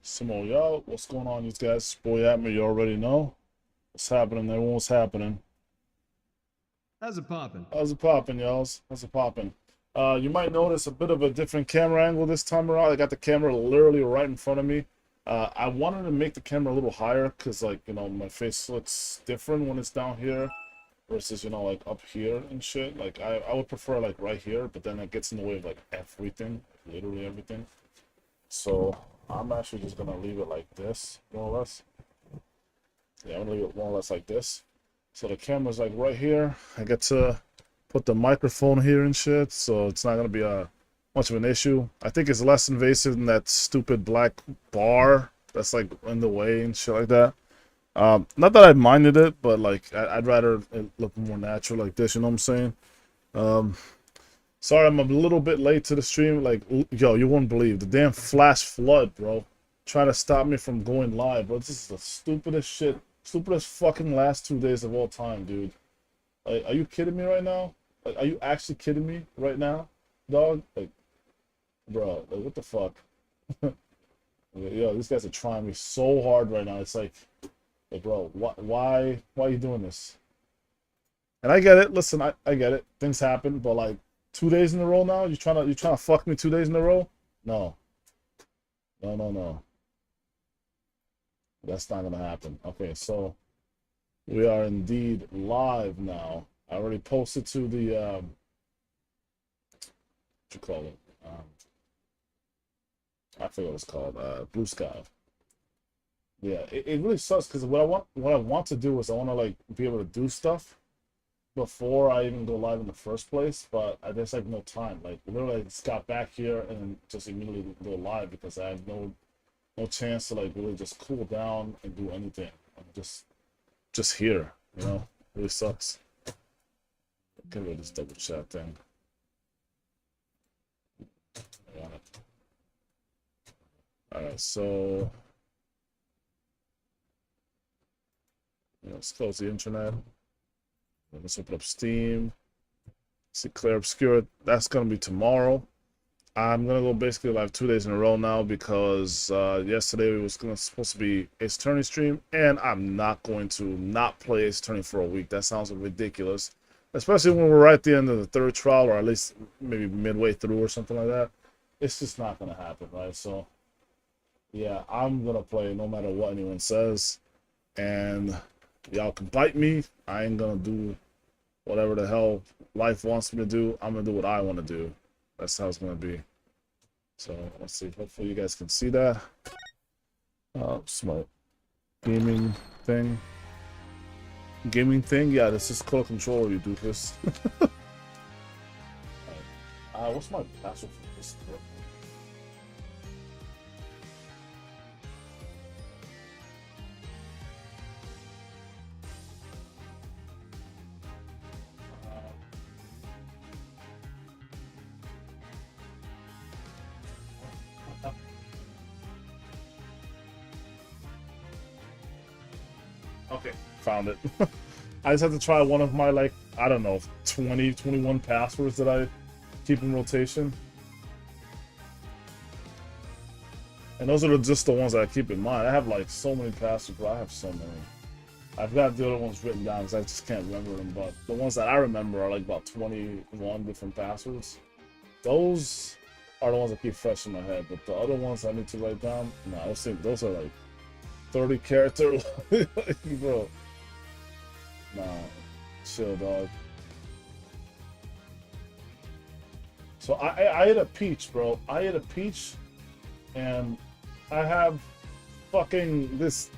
Samo, yo, what's going on, you guys? Boy at me, you already know. What's happening, everyone? What's happening? How's it popping? How's it popping, y'alls? How's it popping? You might notice a bit of a different camera angle this time around. I got the camera literally right in front of me. I wanted to make the camera a little higher because, like, you know, my face looks different when it's down here versus, you know, like up here and shit. Like, I would prefer, like, right here, but then it gets in the way of, like, everything, literally everything. So I'm actually just gonna leave it like this, more or less. Yeah, I'm gonna leave it more or less like this. So the camera's like right here. I get to put the microphone here and shit, so it's not gonna be a much of an issue. I think it's less invasive than that stupid black bar that's like in the way and shit like that. Not that I minded it, but like I'd rather it look more natural like this. You know what I'm saying? Um, Sorry, I'm a little bit late to the stream. Like, yo, you won't believe the damn flash flood, bro. Trying to stop me from going live, bro. This is the stupidest shit, stupidest fucking last 2 days of all time, dude. Like, are you kidding me right now? Like, are you actually kidding me right now, dog? Like, bro, like, what the fuck? Yo, these guys are trying me so hard right now. It's like, bro, why are you doing this? And I get it. Listen, I get it. Things happen, but like 2 days in a row now, you trying to fuck me 2 days in a row? No, no, no, no. That's not gonna happen. Okay, so we are indeed live now. I already posted to the what you call it? I forget what it's called. Blue Sky. Yeah, it really sucks because what I want to do is I want to like be able to do stuff before I even go live in the first place, but there's like no time. Like literally, I just got back here and then just immediately go live because I have no chance to like really just cool down and do anything. I'm just here, you know. It really sucks. Get rid of this double chat thing. I got it. All right, so let's close the internet. Let's open up Steam. See Clear Obscure. That's gonna be tomorrow. I'm gonna go basically live 2 days in a row now because yesterday it was supposed to be Ace Attorney stream, and I'm not going to not play Ace Attorney for a week. That sounds ridiculous, especially when we're right at the end of the third trial, or at least maybe midway through or something like that. It's just not gonna happen, right? So yeah, I'm gonna play no matter what anyone says, and y'all can bite me. I ain't gonna do whatever the hell life wants me to do. I'm gonna do what I want to do. That's how it's gonna be. So let's see. Hopefully you guys can see that. Smart gaming thing. Gaming thing. Yeah, this is Core Control. You do this. What's my password for this? Okay, found it. I just have to try one of my, like, I don't know, 20, 21 passwords that I keep in rotation. And those are just the ones that I keep in mind. I have, like, so many passwords, but I have so many. I've got the other ones written down because I just can't remember them, but the ones that I remember are, like, about 21 different passwords. Those are the ones that keep fresh in my head, but the other ones I need to write down, no, those are, like, 30 character. Like, bro. Nah, chill, dog. So I ate a peach, bro. I ate a peach, and I have fucking this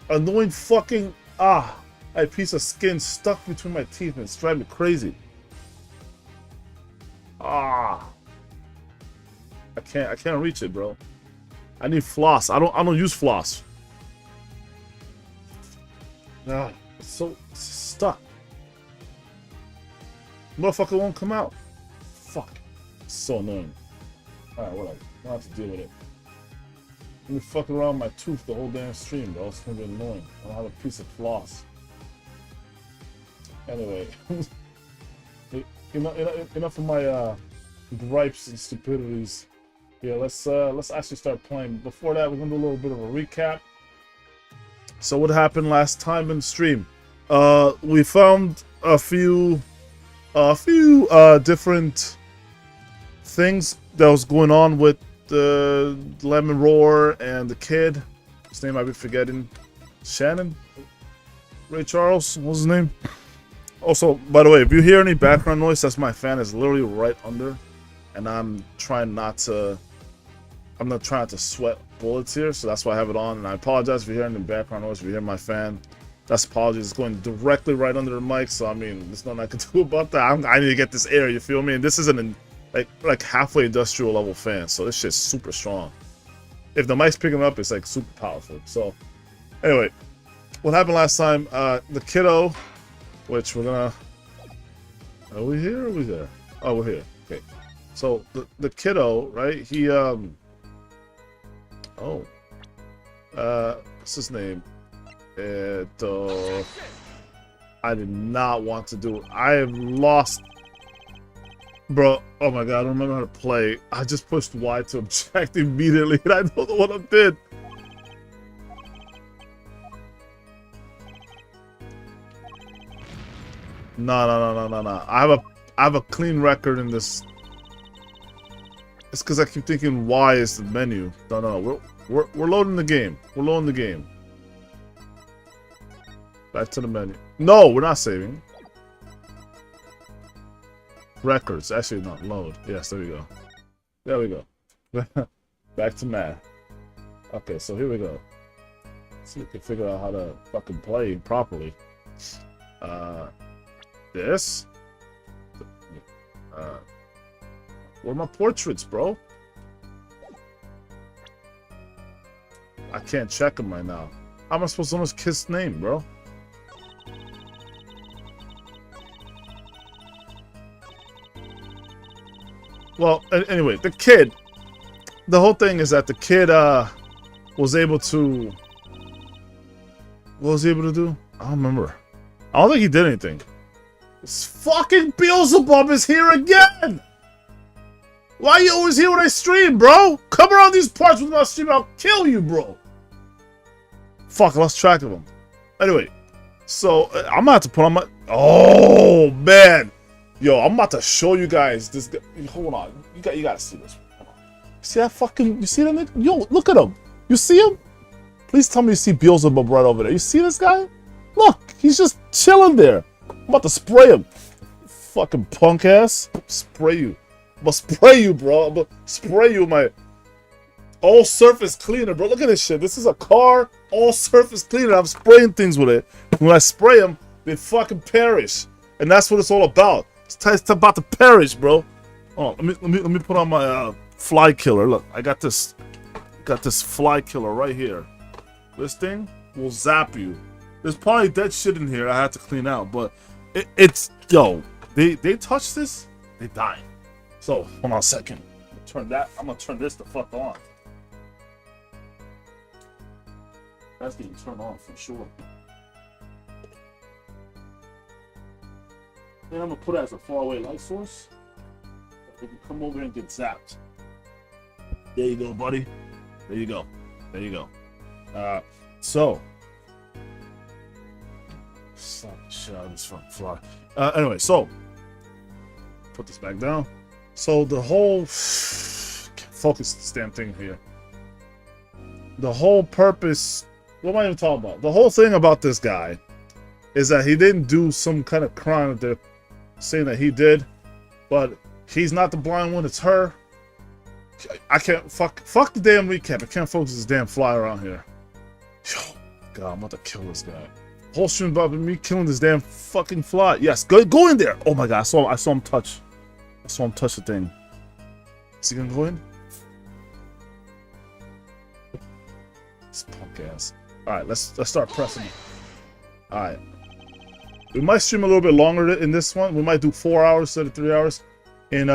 annoying fucking a piece of skin stuck between my teeth, and it's driving me crazy. I can't reach it, bro. I need floss. I don't use floss. Nah, it's so stuck. Motherfucker won't come out. Fuck. It's so annoying. Alright, whatever. I don't have to deal with it. Let me fuck around with my tooth the whole damn stream, bro. It's gonna be annoying. I don't have a piece of floss. Anyway. Enough of my gripes and stupidities. Yeah, let's actually start playing. Before that, we're gonna do a little bit of a recap. So what happened last time in stream? We found a few different things that was going on with the Lemon Roar and the kid. His name I be forgetting. Shannon? Ray Charles? What's his name? Also, by the way, if you hear any background noise, that's my fan is literally right under. And I'm not trying to sweat bullets here, so that's why I have it on. And I apologize if you hear any background noise, if you hear my fan. That's apologies. It's going directly right under the mic, so I mean, there's nothing I can do about that. I need to get this air, you feel me? And this isn't like halfway industrial level fan, so this shit's super strong. If the mic's picking up, it's like super powerful. So anyway, what happened last time? The kiddo, which we're gonna. Are we here? Or are we there? Oh, we're here. Okay. So the kiddo, right? He what's his name? I did not want to do it. I have lost. Bro, oh my god, I don't remember how to play. I just pushed Y to object immediately, and I don't know what I did. No. I have a clean record in this. It's because I keep thinking Y is the menu. No. We're loading the game. We're loading the game. Back to the menu. No, we're not saving. Records. Actually, not load. Yes, there we go. There we go. Back to math. Okay, so here we go. Let's see if we can figure out how to fucking play properly. This. Where are my portraits, bro? I can't check them right now. How am I supposed to know his kid's name, bro? Well, anyway, the kid. The whole thing is that the kid was able to. What was he able to do? I don't remember. I don't think he did anything. This fucking Beelzebub is here again! Why are you always here when I stream, bro? Come around these parts with my stream, I'll kill you, bro. Fuck, I lost track of him. Anyway, so I'm gonna have to put on my. Oh man, yo, I'm about to show you guys this. Hold on, you gotta see this. Hold on. See that fucking? You see that nigga? Yo, look at him. You see him? Please tell me you see Beelzebub right over there. You see this guy? Look, he's just chilling there. I'm about to spray him. Fucking punk ass. Spray you. I'm gonna spray you, bro. I'm gonna spray you with my all surface cleaner, bro. Look at this shit. This is a car all surface cleaner. I'm spraying things with it. When I spray them, they fucking perish, and that's what it's all about. It's about to perish, bro. Oh, let me put on my fly killer. Look, I got this fly killer right here. This thing will zap you. There's probably dead shit in here I had to clean out, but it's yo. They touch this, they die. So hold on a second. I'm gonna turn this the fuck on. That's getting turned on for sure. Then I'm gonna put it as a faraway light source. It can come over and get zapped. There you go, buddy. There you go. There you go. So. Slap the shit out of this fucking fly. Anyway, so. Put this back down. So the whole. Focus this damn thing here. The whole purpose. What am I even talking about? The whole thing about this guy is that he didn't do some kind of crime that they're saying that he did, but he's not the blind one, it's her. I can't fuck the damn recap. I can't focus this damn fly around here. Yo, God, I'm about to kill this guy. Whole stream about me killing this damn fucking fly. Yes, go in there. Oh my God, I saw him touch. I saw him touch the thing. Is he gonna go in? This punk ass. Alright, let's start pressing. Alright. We might stream a little bit longer in this one. We might do 4 hours instead of 3 hours. And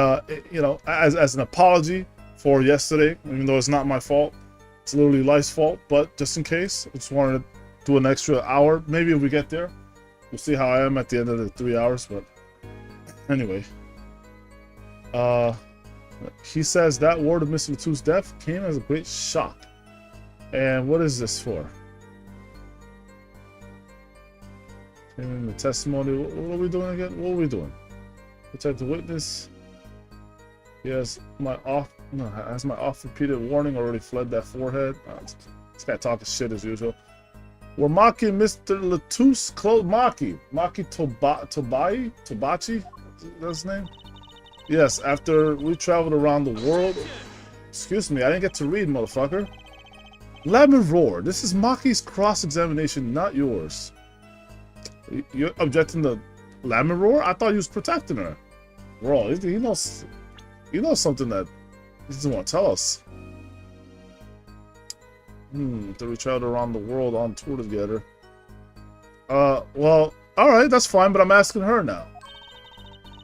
you know, as an apology for yesterday, even though it's not my fault. It's literally Life's fault, but just in case, I just wanted to do an extra hour. Maybe if we get there. We'll see how I am at the end of the 3 hours, but anyway. What He says that word of Mr. Latu's death came as a great shock. And what is this for? In the testimony, what are we doing again? What are we doing? Protect the witness. Yes, has my oft-repeated warning already fled that forehead? This guy talking shit as usual. We're mocking Mr. Latu's close. Maki Tobachi? That's his name? Yes, after we traveled around the world. Excuse me, I didn't get to read, motherfucker. Let me roar. This is Maki's cross-examination, not yours. You're objecting to Lemon Roar? I thought you was protecting her. Bro, he knows something that he doesn't want to tell us. That we traveled around the world on tour together. Well, alright, that's fine, but I'm asking her now.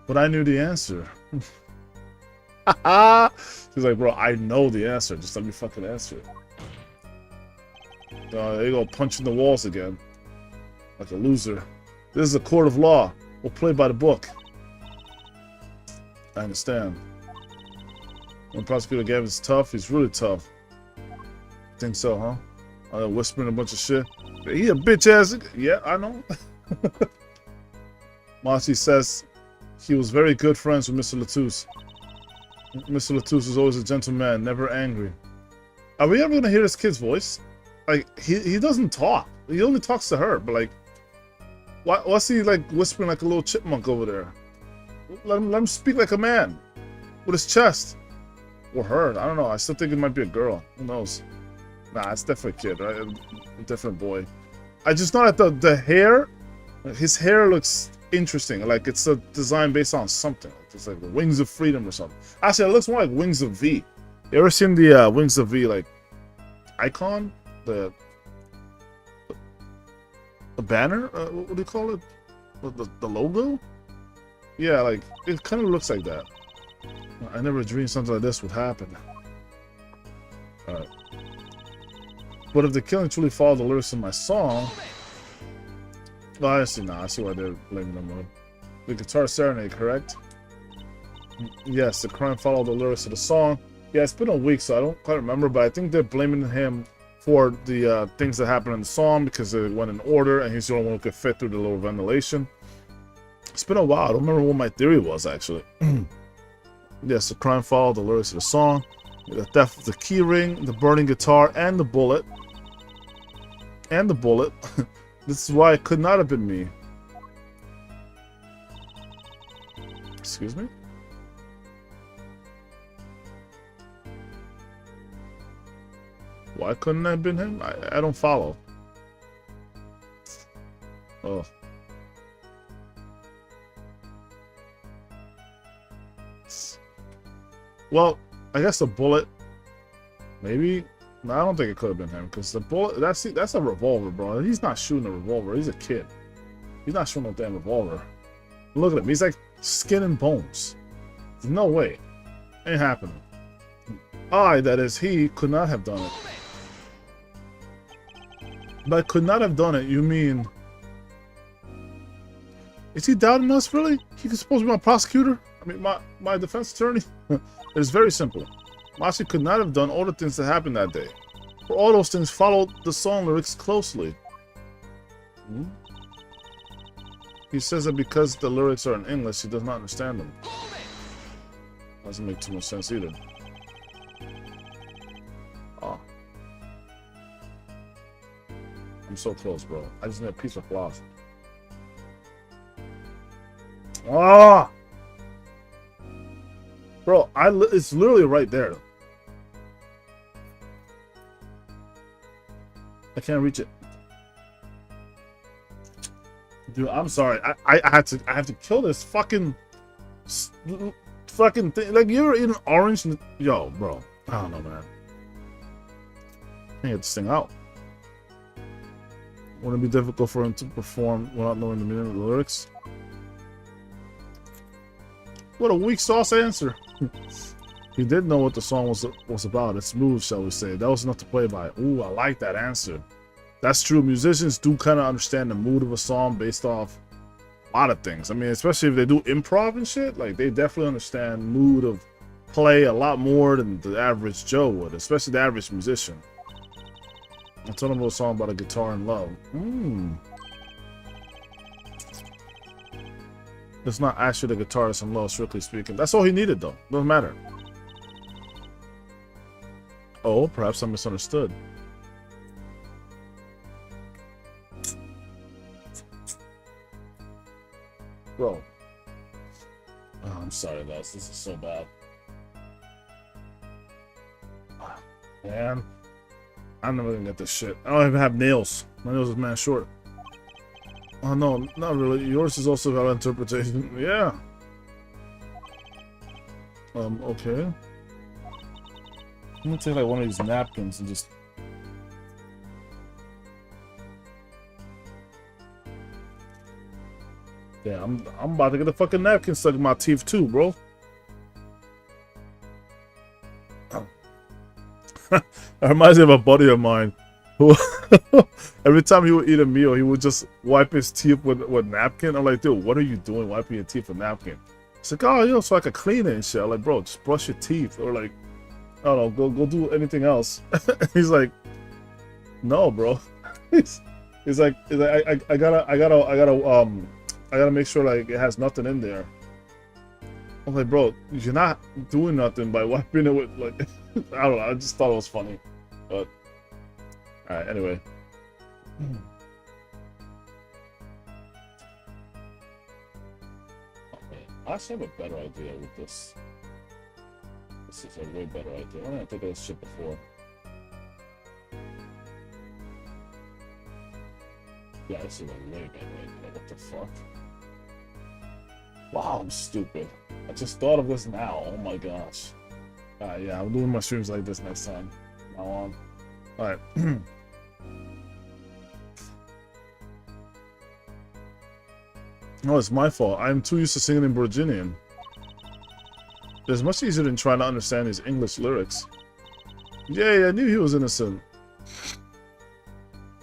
But I knew the answer. She's like, bro, I know the answer. Just let me fucking answer it. There you go, punching the walls again. Like a loser. This is a court of law. We'll play by the book. I understand. When Prosecutor Gavin's tough, he's really tough. Think so, huh? Whispering a bunch of shit. He a bitch ass. Yeah, I know. Marcy says he was very good friends with Mr. Latus. Mr. Latus was always a gentleman, never angry. Are we ever gonna hear this kid's voice? Like, he doesn't talk. He only talks to her, but like, what's he like whispering like a little chipmunk over there? Let him speak like a man. With his chest. Or her, I don't know. I still think it might be a girl. Who knows? Nah, it's definitely a kid, right? A different boy. I just know that the hair, his hair looks interesting. Like it's a design based on something. It's like the Wings of Freedom or something. Actually, it looks more like Wings of V. You ever seen the Wings of V like icon? The banner? What do you call it? The logo? Yeah, like it kind of looks like that. I never dreamed something like this would happen. Alright. But if the killing truly followed the lyrics of my song... Oh, I see now. I see why they're blaming them on. The guitar serenade, correct? Yes, the crime followed the lyrics of the song. Yeah, it's been a week, so I don't quite remember, but I think they're blaming him for the things that happened in the song because it went in order and he's the only one who could fit through the little ventilation. It's been a while. I don't remember what my theory was, actually. Yes, the crime followed the lyrics of the song. The theft of the key ring, the burning guitar, and the bullet. And the bullet. This is why it could not have been me. Excuse me? Why couldn't it have been him? I don't follow. Oh. Well, I guess the bullet, maybe. No, I don't think it could have been him because the bullet. That's a revolver, bro. He's not shooting a revolver. He's a kid. He's not shooting no damn revolver. Look at him. He's like skin and bones. There's no way. Ain't happening. That is, he could not have done it. By could not have done it, you mean? Is he doubting us, really? He's supposed to be my prosecutor? I mean, my defense attorney? It's very simple. Mashi could not have done all the things that happened that day. For all those things, followed the song lyrics closely. He says that because the lyrics are in English, he does not understand them. Doesn't make too much sense either. Oh. I'm so close, bro. I just need a piece of floss. Ah! Bro, it's literally right there. I can't reach it. Dude, I'm sorry. I have to kill this fucking thing. Like, you ever eaten orange? Yo, bro. I don't know, man. I can't get this thing out. Wouldn't it be difficult for him to perform without knowing the meaning of the lyrics? What a weak sauce answer. He did know what the song was about. It's smooth, shall we say. That was enough to play by. Ooh, I like that answer. That's true. Musicians do kind of understand the mood of a song based off a lot of things. I mean, especially if they do improv and shit. Like, they definitely understand mood of play a lot more than the average Joe would, especially the average musician. I told him a song about a guitar in love. It's not actually the guitarist in love, strictly speaking. That's all he needed, though. Doesn't matter. Oh, perhaps I misunderstood. Bro. Oh, I'm sorry, guys. This is so bad. Man. I'm never gonna get this shit. I don't even have nails. My nails is man short. Oh no, not really. Yours is also valid interpretation. Yeah. Okay. I'm gonna take like one of these napkins and just. Yeah, I'm about to get a fucking napkin stuck in my teeth too, bro. That reminds me of a buddy of mine who every time he would eat a meal, he would just wipe his teeth with napkin. I'm like, dude, what are you doing wiping your teeth with napkin? He's like, oh, you know, so I could clean it and shit. I'm like, bro, just brush your teeth, or like, I don't know, go do anything else. He's like, no, bro. he's like, I gotta make sure like it has nothing in there. I'm like, bro, you're not doing nothing by wiping it with like, I don't know. I just thought it was funny, but all right. Anyway, I actually have a better idea with this. This is a way better idea. I didn't think of this shit before. Yeah, this is a way better idea. What the fuck? Wow, I'm stupid. I just thought of this now. Oh my gosh. Alright, yeah, I'm doing my streams like this next time. Now on. Alright. Oh, it's my fault. I'm too used to singing in Virginian. It's much easier than trying to understand his English lyrics. Yeah, I knew he was innocent.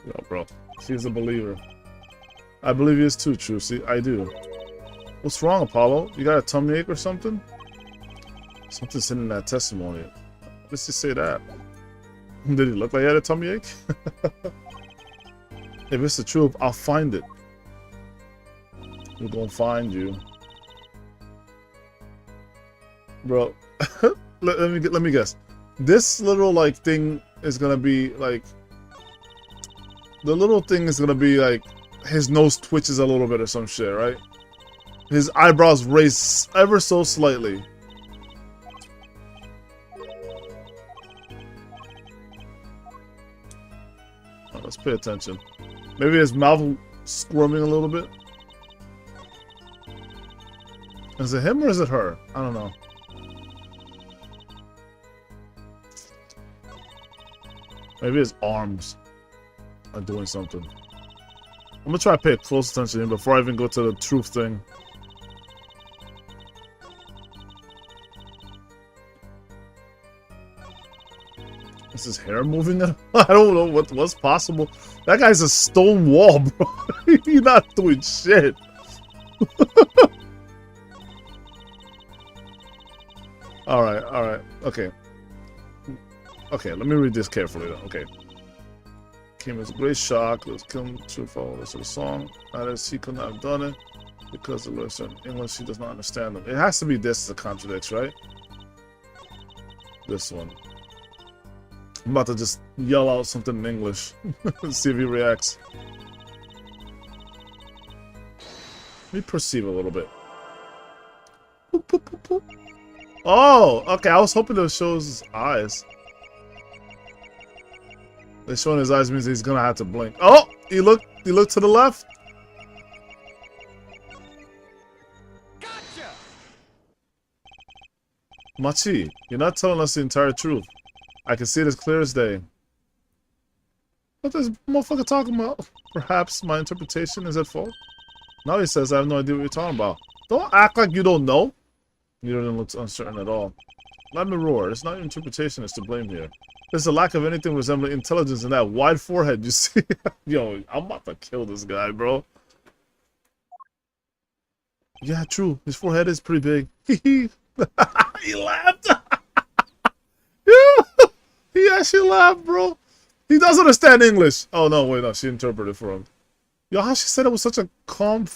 Yo, bro. She's a believer. I believe he is too, True. See, I do. What's wrong, Apollo? You got a tummy ache or something? Something's in that testimony. Let's just say that. Did he look like he had a tummy ache? If it's the truth, I'll find it. We're gonna find you. Bro, let me guess. This little like thing is gonna be like, the little thing is gonna be like his nose twitches a little bit or some shit, right? His eyebrows raise ever so slightly. Oh, let's pay attention. Maybe his mouth squirming a little bit. Is it him or is it her? I don't know. Maybe his arms are doing something. I'm gonna try to pay close attention to him before I even go to the truth thing. Is his hair moving? I don't know what's possible. That guy's a stone wall, bro. He's not doing shit. Alright, okay. Okay, let me read this carefully though. Okay. Came as a great shock. Let's come to follow this of the song. That is, he could not have done it because the lyrics are in English, he does not understand them. It has to be this that contradicts, right? This one. I'm about to just yell out something in English and see if he reacts. Let me perceive a little bit. Boop, boop, boop, boop. Oh, okay. I was hoping it shows his eyes. They're showing his eyes means he's gonna have to blink. Oh, he looked to the left. Gotcha! Machi, you're not telling us the entire truth. I can see it as clear as day. What this motherfucker talking about? Perhaps my interpretation is at fault. Now he says I have no idea what you're talking about. Don't act like you don't know. You don't look uncertain at all. Let me roar. It's not your interpretation that's to blame here. There's a lack of anything resembling intelligence in that wide forehead you see. Yo, I'm about to kill this guy, bro. Yeah, true. His forehead is pretty big. He laughed. He actually laughed, bro. He does understand English. Oh, no, wait, no. She interpreted for him. Yo, how she said it was such a calm...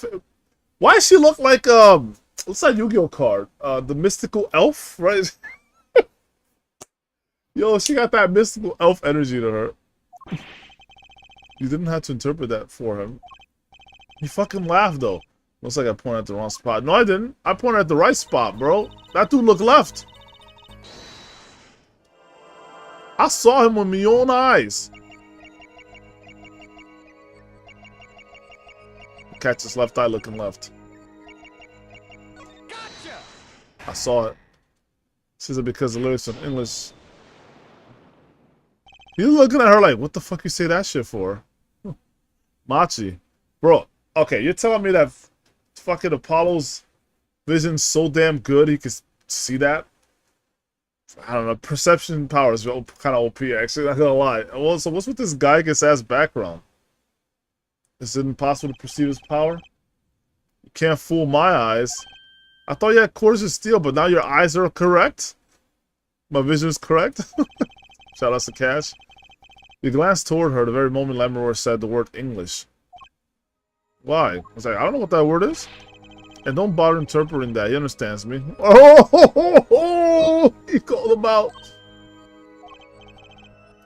Why does she look like, what's that Yu-Gi-Oh card? The Mystical Elf, right? Yo, she got that Mystical Elf energy to her. You didn't have to interpret that for him. He fucking laughed, though. Looks like I pointed at the wrong spot. No, I didn't. I pointed at the right spot, bro. That dude looked left. I saw him with my own eyes. Catch his left eye looking left. Gotcha! I saw it. She said because the lyrics in English. He's looking at her like, what the fuck you say that shit for? Machi. Bro, okay, you're telling me that fucking Apollo's vision's so damn good he can see that? I don't know, perception power is kind of OP, actually, not gonna lie. Well, so what's with this Geiger's ass background? Is it impossible to perceive his power? You can't fool my eyes. I thought you had quarters of steel, but now your eyes are correct? My vision is correct? Shout out to Cash. You glanced toward her the very moment Lamaror said the word English. Why? I was like, I don't know what that word is. And don't bother interpreting that. He understands me. Oh, he called him out.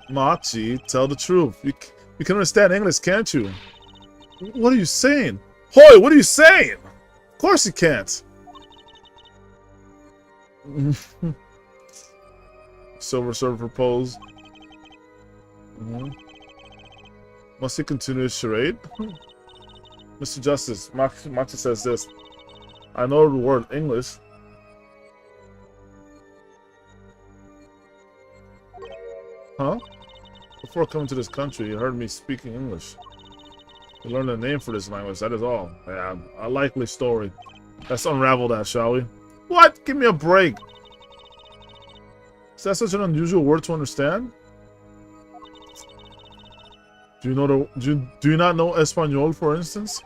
Machi, tell the truth. You can understand English, can't you? What are you saying? Hoy, what are you saying? Of course you can't. Silver Surfer pose. Must he continue his charade? Mr. Justice, Machi says this. I know the word English. Huh? Before coming to this country, you heard me speaking English. You learned a name for this language, that is all. Yeah, a likely story. Let's unravel that, shall we? What? Give me a break. Is that such an unusual word to understand? Do you know do you not know Espanol, for instance?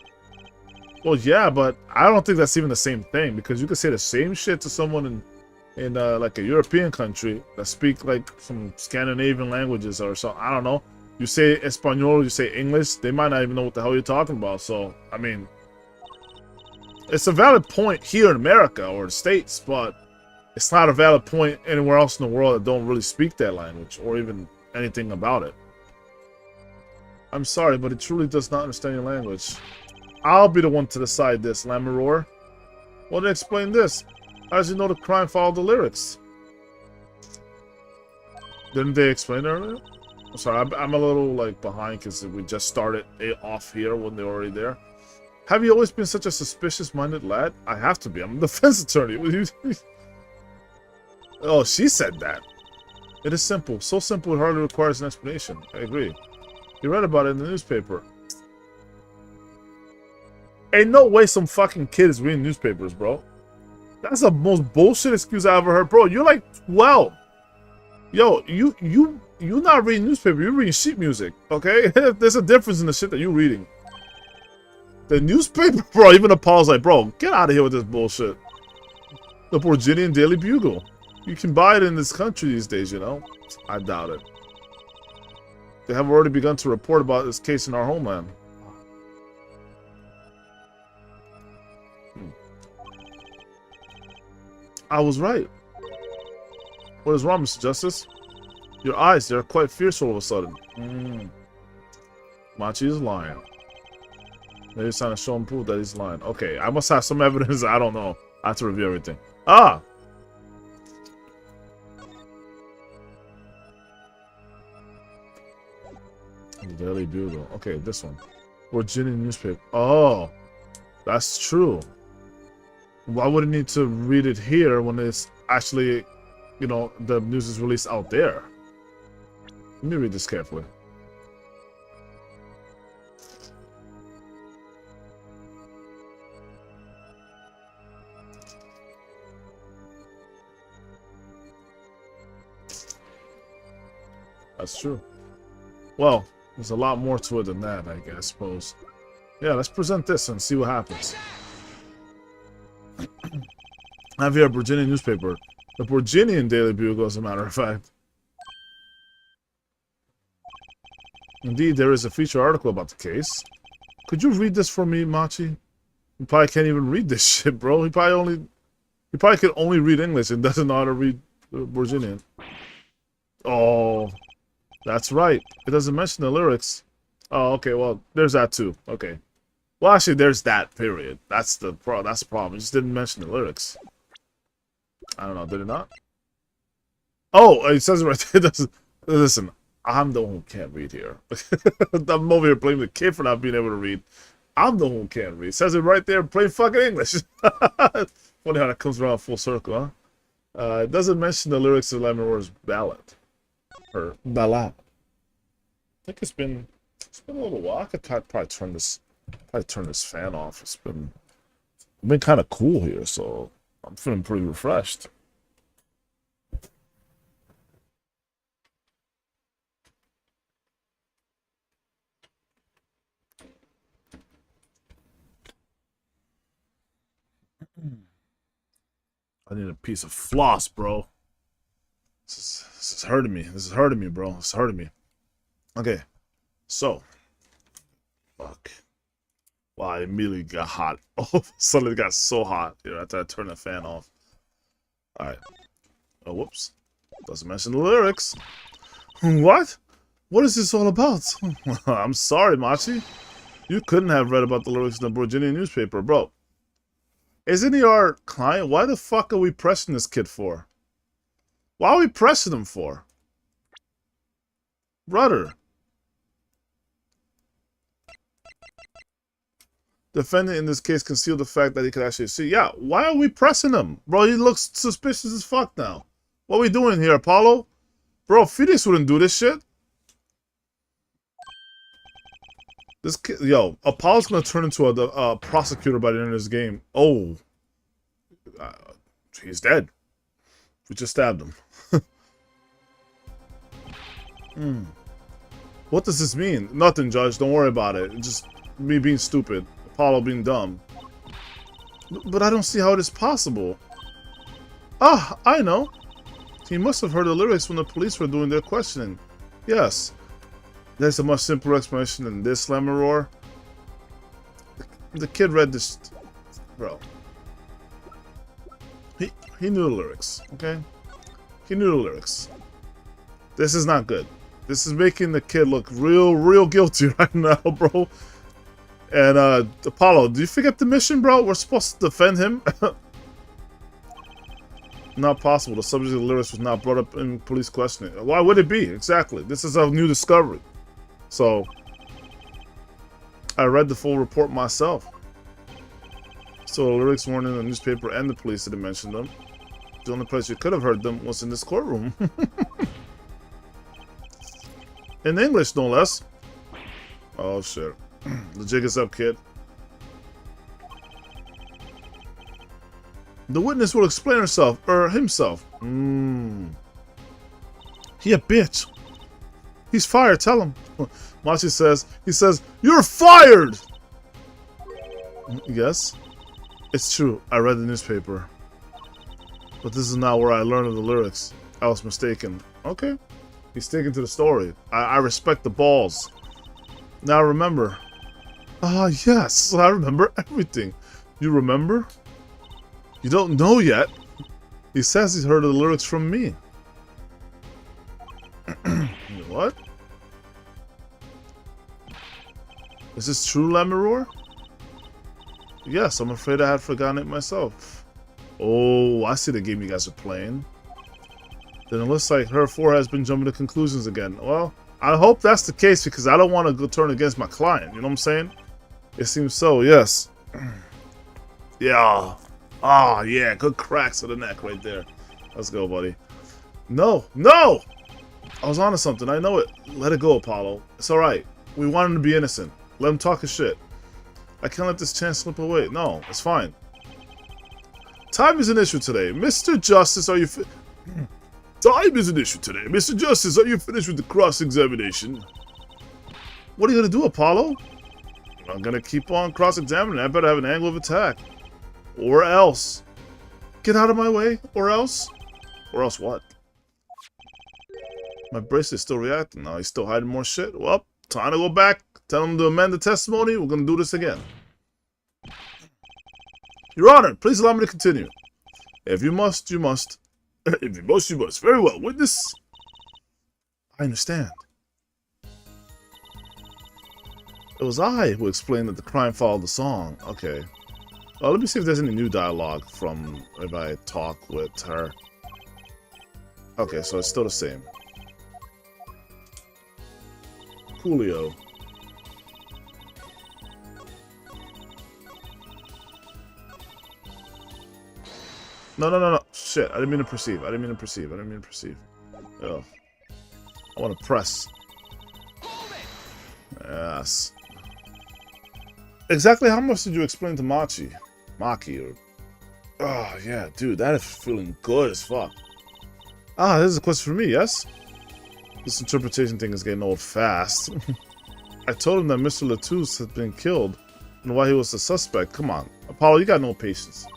Well, yeah, but I don't think that's even the same thing, because you could say the same shit to someone in like a European country that speak like some Scandinavian languages or something. I don't know. You say Espanol, you say English, they might not even know what the hell you're talking about. So, I mean, it's a valid point here in America or the States, but it's not a valid point anywhere else in the world that don't really speak that language or even anything about it. I'm sorry, but it truly does not understand your language. I'll be the one to decide this, Lamaror. Well, then explain this. How does he know the crime followed the lyrics? Didn't they explain it earlier? I'm sorry, I'm a little like behind because we just started off here when they're already there. Have you always been such a suspicious-minded lad? I have to be. I'm a defense attorney. Oh, she said that. It is simple. So simple it hardly requires an explanation. I agree. You read about it in the newspaper. Ain't no way some fucking kid is reading newspapers, bro. That's the most bullshit excuse I ever heard. Bro, you're like 12. Yo, you not reading newspaper, you're reading sheet music, okay? There's a difference in the shit that you're reading. The newspaper, bro, even the Paul's like, bro, get out of here with this bullshit. The Virginian Daily Bugle. You can buy it in this country these days, you know? I doubt it. They have already begun to report about this case in our homeland. I was right. What is wrong, Mr. Justice? Your eyes, they're quite fierce all of a sudden. Machi is lying. Maybe it's trying to show him proof that he's lying. Okay, I must have some evidence. I don't know. I have to review everything. Ah! The Daily Bugle. Okay, this one. Virginia newspaper. Oh, that's true. Why would it need to read it here when it's actually, you know, the news is released out there? Let me read this carefully. That's true. Well, there's a lot more to it than that, I suppose. Yeah, let's present this and see what happens. I have here a Virginia newspaper. The Virginian Daily Bugle, as a matter of fact. Indeed, there is a feature article about the case. Could you read this for me, Machi? You probably can't even read this shit, bro. He probably can only read English and doesn't know how to read Virginian. Oh, that's right. It doesn't mention the lyrics. Oh, okay. Well, there's that too. Okay. Well, actually, there's that. Period. That's the problem. It just didn't mention the lyrics. I don't know. Did it not? Oh, it says it right there. It doesn't. Listen, I'm the one who can't read here. I'm over here blaming the kid for not being able to read. I'm the one who can't read. It says it right there, plain fucking English. Funny how that comes around full circle, huh? It doesn't mention the lyrics of Lemon Roar's ballad. Or ballad. I think it's been a little while. I could probably turn this fan off. It's been kind of cool here, so I'm feeling pretty refreshed. I need a piece of floss, bro. This is hurting me. This is hurting me, bro. It's hurting me. Okay. So. Fuck. Wow, I immediately got hot. Oh, suddenly got so hot here after I turned the fan off. Alright. Oh, whoops. Doesn't mention the lyrics. What? What is this all about? I'm sorry, Machi. You couldn't have read about the lyrics in the Virginia newspaper, bro. Isn't he our client? Why the fuck are we pressing this kid for? Why are we pressing him for? Brother. Defendant in this case concealed the fact that he could actually see. Yeah, why are we pressing him? Bro, he looks suspicious as fuck now. What are we doing here, Apollo? Bro, Phoenix wouldn't do this shit. This kid, yo, Apollo's gonna turn into a prosecutor by the end of this game. Oh, he's dead. We just stabbed him. What does this mean? Nothing, Judge. Don't worry about it. It's just me being stupid. Apollo being dumb. But I don't see how it is possible. Ah, I know. He must have heard the lyrics when the police were doing their questioning. Yes. There's a much simpler explanation than this, Lemon Roar. The kid read this... Bro. He knew the lyrics, okay? He knew the lyrics. This is not good. This is making the kid look real guilty right now, bro. And, Apollo, do you forget the mission, bro? We're supposed to defend him? Not possible. The subject of the lyrics was not brought up in police questioning. Why would it be? Exactly. This is a new discovery. So, I read the full report myself. So the lyrics weren't in the newspaper and the police didn't mention them. The only place you could have heard them was in this courtroom. In English, no less. Oh, shit. The jig is up, kid. The witness will explain herself, or himself. He a bitch. He's fired, tell him. Machi says, you're fired! Yes, it's true. I read the newspaper. But this is not where I learned of the lyrics. I was mistaken. Okay. He's sticking to the story. I respect the balls. Now remember. Ah, yes. I remember everything. You remember? You don't know yet. He says he's heard of the lyrics from me. What? Is this true, Lemon Roar? Yes, I'm afraid I had forgotten it myself. Oh, I see the game you guys are playing. Then it looks like her 4 has been jumping to conclusions again. Well, I hope that's the case because I don't want to go turn against my client. You know what I'm saying? It seems so, yes. Yeah. Ah, yeah, good cracks to the neck right there. Let's go, buddy. No, no! I was onto something. I know it. Let it go, Apollo. It's alright. We want him to be innocent. Let him talk his shit. I can't let this chance slip away. No, it's fine. Time is an issue today. Mr. Justice, are you Time is an issue today. Mr. Justice, are you finished with the cross-examination? What are you going to do, Apollo? I'm going to keep on cross-examining. I better have an angle of attack. Or else. Get out of my way, or else. Or else what? My bracelet's still reacting now. He's still hiding more shit. Well, time to go back. Tell him to amend the testimony. We're gonna do this again. Your Honor, please allow me to continue. If you must, you must. If you must, you must. Very well. Witness. I understand. It was I who explained that the crime followed the song. Okay. Let me see if there's any new dialogue from if I talk with her. Okay, so it's still the same. Coolio. No. Shit, I didn't mean to perceive. I didn't mean to perceive. Oh. I want to press. Yes. Exactly how much did you explain to Maki? Or... Oh, yeah, dude, that is feeling good as fuck. Ah, this is a question for me, yes? This interpretation thing is getting old fast. I told him that Mr. Latouche had been killed and why he was the suspect. Come on. Apollo, you got no patience.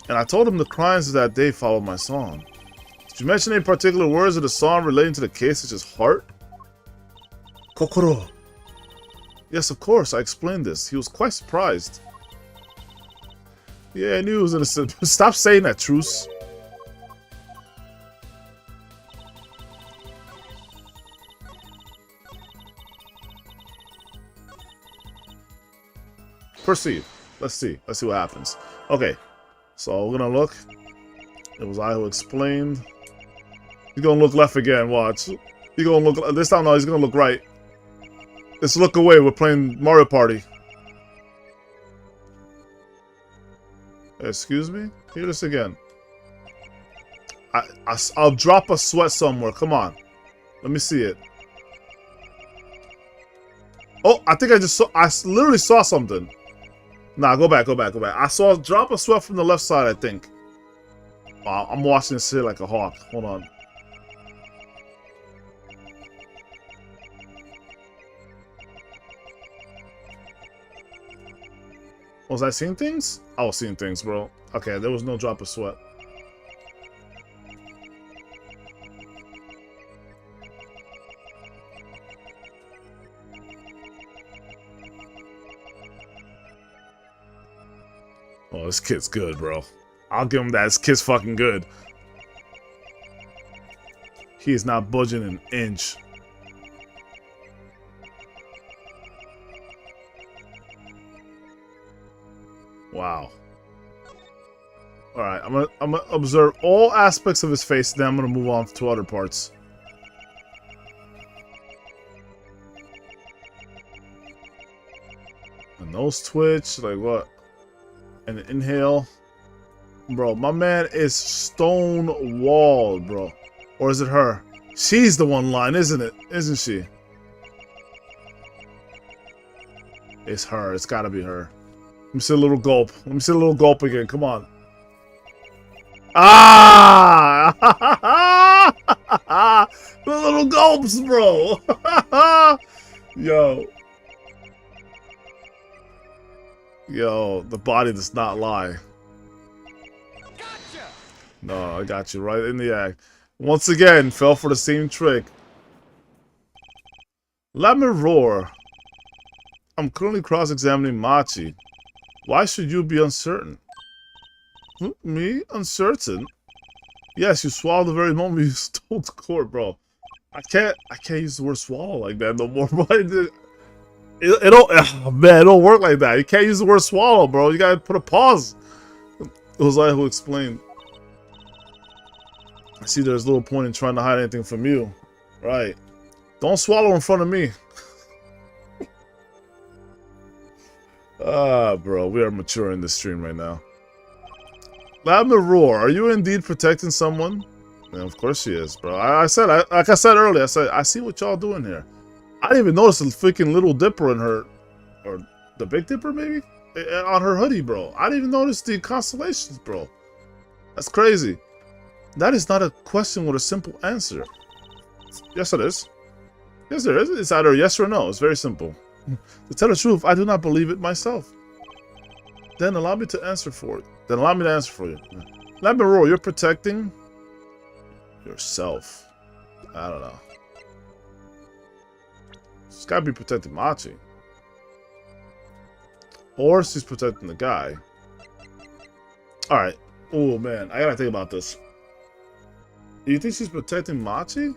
And I told him the crimes of that day followed my song. Did you mention any particular words of the song relating to the case, such as heart? Kokoro. Yes, of course, I explained this. He was quite surprised. Yeah, I knew he was innocent. Stop saying that, Truce. Perceive. Let's see. Let's see what happens. Okay. So we're gonna look. It was I who explained. He's gonna look left again, watch. He's gonna look this time, no, he's gonna look right. Let's look away, we're playing Mario Party. Excuse me? Hear this again. I'll drop a sweat somewhere. Come on. Let me see it. Oh, I think I literally saw something. Nah, go back. I saw a drop of sweat from the left side, I think. I'm watching this shit like a hawk. Hold on. Was I seeing things? I was seeing things, bro. Okay, there was no drop of sweat. Oh, this kid's good, bro. I'll give him that. This kid's fucking good. He is not budging an inch. Wow. Alright, I'm gonna observe all aspects of his face, then I'm gonna move on to other parts. The nose twitch, like what? And the inhale. Bro, my man is stone walled, bro. Or is it her? She's the one line, isn't it? Isn't she? It's her. It's gotta be her. Let me see a little gulp. Let me see a little gulp again. Come on. Ah! The little gulps, bro. Yo, the body does not lie. Gotcha! No, I got you right in the act. Once again, fell for the same trick. Let me roar. I'm currently cross-examining Machi. Why should you be uncertain? Me? Uncertain? Yes, you swallowed the very moment you told the court, bro. I can't use the word swallow like that no more, bro. It don't, oh, man, it don't work like that. You can't use the word swallow, bro. You gotta put a pause. It was I who explained. I see there's little point in trying to hide anything from you. Right. Don't swallow in front of me. Bro, we are mature in this stream right now. Lavender Roar, are you indeed protecting someone? Yeah, of course she is, bro. Like I said earlier, I see what y'all doing here. I didn't even notice the freaking Little Dipper in her, or the Big Dipper maybe, on her hoodie, bro. I didn't even notice the constellations, bro. That's crazy. That is not a question with a simple answer. Yes, it is. Yes, there is. It's either yes or no. It's very simple. To tell the truth, I do not believe it myself. Then allow me to answer for it. Then allow me to answer for you. Lavender Roar, you're protecting? yourself. I don't know. She's gotta be protecting Machi. Or she's protecting the guy. Alright. Oh man, I gotta think about this. Do you think she's protecting Machi?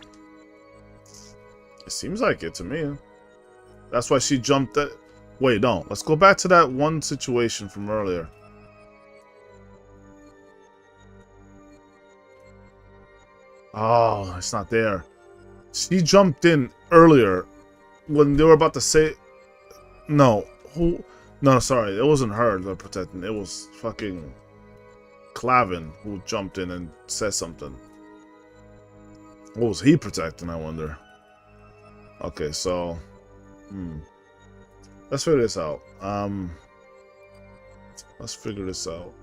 It seems like it to me. That's why she jumped at... Wait, no. Let's go back to that one situation from earlier. Oh, it's not there. She jumped in earlier when they were about to say... No. Who... No, sorry. It wasn't her that protecting. It was fucking Clavin who jumped in and said something. What was he protecting, I wonder? Okay, so... Let's figure this out. Let's figure this out.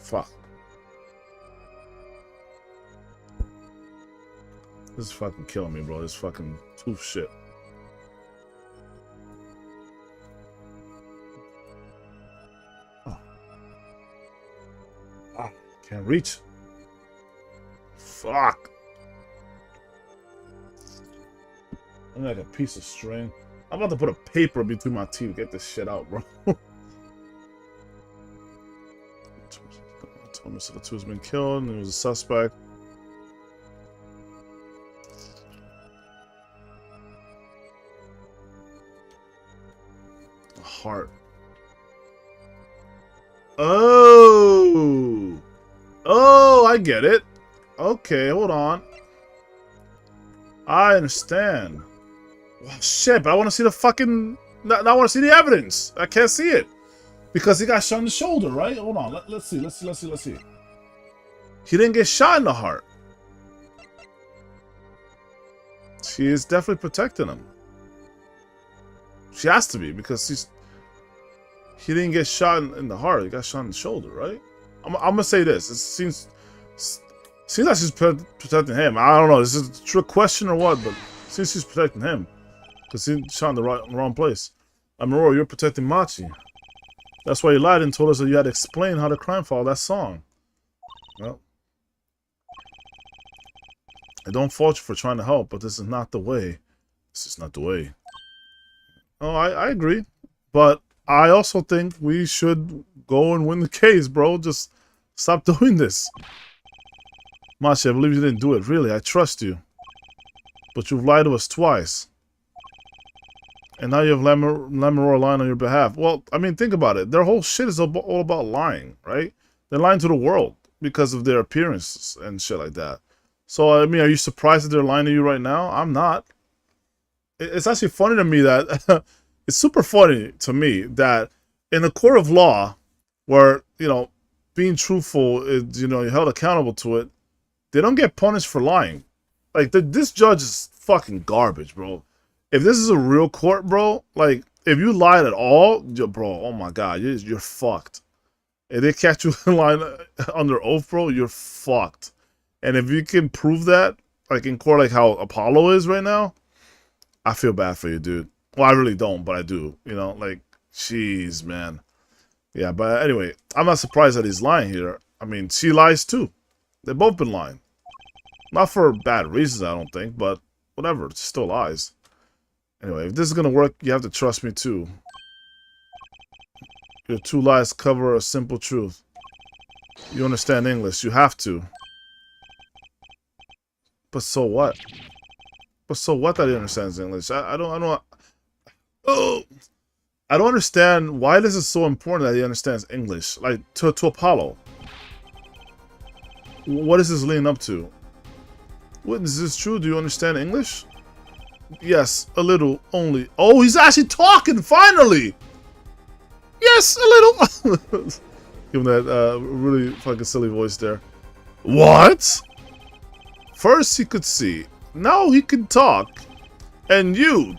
Fuck. This is fucking killing me, bro. This fucking tooth shit. Oh. Ah, can't reach. Fuck. I'm like a piece of string. I'm about to put a paper between my teeth to get this shit out, bro. Mr. the two's been killed and he was a suspect. A heart. Oh! Oh, I get it. Okay, hold on. I understand. Well, shit, but I want to see the fucking... I want to see the evidence. I can't see it. Because he got shot in the shoulder, right? Hold on. Let's see. He didn't get shot in the heart. She is definitely protecting him. She has to be because he didn't get shot in the heart. He got shot in the shoulder, right? I'm gonna say this. It seems like she's protecting him. I don't know. This is a trick question or what, but it seems she's protecting him because he shot in the wrong place. Aurora, you're protecting Machi. That's why you lied and told us that you had to explain how the crime followed that song. Well, I don't fault you for trying to help, but this is not the way. This is not the way. Oh, I agree. But I also think we should go and win the case, bro. Just stop doing this. Machi, I believe you didn't do it. Really, I trust you. But you've lied to us twice. And now you have Lammeror lying on your behalf. Well, I mean, think about it. Their whole shit is all about lying, right? They're lying to the world because of their appearances and shit like that. So, I mean, are you surprised that they're lying to you right now? I'm not. It's actually funny to me that... it's super funny to me that in a court of law where, you know, being truthful is, you know, you're held accountable to it, they don't get punished for lying. Like, this judge is fucking garbage, bro. If this is a real court, bro, like, if you lied at all, bro, oh my god, you're fucked. If they catch you lying under oath, bro, you're fucked. And if you can prove that, like in court, like how Apollo is right now, I feel bad for you, dude. Well, I really don't, but I do. You know, like, jeez, man. Yeah, but anyway, I'm not surprised that he's lying here. I mean, she lies too. They've both been lying. Not for bad reasons, I don't think, but whatever, it's still lies. Anyway, if this is gonna work, you have to trust me too. Your two lies cover a simple truth. You understand English, you have to. But so what? But so what that he understands English? I don't understand why this is so important that he understands English. Like, to Apollo. What is this leading up to? What, is this true? Do you understand English? Yes, a little, only. Oh, he's actually talking, finally! Yes, a little! Give him that really fucking silly voice there. What? First he could see, now he can talk. And you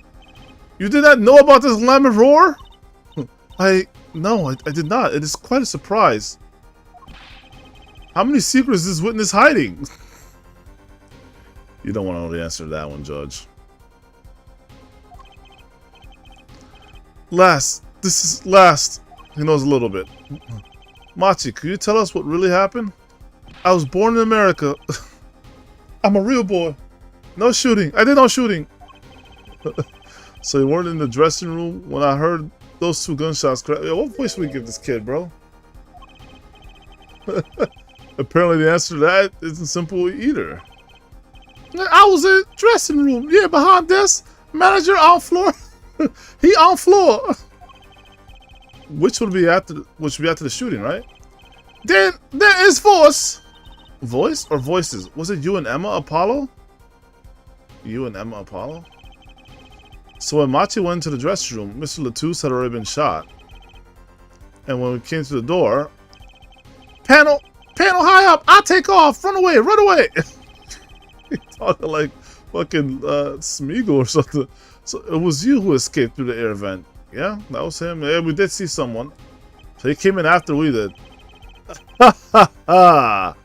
You did not know about this Lambeth Roar? No, I did not. It is quite a surprise. How many secrets is this witness hiding? You don't want to know the answer to that one, Judge. Last. This is last. He knows a little bit. Machi, could you tell us what really happened? I was born in America. I'm a real boy. No shooting. I did no shooting. So you weren't in the dressing room when I heard those 2 gunshots crack? Yo, what voice would we give this kid, bro? Apparently the answer to that isn't simple either. I was in the dressing room. Yeah, behind this. Manager on floor. He on floor. Which would be after the shooting, right? Then there is voice. Voice or voices? Was it you and Emma Apollo? You and Emma Apollo? So when Machi went into the dressing room, Mr. Latouche had already been shot. And when we came to the door, panel high up, I take off, run away. He talking like fucking Smeagol or something. So it was you who escaped through the air vent. Yeah, that was him. Yeah, we did see someone. So he came in after we did. Ha ha ha!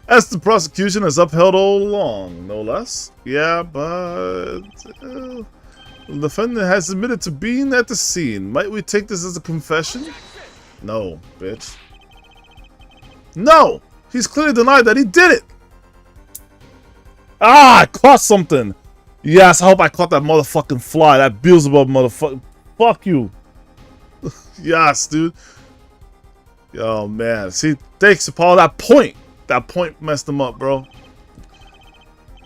As the prosecution has upheld all along, no less. Yeah, but the defendant has admitted to being at the scene. Might we take this as a confession? No, bitch. No! He's clearly denied that he did it! Ah, I caught something! Yes, I hope I caught that motherfucking fly. That Beelzebub motherfucker. Fuck you. Yes, dude. Oh, man. See, thanks, Paul. That point messed him up, bro.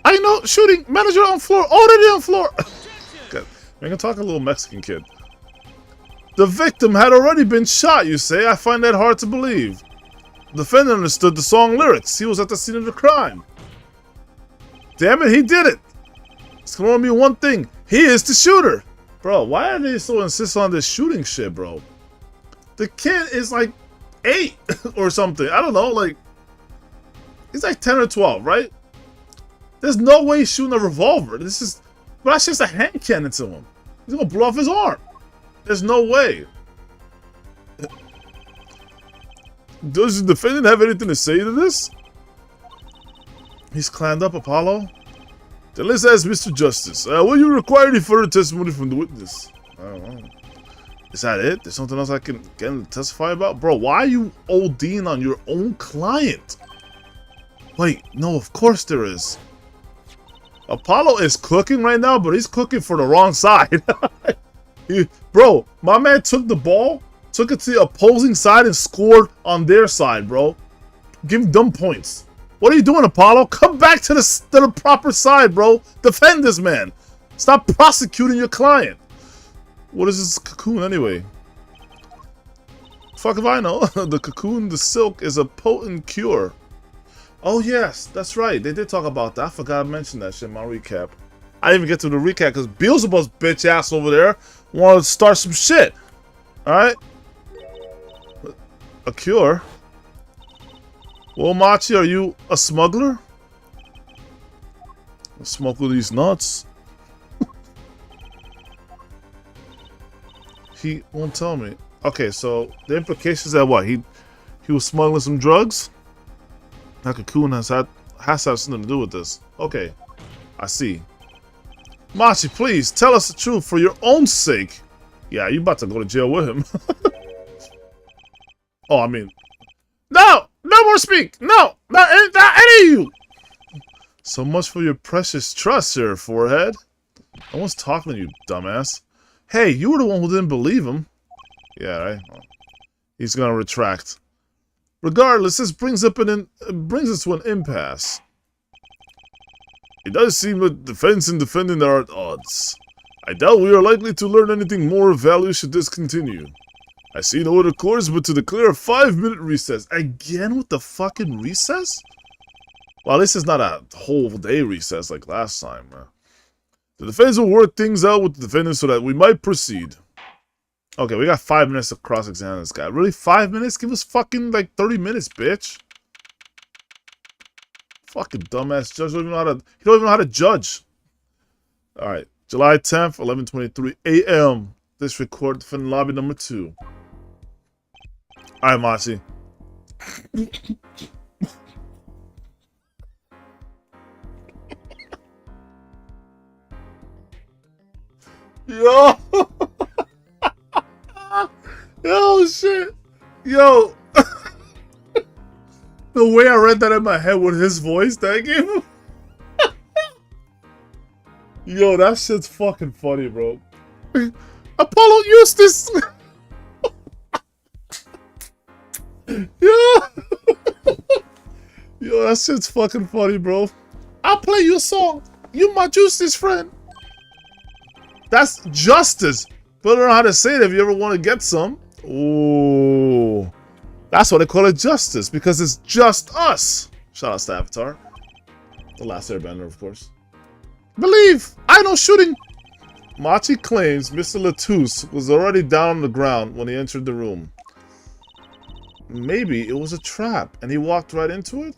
I know, shooting. Manager on floor. Already on floor. Okay. We can talk a little Mexican kid. The victim had already been shot, you say? I find that hard to believe. The defendant understood the song lyrics. He was at the scene of the crime. Damn it, he did it. It's gonna be one thing. He is the shooter. Bro, why are they so insist on this shooting shit, bro? The kid is like 8 or something. I don't know, like... He's like 10 or 12, right? There's no way he's shooting a revolver. This is... But that's just a hand cannon to him. He's gonna blow off his arm. There's no way. Does the defendant have anything to say to this? He's clammed up, Apollo. Then let's ask Mr. Justice. Will you require any further testimony from the witness? I don't know. Is that it? There's something else I can testify about? Bro, why are you ODing on your own client? Wait, no, of course there is. Apollo is cooking right now, but he's cooking for the wrong side. Bro, my man took the ball, took it to the opposing side and scored on their side, bro. Give them points. What are you doing, Apollo? Come back to the proper side, bro. Defend this man. Stop prosecuting your client. What is this cocoon anyway? Fuck if I know. The cocoon, the silk, is a potent cure. Oh yes, that's right. They did talk about that. I forgot to mention that shit in my recap. I didn't even get to the recap because Beelzebub's bitch ass over there wanted to start some shit. Alright? A cure? Well, Machi, are you a smuggler? I'll smuggle these nuts. He won't tell me. Okay, so the implications that what? He was smuggling some drugs? That cocoon has to have something to do with this. Okay, I see. Machi, please tell us the truth for your own sake. Yeah, you about to go to jail with him. Oh, I mean, no more speak. No, not any of you. So much for your precious trust, sir, forehead. No one's talking to you, dumbass. Hey, you were the one who didn't believe him. Yeah, right. Well, he's gonna retract. Regardless, this brings us to an impasse. It does seem that defense and defendant are at odds. I doubt we are likely to learn anything more of value should this continue. I see no other course but to declare a 5-minute recess. Again with the fucking recess? Well, this is not a whole day recess like last time. The defense will work things out with the defendant so that we might proceed. Okay, we got 5 minutes to cross-examine this guy. Really? 5 minutes? Give us fucking like 30 minutes, bitch. Fucking dumbass judge. He don't even know how to judge. Alright. July 10th, 11:23 a.m. This record defending lobby number 2. Alright, Machi. Yo! Yo, shit! Yo! The way I read that in my head with his voice that I gave him. Yo, that shit's fucking funny, bro. Apollo Eustace! Yo! Yo, that shit's fucking funny, bro. I'll play you a song. You my Justice friend. That's justice. But I don't know how to say it if you ever want to get some. Ooh. That's why they call it justice, because it's just us. Shout out to Avatar. The Last Airbender, of course. Believe! I know shooting! Machi claims Mr. Latouche was already down on the ground when he entered the room. Maybe it was a trap and he walked right into it?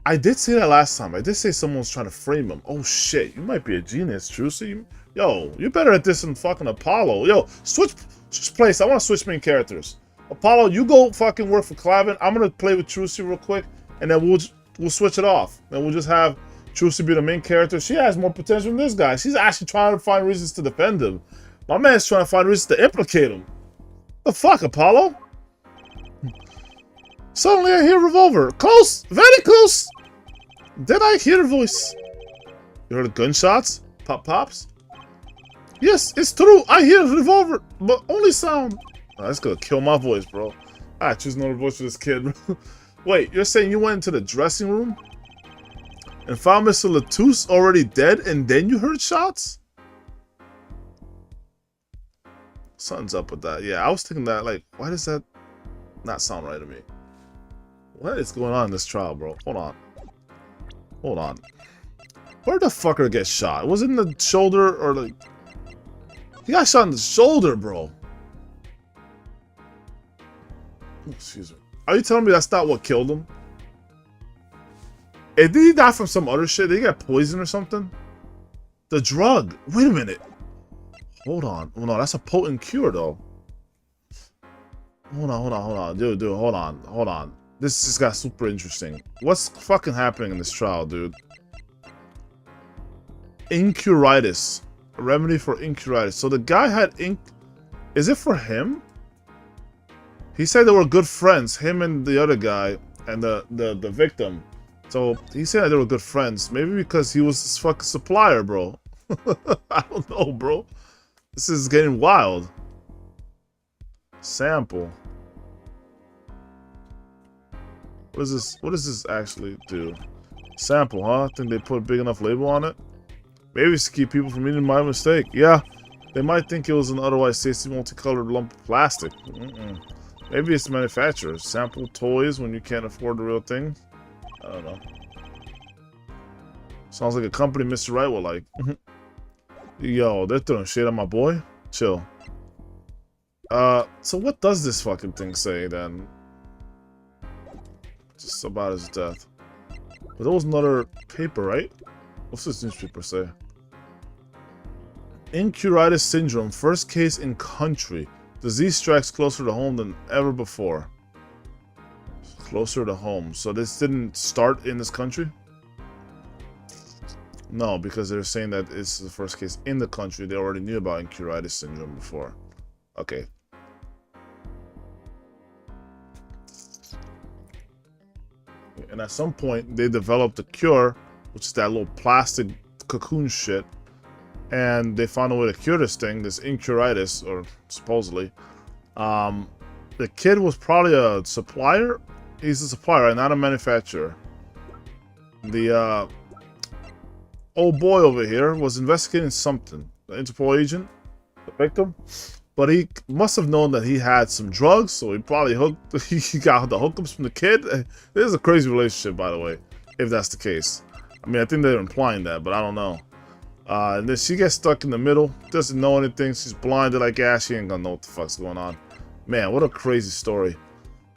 I did say that last time. I did say someone was trying to frame him. Oh shit, you might be a genius, Trucy. Yo, you're better at this than fucking Apollo. Yo, switch place. I want to switch main characters. Apollo, you go fucking work for Clavin. I'm gonna play with Trucy real quick, and then we'll switch it off. Then we'll just have Trucy be the main character. She has more potential than this guy. She's actually trying to find reasons to defend him. My man's trying to find reasons to implicate him. The fuck, Apollo? Suddenly I hear revolver. Close! Very close! Did I hear a voice? You heard gunshots? Pops? Yes, it's true. I hear a revolver, but only sound. Oh, that's gonna kill my voice, bro. I choose another voice for this kid. Wait, you're saying you went into the dressing room and found Mr. Latouche already dead and then you heard shots? Something's up with that. Yeah, I was thinking that, like, why does that not sound right to me? What is going on in this trial, bro? Hold on. Hold on. Where the fucker get shot? Was it in the shoulder or like... He got shot in the shoulder, bro. Excuse me. Are you telling me that's not what killed him? Hey, did he die from some other shit? Did he get poisoned or something? The drug. Wait a minute. Hold on. Oh, no, that's a potent cure, though. Hold on. Dude, hold on. This just got super interesting. What's fucking happening in this trial, dude? Incuritis. A remedy for incuritis. So the guy had Is it for him? He said they were good friends, him and the other guy, and the victim. So he said that they were good friends. Maybe because he was his fucking supplier, bro. I don't know, bro. This is getting wild. Sample. What does this actually do? Sample, huh? I think they put a big enough label on it. Maybe it's to keep people from eating my mistake. Yeah, they might think it was an otherwise tasty multicolored lump of plastic. Maybe it's the manufacturer. Sample toys when you can't afford the real thing. I don't know. Sounds like a company Mr. Wright will like. Yo, they're throwing shade on my boy. Chill. So what does this fucking thing say then? Just about his death. But that was another paper, right? What's this newspaper say? Incuritis syndrome, first case in country. Disease strikes closer to home than ever before. Closer to home. So this didn't start in this country? No, because they're saying that it's the first case in the country. They already knew about Incuritis syndrome before. Okay. And at some point, they developed a cure, which is that little plastic cocoon shit. And they found a way to cure this thing, this incuritis, or supposedly. The kid was probably a supplier. He's a supplier, right? Not a manufacturer. The old boy over here was investigating something. The Interpol agent, the victim. But he must have known that he had some drugs, so he probably he got the hookups from the kid. This is a crazy relationship, by the way, if that's the case. I mean, I think they're implying that, but I don't know. And then she gets stuck in the middle, doesn't know anything, she's blinded like ass, she ain't gonna know what the fuck's going on. Man, what a crazy story.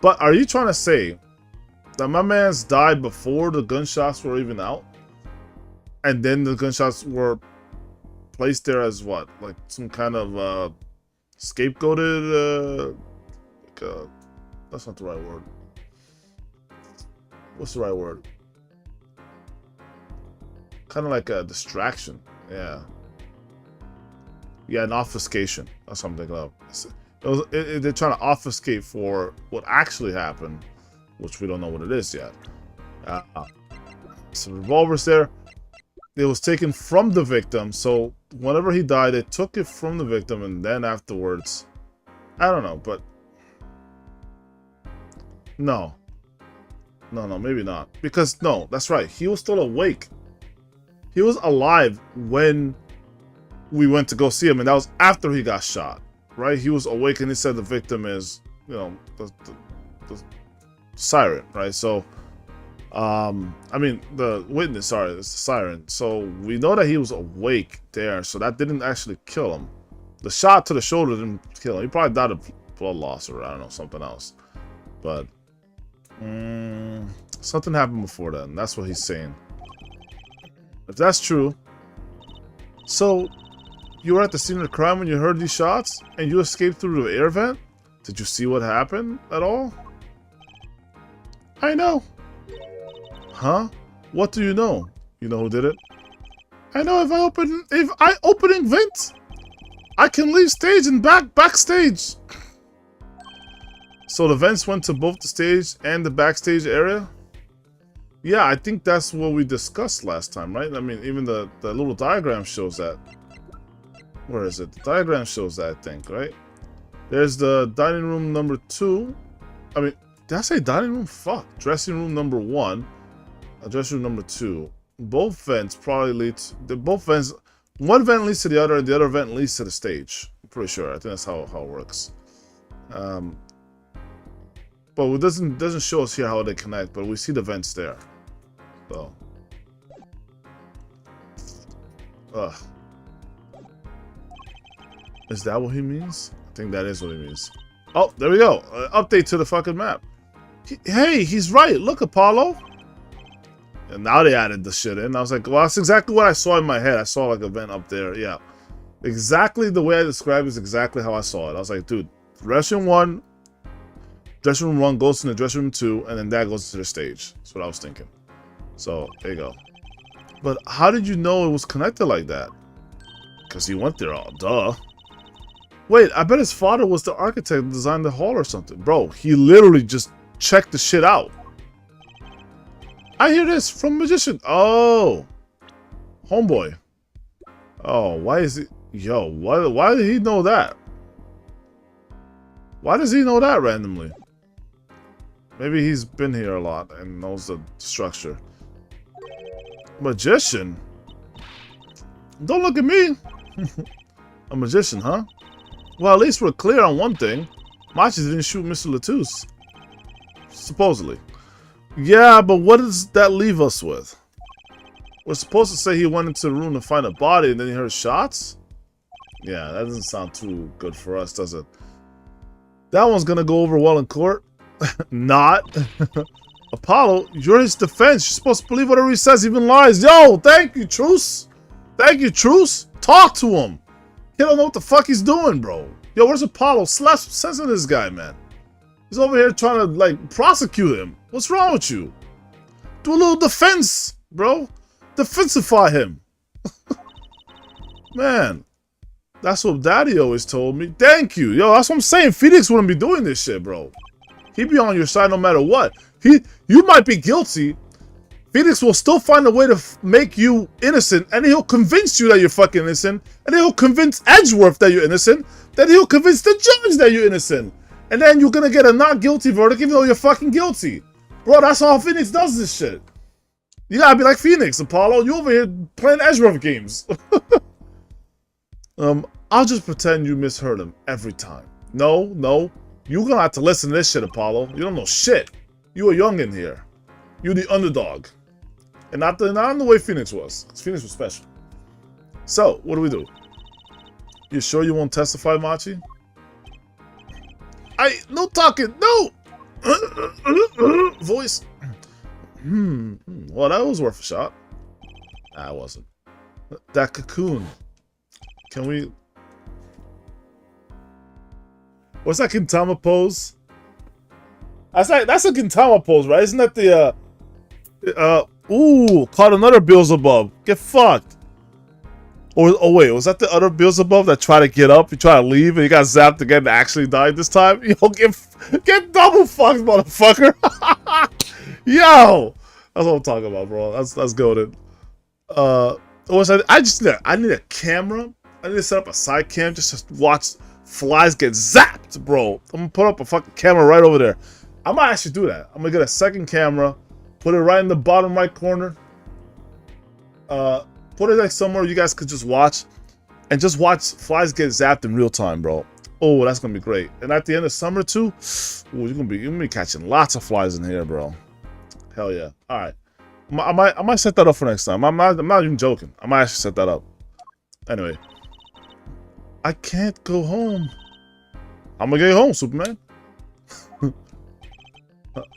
But are you trying to say that my man's died before the gunshots were even out, and then the gunshots were placed there as what, like some kind of scapegoated. That's not the right word. What's the right word? Kind of like a distraction. Yeah. Yeah, an obfuscation. That's what I'm thinking of. They're trying to obfuscate for what actually happened, which we don't know what it is yet. Some revolvers there. It was taken from the victim, so whenever he died, they took it from the victim, and then afterwards, I don't know, but no, maybe not, because no, that's right. He was still awake. He was alive when we went to go see him, and that was after he got shot, right? He was awake, and he said the victim is, you know, the siren, right? So, I mean, the witness, sorry, it's the siren. So we know that he was awake there, so that didn't actually kill him. The shot to the shoulder didn't kill him. He probably died of blood loss or, I don't know, something else. But something happened before then. That's what he's saying. If that's true, so you were at the scene of the crime when you heard these shots and you escaped through the air vent? Did you see what happened at all? I know. Huh? What do you know? You know who did it? I know if I opening vent, I can leave stage and backstage. So the vents went to both the stage and the backstage area? Yeah, I think that's what we discussed last time, right? I mean, even the little diagram shows that. Where is it? The diagram shows that, I think, right? There's the dining room number 2. I mean, did I say dining room? Fuck. Dressing room number 1. Dressing room number 2. Both vents probably lead to... both vents... one vent leads to the other, and the other vent leads to the stage. I'm pretty sure. I think that's how it works. But it doesn't show us here how they connect, but we see the vents there. So... ugh. Is that what he means? I think that is what he means. Oh, there we go. Update to the fucking map. Hey, he's right. Look, Apollo. And now they added the shit in. I was like, well, that's exactly what I saw in my head. I saw like a vent up there. Yeah. Exactly the way I described it is exactly how I saw it. I was like, dude, dressing room 1 goes to the dressing room 2, and then that goes to the stage. That's what I was thinking. So, there you go. But how did you know it was connected like that? Because he went there all, duh. Wait, I bet his father was the architect that designed the hall or something. Bro, he literally just checked the shit out. I hear this from Magician. Oh. Homeboy. Oh, why is he... yo, why did he know that? Why does he know that randomly? Maybe he's been here a lot and knows the structure. Magician? Don't look at me. A magician, huh? Well, at least we're clear on one thing. Machi didn't shoot Mr. Latouche. Supposedly. Yeah, but what does that leave us with? We're supposed to say he went into the room to find a body and then he heard shots? Yeah, that doesn't sound too good for us, does it? That one's gonna go over well in court. Not. Apollo, you're his defense. You're supposed to believe whatever he says, even lies. Yo, thank you, Truce. Thank you, Truce. Talk to him. He don't know what the fuck he's doing, bro. Yo, where's Apollo? Slap some sense in this guy, man. He's over here trying to, like, prosecute him. What's wrong with you? Do a little defense, bro. Defensify him. Man. That's what Daddy always told me. Thank you. Yo, that's what I'm saying. Phoenix wouldn't be doing this shit, bro. He'd be on your side no matter what. You might be guilty. Phoenix will still find a way to make you innocent, and he'll convince you that you're fucking innocent, and he'll convince Edgeworth that you're innocent, then he'll convince the judge that you're innocent, and then you're gonna get a not guilty verdict even though you're fucking guilty. Bro, that's how Phoenix does this shit. You gotta be like Phoenix, Apollo. You over here playing Edgeworth games. I'll just pretend you misheard him every time. No. You're gonna have to listen to this shit, Apollo. You don't know shit. You a youngin' here. You're the underdog. And not in the way Phoenix was. Because Phoenix was special. So, what do? You sure you won't testify, Machi? No talking, no! Voice. Well, that was worth a shot. Nah, it wasn't. That cocoon. Can we... What's that Gintama pose? That's a Gintama pose, right? Isn't that the, ooh, caught another Beelzebub. Get fucked. Or, oh wait, was that the other Beelzebub that tried to get up? He tried to leave and he got zapped again and actually died this time? Yo, get double fucked, motherfucker. Yo! That's what I'm talking about, bro. That's goated. I need a camera. I need to set up a side cam just to watch flies get zapped, bro. I'm gonna put up a fucking camera right over there. I might actually do that. I'm gonna get a second camera, put it right in the bottom right corner. Put it like somewhere you guys could just watch, and just watch flies get zapped in real time, bro. Oh, that's gonna be great. And at the end of summer too, ooh, you're gonna be catching lots of flies in here, bro. Hell yeah. All right, I might set that up for next time. I'm not even joking. I might actually set that up. Anyway, I can't go home. I'm gonna get home, Superman.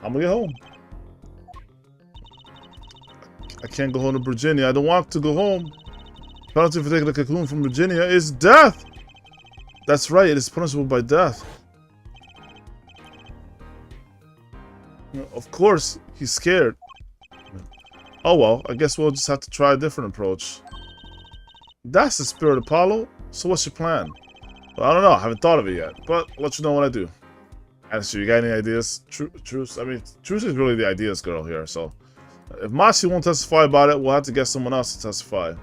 I'm gonna get home. I can't go home to Virginia. I don't want to go home. Penalty for taking a cocoon from Virginia is death. That's right. It is punishable by death. Of course, he's scared. Oh well, I guess we'll just have to try a different approach. That's the spirit, Apollo. So what's your plan? Well, I don't know. I haven't thought of it yet, but I'll let you know when I do. Answer, you got any ideas? Truce. I mean, Truce is really the ideas girl here, so... If Machi won't testify about it, we'll have to get someone else to testify.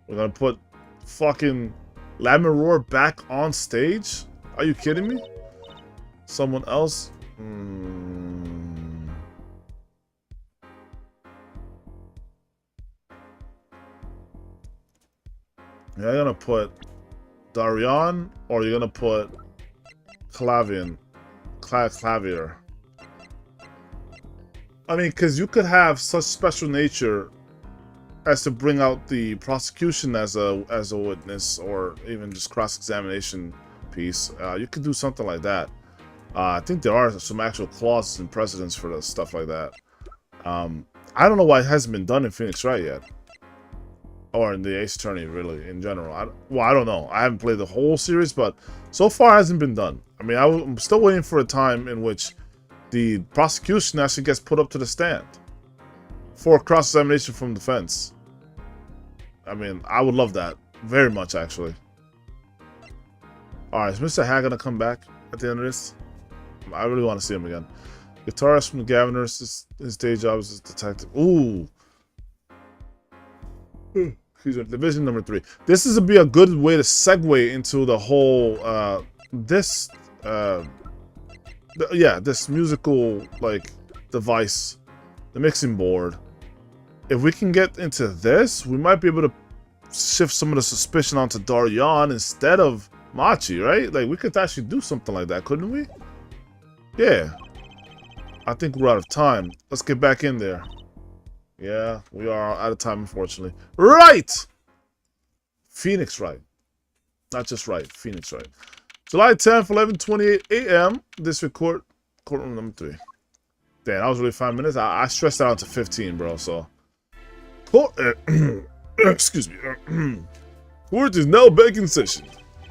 We're gonna put fucking Lamiror back on stage? Are you kidding me? Someone else? You're gonna put Darion, or you're gonna put Clavier. I mean, because you could have such special nature as to bring out the prosecution as a witness, or even just cross-examination piece. You could do something like that. I think there are some actual clauses and precedents for stuff like that. I don't know why it hasn't been done in Phoenix Wright yet, or in the Ace Attorney, really, in general. I don't know. I haven't played the whole series, but so far it hasn't been done. I mean, I'm still waiting for a time in which the prosecution actually gets put up to the stand for cross-examination from defense. I mean, I would love that very much, actually. Alright, is Mr. Hag gonna come back at the end of this? I really want to see him again. Guitarist from the Governors, his day job is as detective. Ooh. Excuse me, Division number 3. This is to be a good way to segue into the whole, this musical, like, device, the mixing board. If we can get into this, we might be able to shift some of the suspicion onto Darion instead of Machi, right? Like, we could actually do something like that, couldn't we? Yeah. I think we're out of time. Let's get back in there. Yeah, we are out of time, unfortunately. Right! Phoenix Wright. Not just Wright, Phoenix Wright. July 10th, 11:28 a.m. District Court, courtroom number 3. Damn, that was really 5 minutes. I stressed out to 15, bro, so. Court, excuse me. Court is now back in session.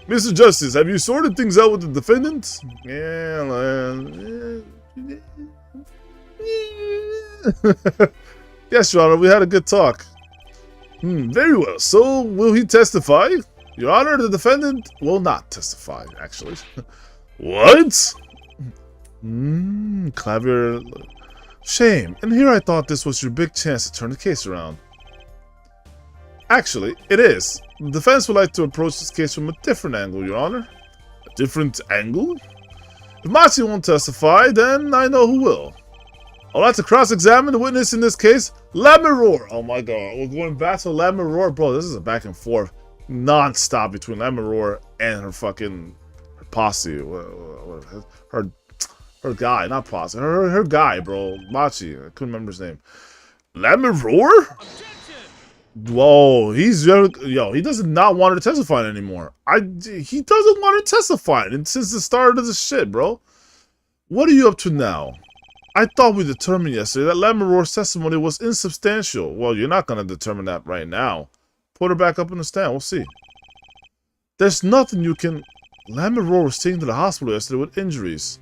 Mr. Justice, have you sorted things out with the defendant? Yes, Your Honor, we had a good talk. Very well. So, will he testify? Your Honor, the defendant will not testify, actually. What? Clever. Shame. And here I thought this was your big chance to turn the case around. Actually, it is. The defense would like to approach this case from a different angle, Your Honor. A different angle? If Machi won't testify, then I know who will. I'd like to cross-examine the witness in this case, Lamiror. Oh my god, we're going back to Lamiror. Bro, this is a back and forth non-stop between Lamiror and her fucking posse. Her guy, not posse. Her guy, bro. Machi. I couldn't remember his name. Lamiror? Whoa, he does not want her to testify anymore. He doesn't want her to testify since the start of this shit, bro. What are you up to now? I thought we determined yesterday that Lammermoor's testimony was insubstantial. Well, you're not going to determine that right now. Put her back up in the stand. We'll see. There's nothing you can... Lammermoor was taken to the hospital yesterday with injuries.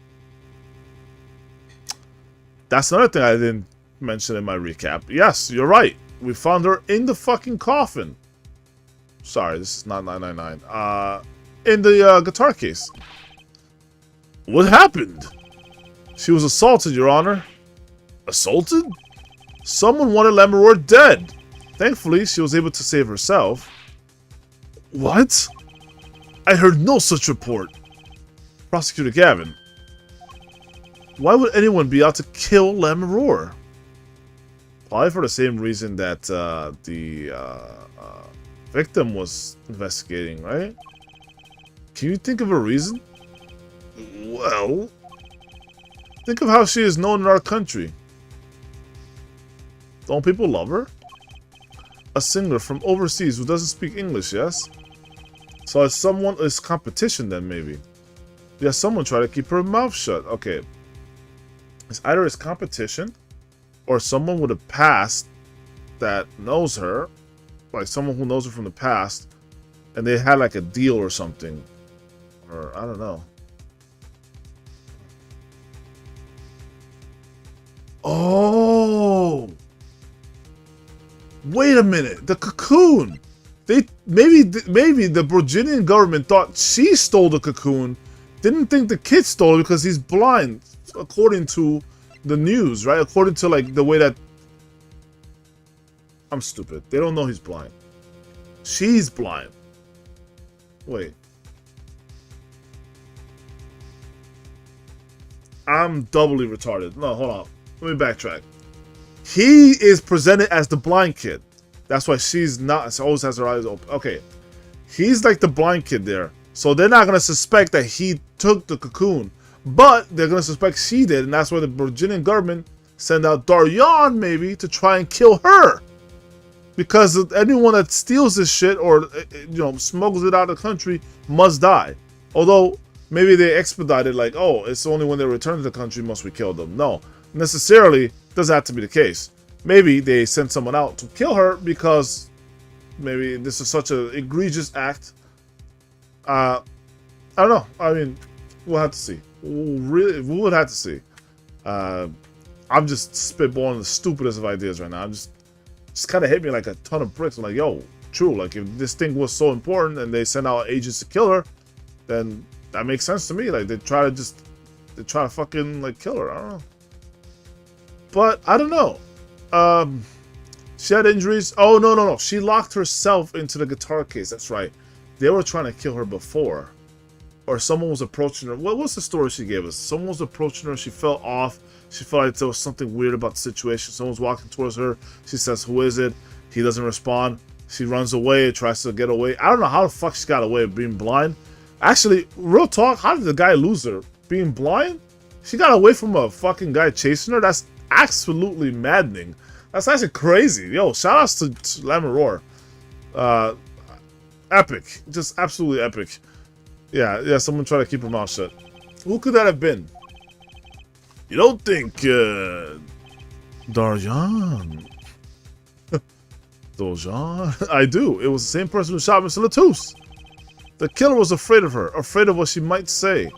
That's another thing I didn't mention in my recap. Yes, you're right. We found her in the fucking coffin. Sorry, this is not 999. In the guitar case. What happened? She was assaulted, Your Honor. Assaulted? Someone wanted Lammermoor dead. Thankfully, she was able to save herself. What? I heard no such report. Prosecutor Gavin. Why would anyone be out to kill Lammermoor? Probably for the same reason that the victim was investigating, right? Can you think of a reason? Well... think of how she is known in our country. Don't people love her? A singer from overseas who doesn't speak English, yes? So it's someone, it's competition then maybe. Yeah, someone try to keep her mouth shut. Okay. It's either it's competition or someone with a past that knows her. Like someone who knows her from the past. And they had like a deal or something. Or I don't know. Oh, wait a minute! The cocoon. They maybe the Virginian government thought she stole the cocoon, didn't think the kid stole it because he's blind, according to the news, right? According to like the way that I'm stupid. They don't know he's blind. She's blind. Wait. I'm doubly retarded. No, hold on. Let me backtrack. He is presented as the blind kid. That's why she's not. She always has her eyes open. Okay. He's like the blind kid there. So they're not going to suspect that he took the cocoon. But they're going to suspect she did. And that's why the Virginian government sent out Daryan maybe to try and kill her. Because anyone that steals this shit or, you know, smuggles it out of the country must die. Although maybe they expedited like, oh, it's only when they return to the country must we kill them. No. Necessarily doesn't have to be the case. Maybe they sent someone out to kill her because maybe this is such an egregious act. I don't know. I mean, we'll have to see. We would have to see. I'm just spitballing the stupidest of ideas right now. I'm just kind of hit me like a ton of bricks. I'm like, yo, true. Like if this thing was so important and they sent out agents to kill her, then that makes sense to me. Like they try to fucking like kill her. I don't know. But I don't know. She had injuries. Oh, no. She locked herself into the guitar case. That's right. They were trying to kill her before. Or someone was approaching her. What was the story she gave us? Someone was approaching her. She fell off. She felt like there was something weird about the situation. Someone's walking towards her. She says, who is it? He doesn't respond. She runs away, tries to get away. I don't know how the fuck she got away being blind. Actually, real talk, how did the guy lose her? Being blind? She got away from a fucking guy chasing her? That's absolutely maddening. That's actually crazy. Yo, shout outs to Lammermoor. Epic. Just absolutely epic. Yeah, someone tried to keep her mouth shut. Who could that have been? You don't think, Daryan? Daryan? I do. It was the same person who shot Mr. Latouche. The killer was afraid of her, afraid of what she might say.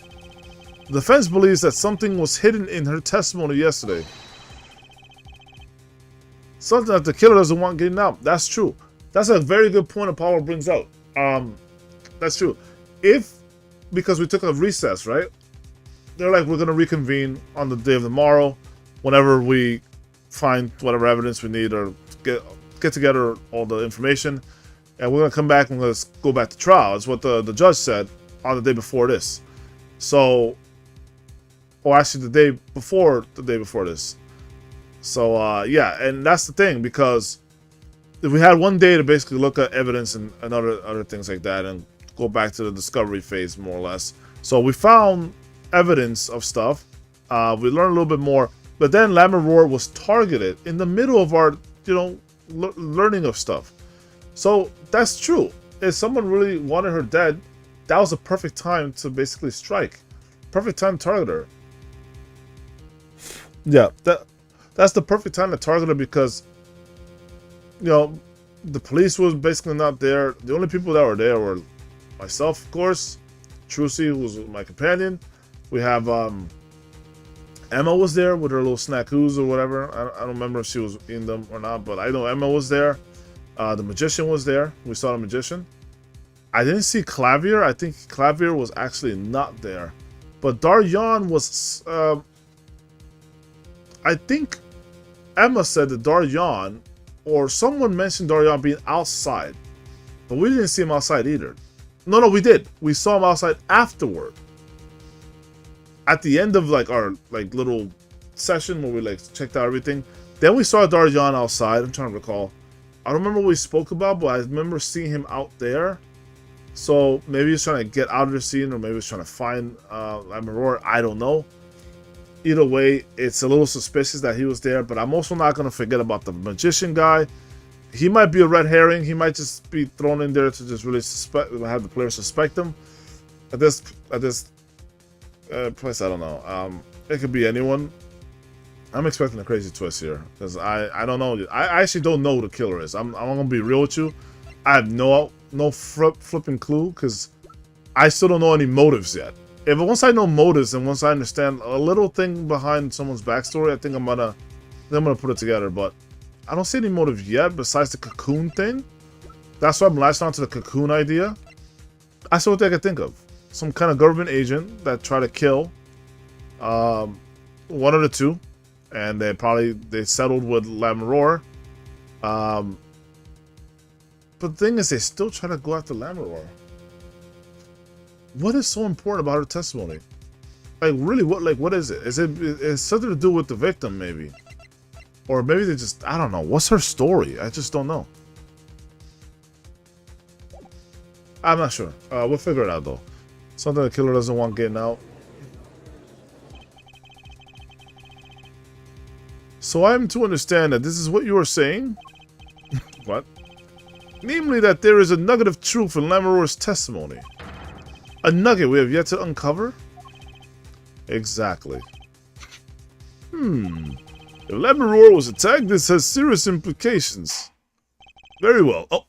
The defense believes that something was hidden in her testimony yesterday. Something that the killer doesn't want getting out. That's true. That's a very good point Apollo brings out. That's true. Because we took a recess, right? They're like, we're going to reconvene on the day of tomorrow, whenever we find whatever evidence we need or get together all the information. And we're going to come back and let's go back to trial. That's what the judge said on the day before this. So, or actually the day before this. So, yeah, and that's the thing, because if we had one day to basically look at evidence and other things like that and go back to the discovery phase, more or less. So we found evidence of stuff. We learned a little bit more, but then Lammermoor was targeted in the middle of our, learning of stuff. So that's true. If someone really wanted her dead, that was a perfect time to basically strike. Perfect time to target her. Yeah, that's the perfect time to target her because, you know, the police was basically not there. The only people that were there were myself, of course, Trucy, who was my companion. We have Emma was there with her little snackoos or whatever. I don't remember if she was in them or not, but I know Emma was there. The magician was there. We saw the magician. I didn't see Clavier. I think Clavier was actually not there. But Daryan was... I think Emma said that Daryan, or someone mentioned Daryan being outside. But we didn't see him outside either. No, we did. We saw him outside afterward. At the end of like our like little session where we like checked out everything. Then we saw Daryan outside. I'm trying to recall. I don't remember what we spoke about, but I remember seeing him out there. So maybe he's trying to get out of the scene, or maybe he's trying to find Lamaror. I don't know. Either way, it's a little suspicious that he was there, but I'm also not going to forget about the magician guy. He might be a red herring. He might just be thrown in there to just really have the player suspect him. At this place, I don't know. It could be anyone. I'm expecting a crazy twist here because I don't know. I actually don't know who the killer is. I'm gonna be real with you. I have no flipping clue because I still don't know any motives yet. If once I know motives and once I understand a little thing behind someone's backstory, I think I'm gonna put it together. But I don't see any motive yet besides the cocoon thing. That's why I'm latching on to the cocoon idea. That's what I can think of. Some kind of government agent that tried to kill one of the two, and they settled with Lamaror. But the thing is, they still try to go after Lamaror. What is so important about her testimony? Like, really, what is it? It's something to do with the victim, maybe? Or maybe they just, I don't know. What's her story? I just don't know. I'm not sure. We'll figure it out, though. Something the killer doesn't want getting out. So I am to understand that this is what you are saying? What? Namely that there is a nugget of truth in Lamaror's testimony. A nugget we have yet to uncover? Exactly. If Lamaror was attacked, this has serious implications. Very well. Oh.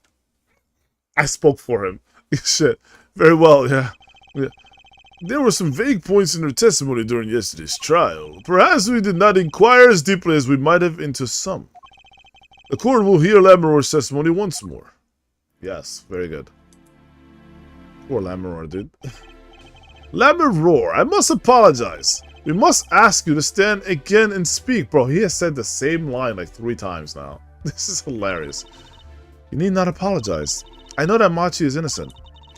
I spoke for him. Shit. Very well, yeah. There were some vague points in her testimony during yesterday's trial. Perhaps we did not inquire as deeply as we might have into some. The court will hear Lamaror's testimony once more. Yes, very good. Poor Lamaror, dude. Lamaror, I must apologize. We must ask you to stand again and speak. Bro, he has said the same line like 3 times now. This is hilarious. You need not apologize. I know that Machi is innocent,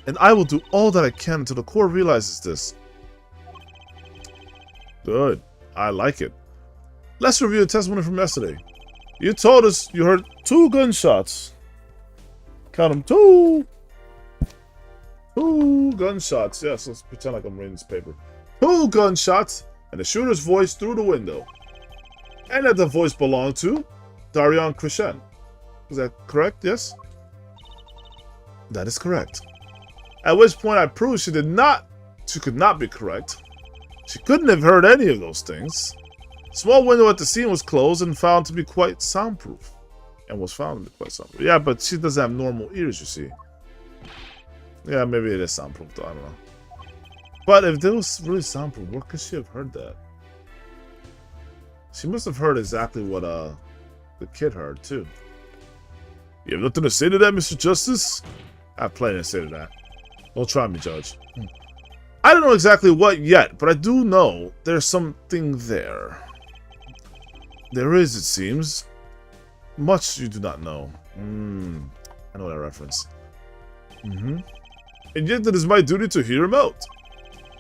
and I will do all that I can until the court realizes this. Good. I like it. Let's review the testimony from yesterday. You told us you heard 2 gunshots. Count them, 2. 2 gunshots. Yes, let's pretend like I'm reading this paper. 2 gunshots, and the shooter's voice through the window. And that the voice belonged to Daryan Krishen. Is that correct? Yes? That is correct. At which point I proved she could not be correct. She couldn't have heard any of those things. The small window at the scene was closed and found to be quite soundproof. Yeah, but she doesn't have normal ears, you see. Yeah, maybe it is soundproof though, I don't know. But if it was really soundproof, where could she have heard that? She must have heard exactly what the kid heard too. You have nothing to say to that, Mr. Justice? I have plenty to say to that. Don't try me, Judge. I don't know exactly what yet, but I do know there's something there. There is, it seems. Much you do not know. I know that reference. And yet it is my duty to hear him out.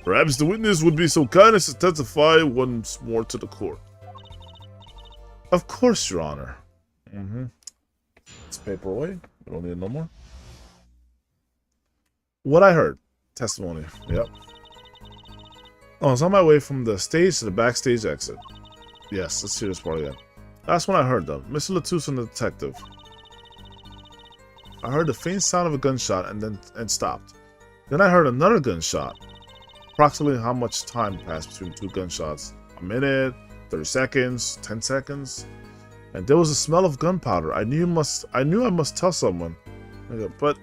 Perhaps the witness would be so kind as to testify once more to the court. Of course, Your Honor. Let's paper away. We don't need it no more. What I heard. Testimony. Yep. Oh, I was on my way from the stage to the backstage exit. Yes, let's hear this part again. That's when I heard them. Mr. Latouche and the detective. I heard the faint sound of a gunshot and stopped. Then I heard another gunshot. Approximately how much time passed between 2 gunshots? A minute? 30 seconds, 10 seconds. And there was a smell of gunpowder. I knew I must tell someone. But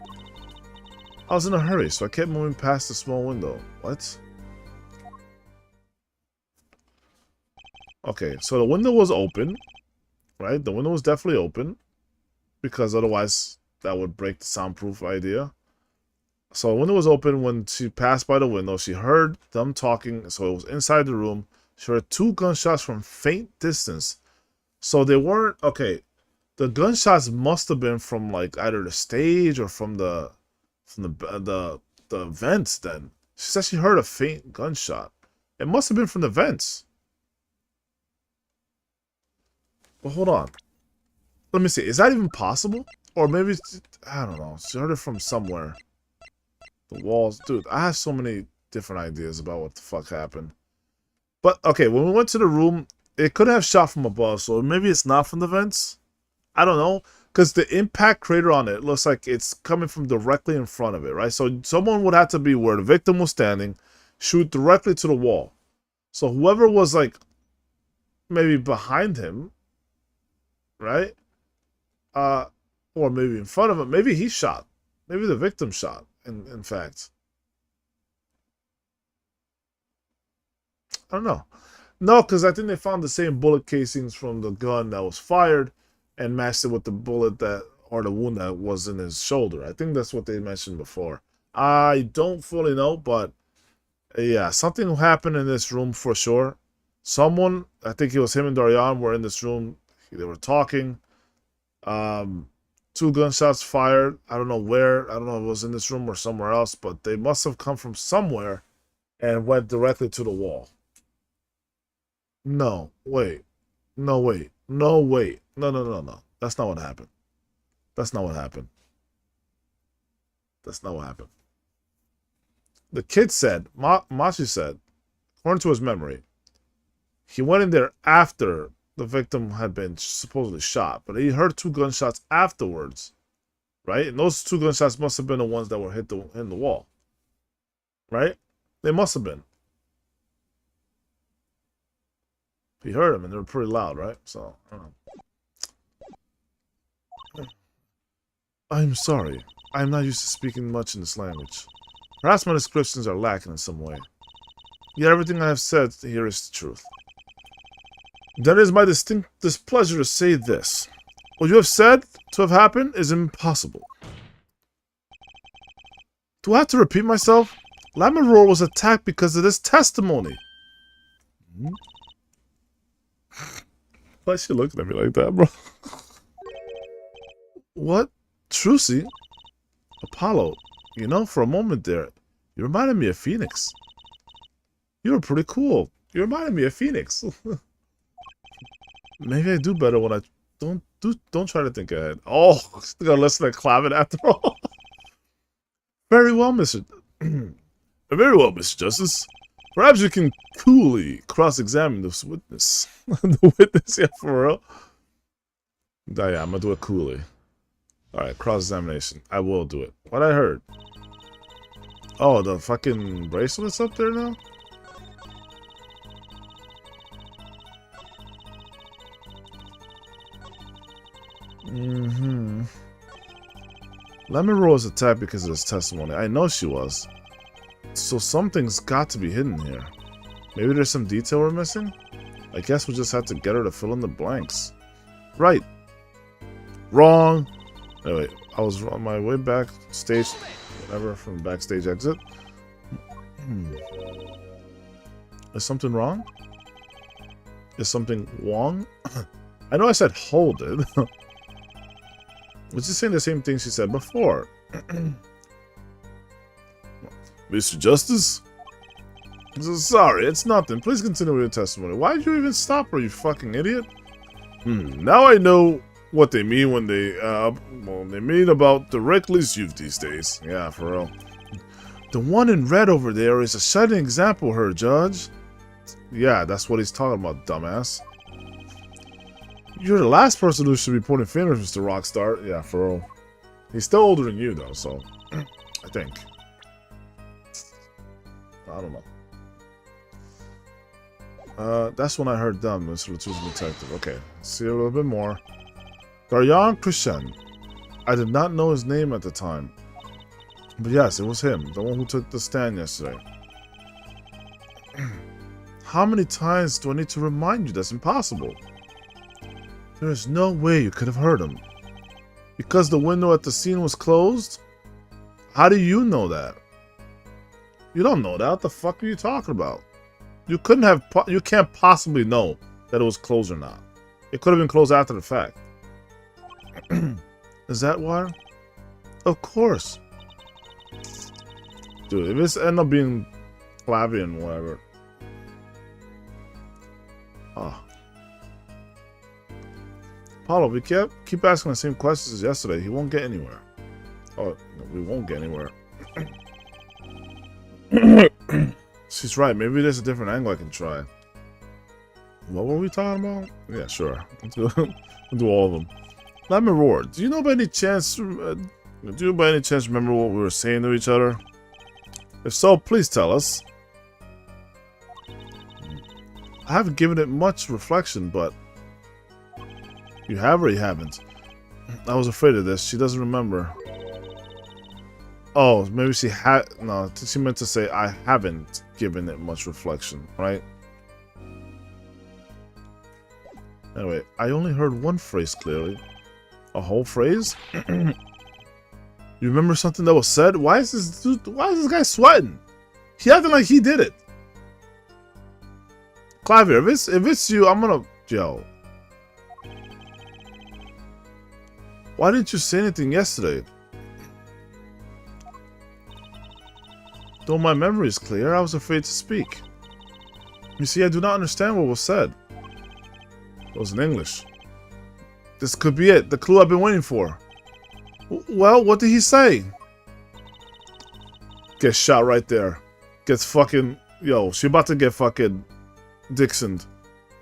I was in a hurry, so I kept moving past the small window. What? Okay, so the window was open, right? The window was definitely open, because otherwise that would break the soundproof idea. So the window was open. When she passed by the window, she heard them talking, so it was inside the room. She heard 2 gunshots from faint distance. So they weren't, okay, the gunshots must have been from like either the stage or from the vents then. She said she heard a faint gunshot. It must have been from the vents. But hold on. Let me see. Is that even possible? Or maybe, I don't know. She heard it from somewhere. The walls. Dude, I have so many different ideas about what the fuck happened. But, okay, when we went to the room, it could have shot from above, so maybe it's not from the vents. I don't know. Because the impact crater on it looks like it's coming from directly in front of it, right? So someone would have to be where the victim was standing, shoot directly to the wall. So whoever was, like, maybe behind him, right? Or maybe in front of him. Maybe he shot. Maybe the victim shot, in fact. I don't know. No, because I think they found the same bullet casings from the gun that was fired and matched it with the bullet that, or the wound that was in his shoulder. I think that's what they mentioned before. I don't fully know, but yeah, something happened in this room for sure. Someone, I think it was him and Darian, were in this room. They were talking. 2 gunshots fired. I don't know where. I don't know if it was in this room or somewhere else, but they must have come from somewhere and went directly to the wall. No, wait. No, wait. No, wait. No. That's not what happened. That's not what happened. That's not what happened. The kid said, Machi said, according to his memory, he went in there after the victim had been supposedly shot, but he heard 2 gunshots afterwards, right? And those 2 gunshots must have been the ones that were hit in the wall, right? They must have been. He heard them, and they were pretty loud, right? So, I don't know. I'm sorry. I'm not used to speaking much in this language. Perhaps my descriptions are lacking in some way. Yet everything I have said here is the truth. Then it is my distinct displeasure to say this. What you have said to have happened is impossible. Do I have to repeat myself? Lamaror was attacked because of this testimony. Why is she looking at me like that, bro? What? Trucy? Apollo, you know, for a moment there, you reminded me of Phoenix. You were pretty cool. You reminded me of Phoenix. Maybe I do better when I don't try to think ahead. Oh, still gotta listen to Clavin after all. Very well, Mr. Very well, Mr. Justice. Perhaps you can coolly cross-examine this witness. The witness, yeah, for real. Yeah, I'm gonna do it coolly. Alright, cross-examination. I will do it. What I heard? Oh, the fucking bracelet's up there now? Lamaror was attacked because of his testimony. I know she was. So something's got to be hidden here. Maybe there's some detail we're missing? I guess we'll just have to get her to fill in the blanks. Right. Wrong. Anyway, I was on my way backstage, whatever, from backstage exit. Is something wrong? Is something wrong? I know I said hold it. Was just saying the same thing she said before. Mr. Justice? Sorry, it's nothing. Please continue with your testimony. Why did you even stop her, you fucking idiot? Now I know what they mean when they, they mean about the reckless youth these days. Yeah, for real. The one in red over there is a shining example of her, Judge. Yeah, that's what he's talking about, dumbass. You're the last person who should be pointing fingers, Mr. Rockstar. Yeah, for real. He's still older than you, though, so... I think. I don't know. That's when I heard them, Mr. Latu's detective. Okay, see a little bit more. Daryan Krishen. I did not know his name at the time. But yes, it was him, the one who took the stand yesterday. How many times do I need to remind you? That's impossible. There is no way you could have heard him. Because the window at the scene was closed? How do you know that? You don't know that. What the fuck are you talking about? You couldn't have. You can't possibly know that it was closed or not. It could have been closed after the fact. Is that why? Of course. Dude, if this end up being Flavian, whatever. Ah. Paulo, we keep asking the same questions as yesterday. He won't get anywhere. Oh, no, we won't get anywhere. She's right. Maybe there's a different angle I can try. What were we talking about? Yeah, sure. We'll do all of them. Let me roar. Do you by any chance remember what we were saying to each other? If so, please tell us. I haven't given it much reflection, but you have or you haven't? I was afraid of this. She doesn't remember. Oh, maybe she had... No, she meant to say I haven't given it much reflection, right? Anyway, I only heard one phrase clearly. A whole phrase? You remember something that was said? Why is this guy sweating? He acting like he did it. Clive, if it's you, I'm gonna... Yo. Why didn't you say anything yesterday? Though my memory is clear, I was afraid to speak. You see, I do not understand what was said. It was in English. This could be it, the clue I've been waiting for. Well, what did he say? Gets shot right there. Gets fucking... Yo, she about to get fucking Dixoned.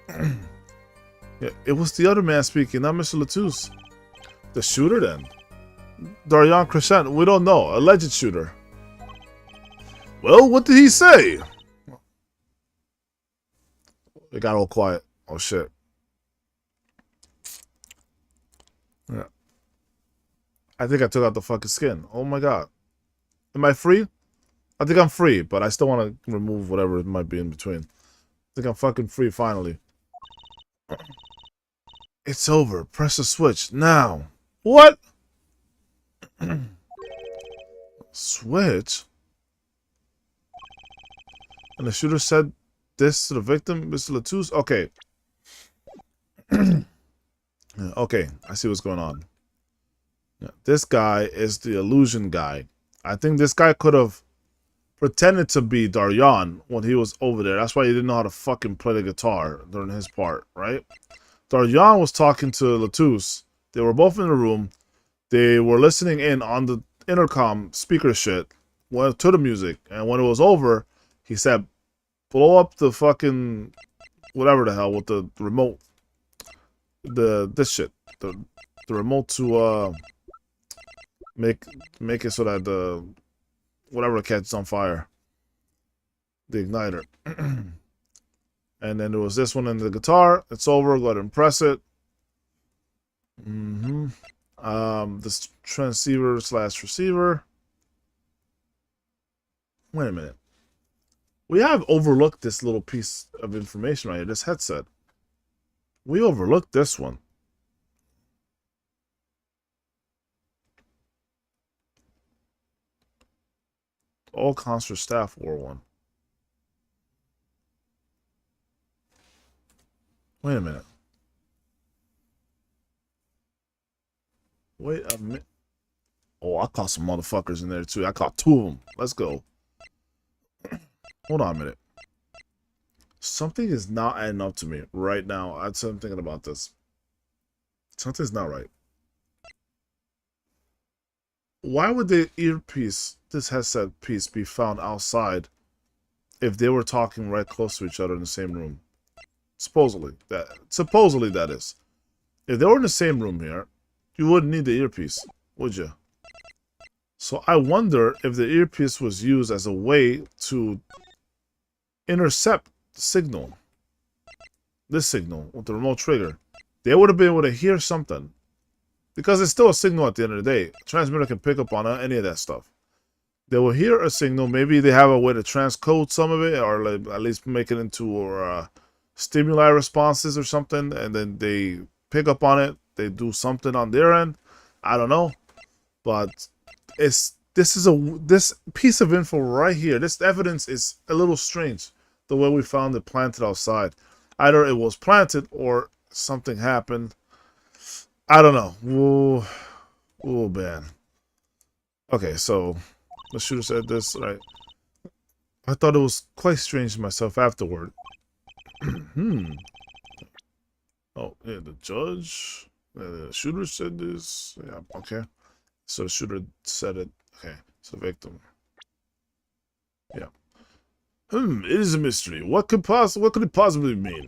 Yeah, it was the other man speaking, not Mr. Latouche. The shooter, then? Daryan Krishen, we don't know. Alleged shooter. Well, what did he say? It got all quiet. Oh, shit. Yeah. I think I took out the fucking skin. Oh, my God. Am I free? I think I'm free, but I still want to remove whatever it might be in between. I think I'm fucking free, finally. It's over. Press the switch. Now. What? Switch? And the shooter said this to the victim, Mr. Latouche? Okay. Okay, I see what's going on. Yeah, this guy is the illusion guy. I think this guy could have pretended to be Daryan when he was over there. That's why he didn't know how to fucking play the guitar during his part, right? Daryan was talking to Latouche. They were both in the room. They were listening in on the intercom speaker shit to the music. And when it was over, he said, blow up the fucking whatever the hell with the remote. This shit. The remote to make it so that the whatever catches on fire. The igniter. And then there was this one in the guitar. It's over. Go ahead and press it. This transceiver / receiver. Wait a minute. We have overlooked this little piece of information right here. This headset. We overlooked this one. All concert staff wore one. Wait a minute. Wait a minute. Oh, I caught some motherfuckers in there too. I caught 2 of them. Let's go. Hold on a minute. Something is not adding up to me right now. I'm thinking about this. Something's not right. Why would the earpiece, this headset piece, be found outside if they were talking right close to each other in the same room? Supposedly that is. If they were in the same room here, you wouldn't need the earpiece, would you? So I wonder if the earpiece was used as a way to intercept the signal. this signal with the remote trigger, they would have been able to hear something. Because it's still a signal at the end of the day. A transmitter can pick up on any of that stuff. They will hear a signal. Maybe they have a way to transcode some of it, or like at least make it into stimuli responses or something, and then they pick up on it. They do something on their end. I don't know, but this piece of info right here. This evidence is a little strange. The way we found it planted outside, either it was planted or something happened. I don't know. Oh man. Okay, so the shooter said this, right? I thought it was quite strange to myself afterward. Oh, yeah, the judge, the shooter said this. Yeah, okay. So the shooter said it. Okay, so victim. Yeah. It is a mystery. What could it possibly mean?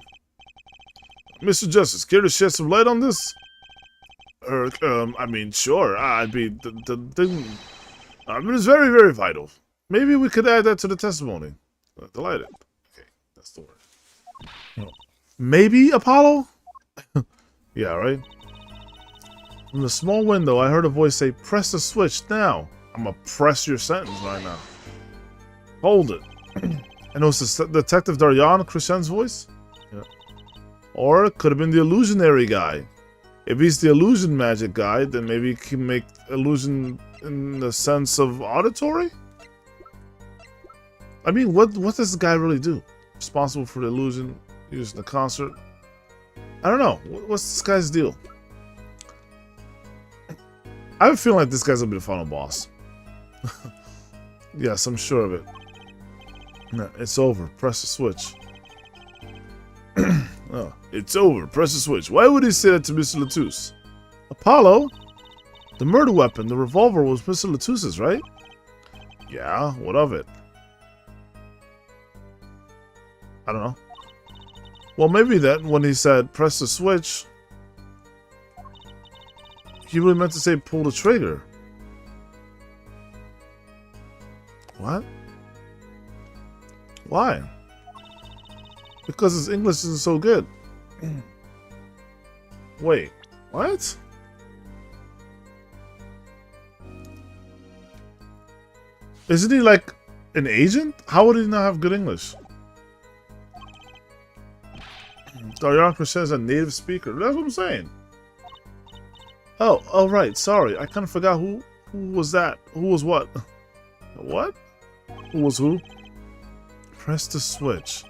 Mr. Justice, care to shed some light on this? I mean, sure. I mean, the thing. I mean, it's very, very vital. Maybe we could add that to the testimony. Delighted. Okay, that's the word. Maybe, Apollo? Yeah, right? From the small window, I heard a voice say, press the switch now. I'm gonna press your sentence right now. Hold it. And it was Detective Daryan Christian's voice? Yeah. Or it could have been the illusionary guy. If he's the illusion magic guy, then maybe he can make illusion in the sense of auditory? I mean, what does this guy really do? Responsible for the illusion used in the concert? I don't know. What's this guy's deal? I have a feeling like this guy's gonna be the final boss. Yes, I'm sure of it. No, it's over. Press the switch. Oh, it's over. Press the switch. Why would he say that to Mr. Latouche? Apollo? The murder weapon, the revolver, was Mr. Latouche's, right? Yeah, what of it? I don't know. Well, maybe that when he said press the switch, he really meant to say pull the trigger. What? Why? Because his English isn't so good. Wait, what? Isn't he like an agent? How would he not have good English? Daryan Christian is a native speaker. That's what I'm saying. Oh, right. Sorry, I kind of forgot who was that. Who was what? What? Who was who? Press the switch.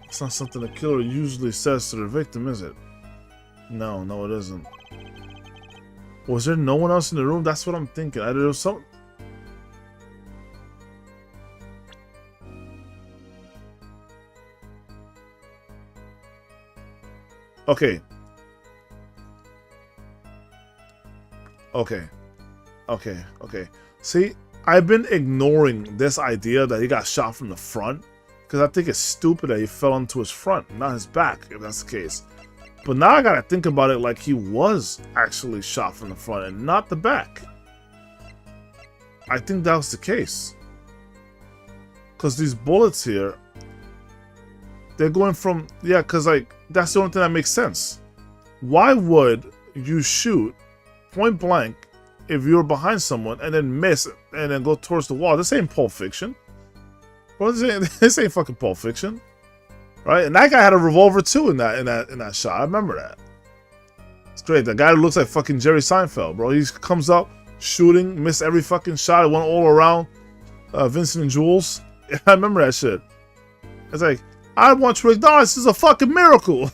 It's not something a killer usually says to the victim, is it? No, it isn't. Was there no one else in the room? That's what I'm thinking. Either there was some... Okay. See, I've been ignoring this idea that he got shot from the front because I think it's stupid that he fell onto his front, not his back, if that's the case. But now I gotta think about it like he was actually shot from the front and not the back. I think that was the case. Because these bullets here, they're going from, yeah, because like, that's the only thing that makes sense. Why would you shoot point blank if you're behind someone and then miss and then go towards the wall? This ain't Pulp Fiction. Well, this ain't fucking Pulp Fiction, right? And that guy had a revolver too in that shot. I remember that. It's great. That guy looks like fucking Jerry Seinfeld, bro. He comes up shooting, missed every fucking shot. It went all around Vincent and Jules. I remember that shit. It's like, I want to acknowledge this is a fucking miracle.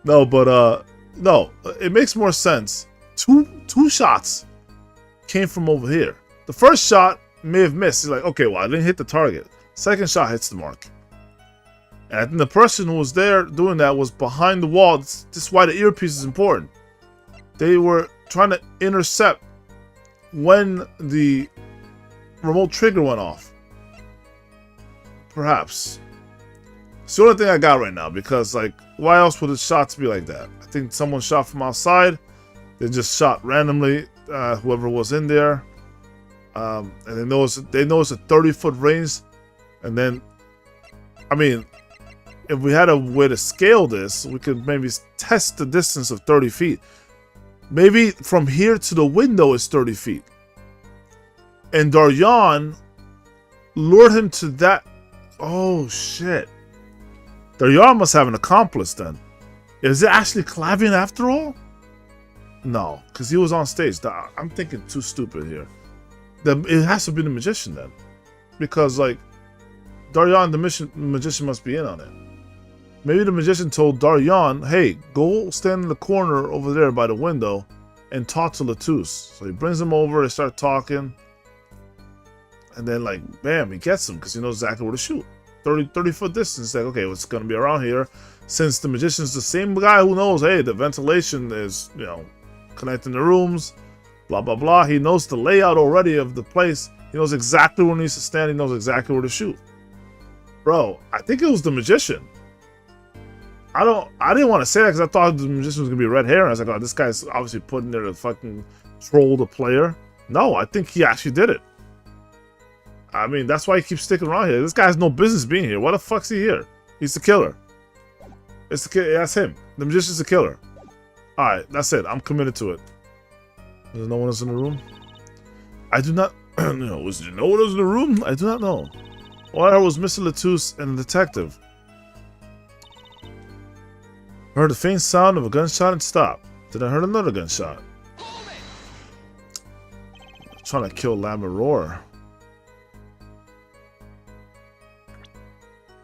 No, but no, it makes more sense. Two shots came from over here. The first shot may have missed. He's like, okay, well, I didn't hit the target. Second shot hits the mark. And I think the person who was there doing that was behind the wall. This is why the earpiece is important. They were trying to intercept when the remote trigger went off. Perhaps. It's the only thing I got right now, because like, why else would the shots be like that? I think someone shot from outside. They just shot randomly, whoever was in there. And they noticed a 30-foot range. And then, I mean, if we had a way to scale this, we could maybe test the distance of 30 feet. Maybe from here to the window is 30 feet. And Daryan lured him to that. Oh, shit. Daryan must have an accomplice then. Is it actually Clavian after all? No, because he was on stage. I'm thinking too stupid here. It has to be the magician then. Because, like, Daryan, the magician must be in on it. Maybe the magician told Daryan, hey, go stand in the corner over there by the window and talk to Latouche. So he brings him over, they start talking. And then, like, bam, he gets him because he knows exactly where to shoot. 30-foot distance. Like, okay, what's going to be around here? Since the magician's the same guy who knows, hey, the ventilation is, you know, connecting the rooms, blah, blah, blah. He knows the layout already of the place. He knows exactly where he needs to stand. He knows exactly where to shoot. Bro, I think it was the magician. I didn't want to say that because I thought the magician was going to be red hair. I was like, oh, this guy's obviously put in there to fucking troll the player. No, I think he actually did it. I mean, that's why he keeps sticking around here. This guy has no business being here. Why the fuck's he here? He's the killer. It's the killer. That's him. The magician's the killer. Alright, that's it. I'm committed to it. There's no one else in the room? I do not... no, was there no one else in the room? I do not know. All I heard was Mr. Latouche and the detective. I heard the faint sound of a gunshot and stopped. Then I heard another gunshot. Trying to kill Lamarore.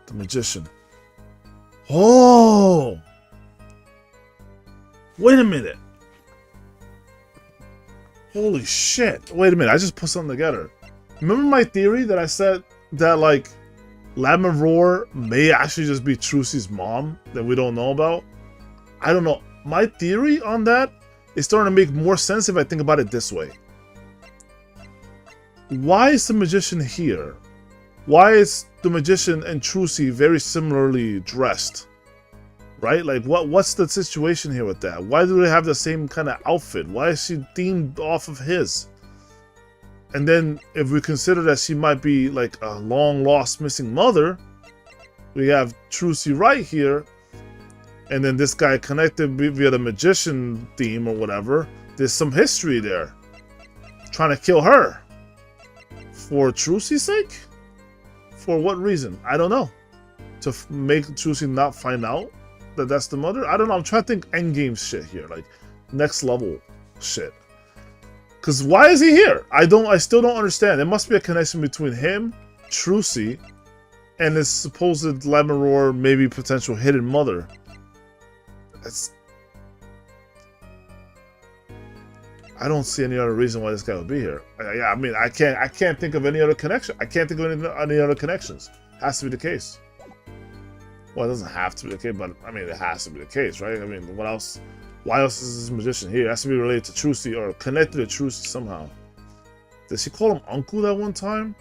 The magician. Oh! Wait a minute. Holy shit. Wait a minute. I just put something together. Remember my theory that I said that, like, Lamarore may actually just be Trucy's mom that we don't know about? I don't know. My theory on that is starting to make more sense if I think about it this way. Why is the magician here? Why is the magician and Trucy very similarly dressed? Right? Like, what's the situation here with that? Why do they have the same kind of outfit? Why is she themed off of his? And then, if we consider that she might be like a long-lost missing mother, we have Trucy right here, and then this guy connected via the magician theme or whatever. There's some history there. Trying to kill her. For Trucy's sake? For what reason? I don't know. To make Trucy not find out that that's the mother? I don't know. I'm trying to think endgame shit here. Like, next level shit. Because why is he here? I still don't understand. There must be a connection between him, Trucy, and his supposed Lamarore, maybe potential hidden mother. I don't see any other reason why this guy would be here. Yeah, I mean, I can't think of any other connection. I can't think of any other connections. Has to be the case. Well, it doesn't have to be the case, but I mean, it has to be the case, right? I mean, what else? Why else is this magician here? It has to be related to Trucy or connected to Trucy somehow. Did she call him uncle that one time?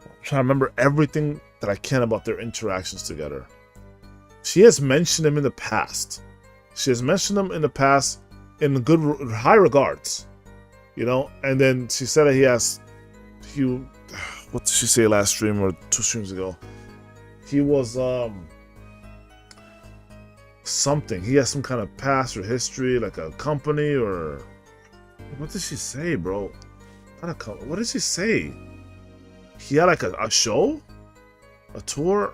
I'm trying to remember everything that I can about their interactions together. She has mentioned him in the past. She has mentioned him in the past in high regards, you know. And then she said that what did she say last stream or 2 streams ago? He was something. He has some kind of past or history, like a company or what did she say, bro? Not a company. What did she say? He had like a show, a tour.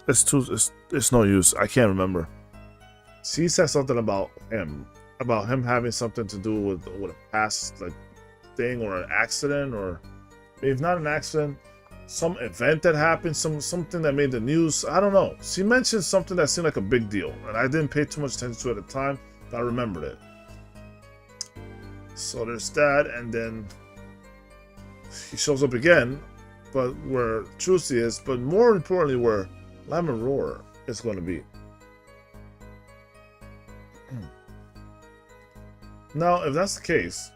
It's no use. I can't remember. She said something about him having something to do with a past like thing or an accident, or if not an accident, some event that happened, something that made the news. I don't know. She mentioned something that seemed like a big deal, and I didn't pay too much attention to it at the time, but I remembered it. So there's that, and then he shows up again, but where Trucy is, but more importantly, where Lamarore is going to be. Now, if that's the case,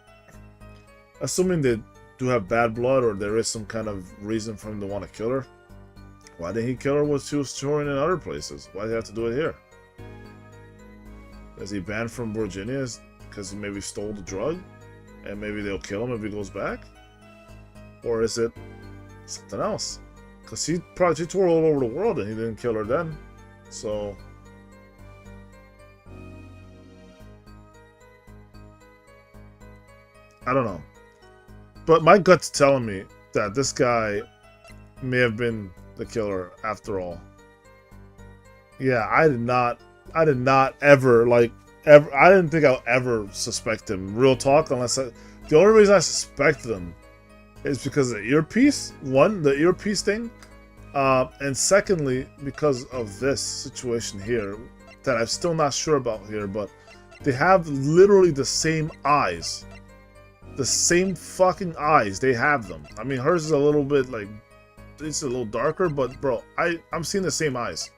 assuming they do have bad blood or there is some kind of reason for him to want to kill her, why didn't he kill her when she was touring in other places? Why did he have to do it here? Is he banned from Virginia because he maybe stole the drug and maybe they'll kill him if he goes back? Or is it something else? Because she toured all over the world and he didn't kill her then. So... I don't know. But my gut's telling me that this guy may have been the killer after all. Yeah, I did not ever, like, I didn't think I'll ever suspect him. Real talk, the only reason I suspected him is because of the earpiece. One, the earpiece thing. And secondly, because of this situation here that I'm still not sure about here, but they have literally the same eyes. The same fucking eyes. They have them. I mean, hers is a little bit like, it's a little darker, but bro, I'm seeing the same eyes.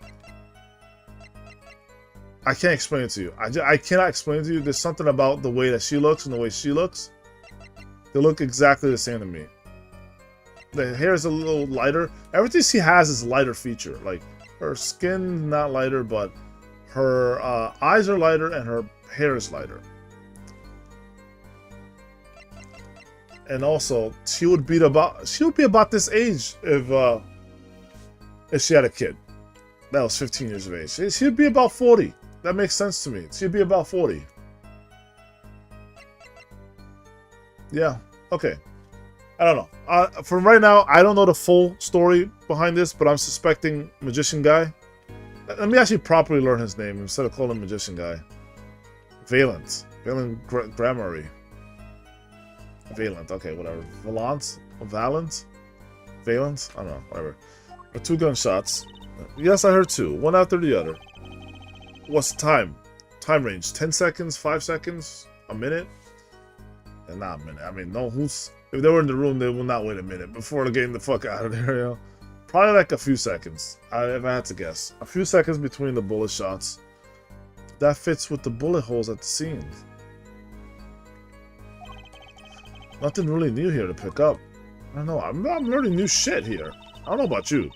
I can't explain it to you. I cannot explain it to you. There's something about the way that she looks and the way she looks. They look exactly the same to me. The hair is a little lighter. Everything she has is lighter feature. Like, her skin not lighter, but her eyes are lighter and her hair is lighter. And also, she would be about this age if she had a kid that was 15 years of age. She'd be about 40. That makes sense to me. She'd be about 40. Yeah. Okay. I don't know. From right now, I don't know the full story behind this, but I'm suspecting Magician Guy. Let me actually properly learn his name instead of calling him Magician Guy. Valent Gramarye. Valent. Okay, whatever. Valent? Valent? Valent? I don't know. Whatever. 2 gunshots. Yes, I heard 2. One after the other. What's the time? Time range. 10 seconds? 5 seconds? A minute? And not a minute. I mean, no, if they were in the room, they will not wait a minute before getting the fuck out of there, you know? Probably like a few seconds, if I had to guess. A few seconds between the bullet shots. That fits with the bullet holes at the scene. Nothing really new here to pick up. I don't know. I'm learning new shit here. I don't know about you.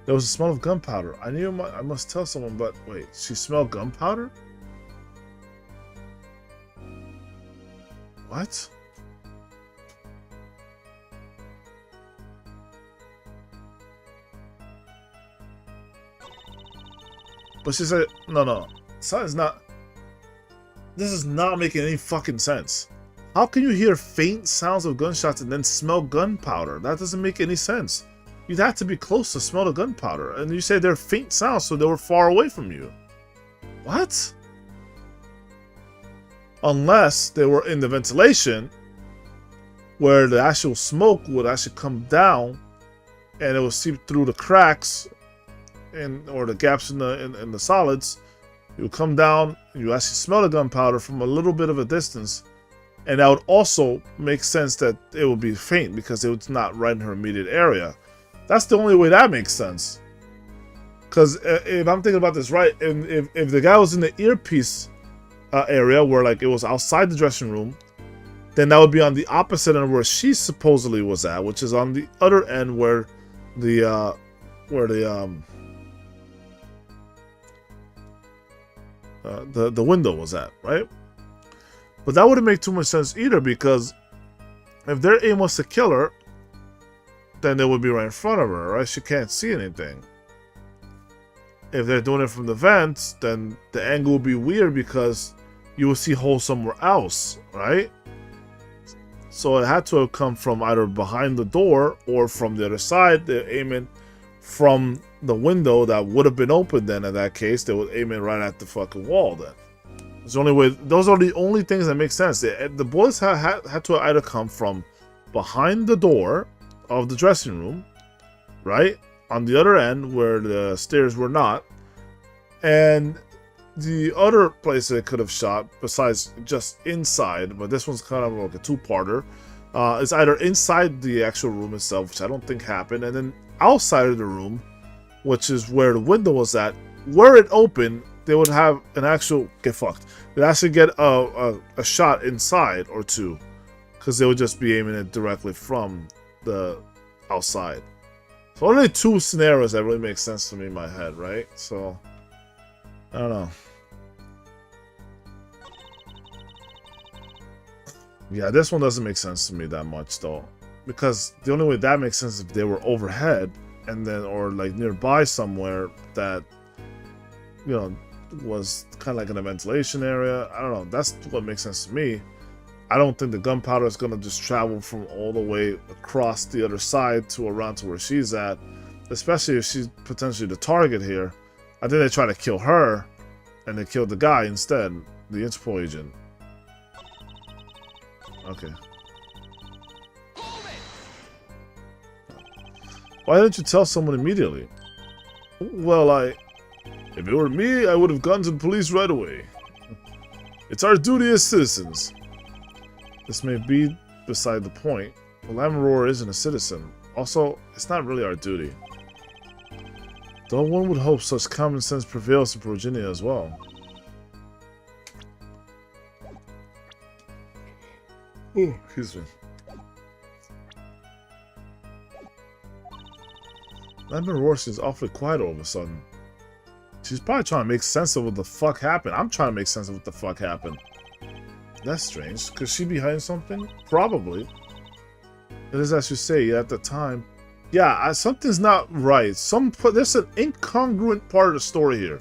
There was a smell of gunpowder. I knew I must tell someone, but wait, she smelled gunpowder? What? But she said, no. This is not making any fucking sense. How can you hear faint sounds of gunshots and then smell gunpowder? That doesn't make any sense. You'd have to be close to smell the gunpowder. And you say they're faint sounds, so they were far away from you. What? Unless they were in the ventilation, where the actual smoke would actually come down, and it would seep through the cracks, or the gaps in the solids. It would come down, and you actually smell the gunpowder from a little bit of a distance. And that would also make sense that it would be faint because it was not right in her immediate area. That's the only way that makes sense. Because if I'm thinking about this right, if the guy was in the earpiece area where like it was outside the dressing room, then that would be on the opposite end where she supposedly was at, which is on the other end where the window was at, right? But that wouldn't make too much sense either, because if their aim was to kill her, then they would be right in front of her, right? She can't see anything. If they're doing it from the vents, then the angle would be weird because you will see holes somewhere else, right? So it had to have come from either behind the door or from the other side. They're aiming from the window that would have been open then. In that case, they would aim it right at the fucking wall then. It's the only way. Those are the only things that make sense. The bullets had to either come from behind the door of the dressing room, right? On the other end where the stairs were not. And the other place they could have shot, besides just inside, but this one's kind of like a two-parter, is either inside the actual room itself, which I don't think happened, and then outside of the room, which is where the window was at. Were it open, they would have an actual get fucked. They'd actually get a shot inside or two, because they would just be aiming it directly from the outside. So only two scenarios that really make sense to me in my head, right? So I don't know. Yeah, this one doesn't make sense to me that much though, because the only way that makes sense is if they were overhead, and then, or like nearby somewhere that, you know, was kind of like in a ventilation area. I don't know. That's what makes sense to me. I don't think the gunpowder is gonna just travel from all the way across the other side to around to where she's at, especially if she's potentially the target here. I think they try to kill her, and they killed the guy instead, the Interpol agent. Okay. Why didn't you tell someone immediately? Well, if it were me, I would have gone to the police right away. It's our duty as citizens. This may be beside the point, but Lammermoor isn't a citizen. Also, it's not really our duty. Though one would hope such common sense prevails in Virginia as well. Ooh, excuse me. Lammermoor seems awfully quiet all of a sudden. She's probably trying to make sense of what the fuck happened. I'm trying to make sense of what the fuck happened. That's strange. Could she be hiding something? Probably. It is as you say, at the time. Yeah, something's not right. There's an incongruent part of the story here.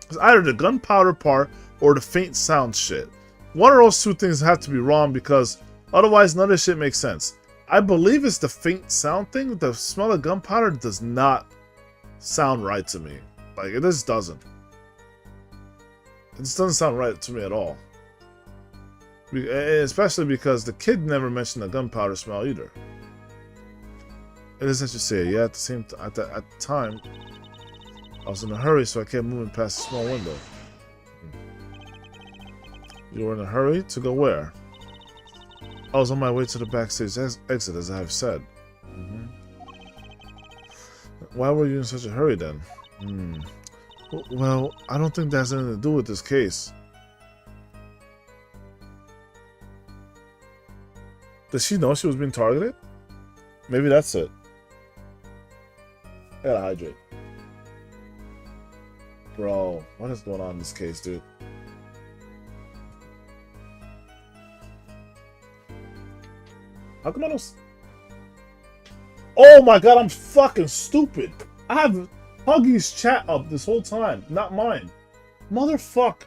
It's either the gunpowder part or the faint sound shit. One of those two things have to be wrong because otherwise none of this shit makes sense. I believe it's the faint sound thing. The smell of gunpowder does not sound right to me. Like, it just doesn't. It just doesn't sound right to me at all. Especially because the kid never mentioned the gunpowder smell either. It is as you say, yeah, at the time, I was in a hurry, so I kept moving past the small window. You were in a hurry? To go where? I was on my way to the backstage exit, as I have said. Why were you in such a hurry then? Well, I don't think that has anything to do with this case. Does she know she was being targeted? Maybe that's it. I gotta hydrate. Bro, what is going on in this case, dude? How come I don't... Oh my god, I'm fucking stupid. I have Huggy's chat up this whole time, not mine. Motherfuck.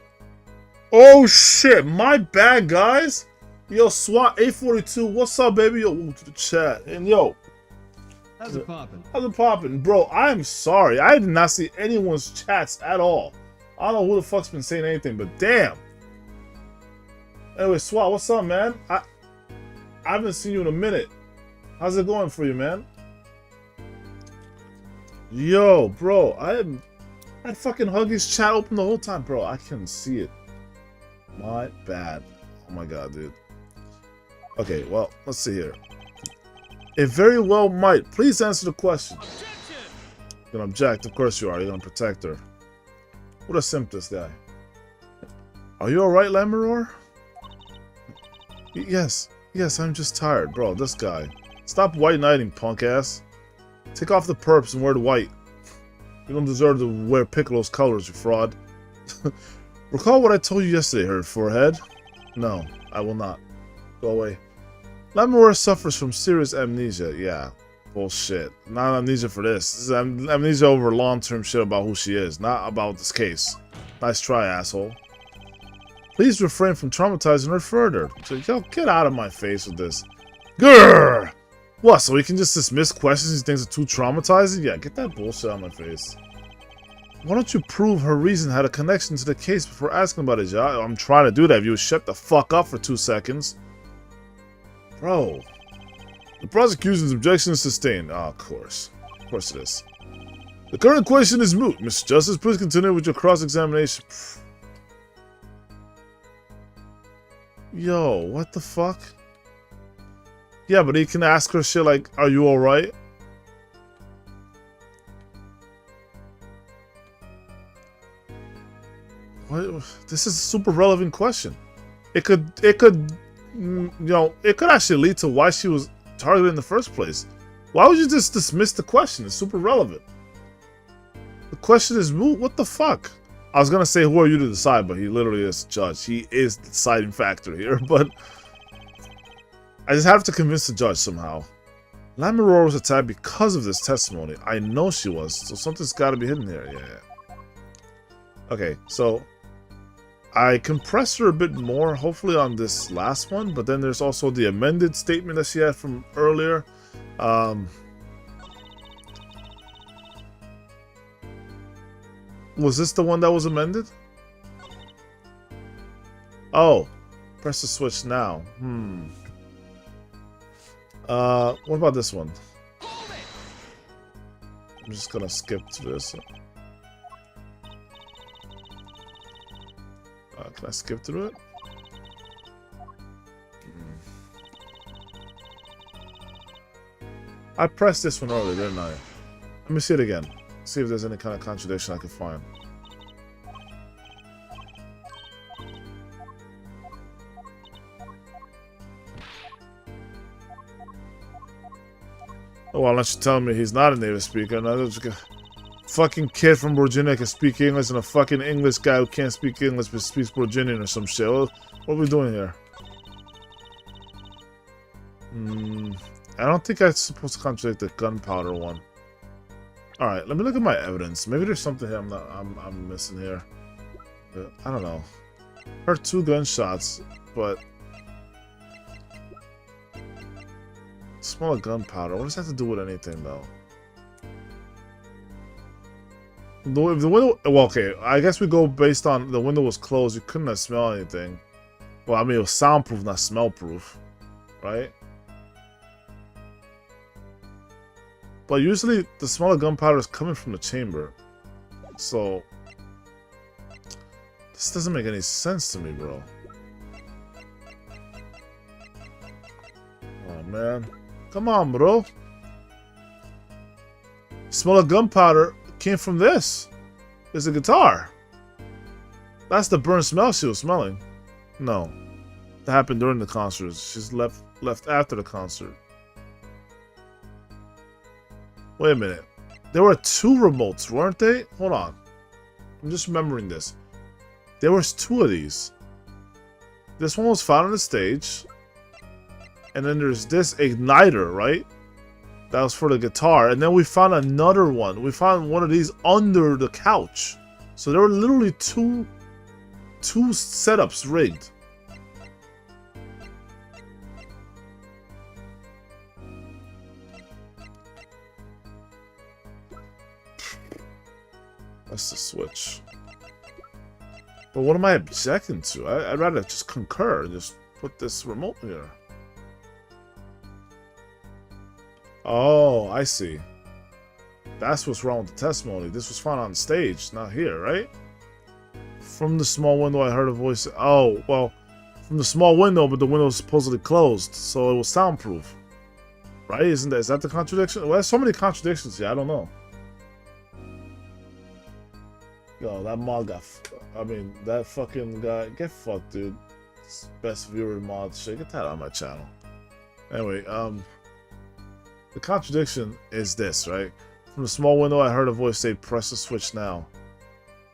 Oh shit, my bad, guys. Yo, SWAT 842, what's up, baby? Yo, welcome to the chat. And yo, How's it poppin'? how's it poppin'? Bro, I'm sorry. I did not see anyone's chats at all. I don't know who the fuck's been saying anything, but damn. Anyway, SWAT, what's up, man? I haven't seen you in a minute. How's it going for you, man? Yo, bro, I had fucking Huggy's chat open the whole time, bro. I couldn't see it. My bad. Oh my god, dude. Okay, well, let's see here. It very well might. Please answer the question. You're gonna object, of course you are. You're gonna protect her. What a simp, this guy. Are you alright, Lammermoor? Yes, I'm just tired, bro. This guy. Stop white knighting, punk ass. Take off the perps and wear the white. You don't deserve to wear Piccolo's colors, you fraud. Recall what I told you yesterday, Herd Forehead? No, I will not. Go away. Lammermoor suffers from serious amnesia. Yeah, bullshit. Not amnesia for this. This is amnesia over long-term shit about who she is, not about this case. Nice try, asshole. Please refrain from traumatizing her further. So, yo, get out of my face with this. Grrr! What, so he can just dismiss questions he thinks are too traumatizing? Yeah, get that bullshit out of my face. Why don't you prove her reason had a connection to the case before asking about it, Joe? I'm trying to do that if you would shut the fuck up for 2 seconds. Bro. The prosecution's objection is sustained. Oh, of course. Of course it is. The current question is moot. Mr. Justice, please continue with your cross-examination. Yo, what the fuck? Yeah, but he can ask her shit like, are you alright? What? This is a super relevant question. It could, you know, it could actually lead to why she was targeted in the first place. Why would you just dismiss the question? It's super relevant. The question is moot. What the fuck? I was gonna say, who are you to decide, but he literally is the judge. He is the deciding factor here, but I just have to convince the judge somehow. Lamarora was attacked because of this testimony. I know she was, so something's got to be hidden here. Yeah. Okay, so I compressed her a bit more, hopefully on this last one, but then there's also the amended statement that she had from earlier. Was this the one that was amended? Oh, press the switch now. What about this one? I'm just gonna skip to this. Can I skip through it? I pressed this one earlier, didn't I? Let me see it again. See if there's any kind of contradiction I can find. Oh, well, unless you tell me he's not a native speaker. No, there's a fucking kid from Virginia can speak English, and a fucking English guy who can't speak English but speaks Virginian or some shit. What are we doing here? I don't think I'm supposed to contradict the gunpowder one. All right, let me look at my evidence. Maybe there's something here I'm missing here. I don't know. Heard 2 gunshots, but smell of gunpowder. What does that have to do with anything, though? If the window, well, okay, I guess we go based on the window was closed. You couldn't have smelled anything. Well, I mean, it was soundproof, not smell-proof, right? But usually, the smell of gunpowder is coming from the chamber. So, this doesn't make any sense to me, bro. Oh, man. Come on, bro. Smell of gunpowder came from this. It's a guitar. That's the burnt smell she was smelling. No. That happened during the concert. She's left after the concert. Wait a minute. There were 2 remotes, weren't they? Hold on. I'm just remembering this. There was 2 of these. This one was found on the stage. And then there's this igniter, right? That was for the guitar. And then we found another one. We found one of these under the couch. So there were literally two setups rigged. That's the switch. But what am I objecting to? I'd rather just concur and just put this remote here. Oh, I see. That's what's wrong with the testimony. This was found on stage, not here, right? From the small window, I heard a voice. Oh, well, from the small window, but the window was supposedly closed, so it was soundproof. Right? Is that the contradiction? Well, there's so many contradictions here, I don't know. Yo, that mod got... I mean, that fucking guy... Get fucked, dude. Best viewer mod shit. Get that on my channel. Anyway, the contradiction is this, right? From the small window, I heard a voice say, "Press the switch now."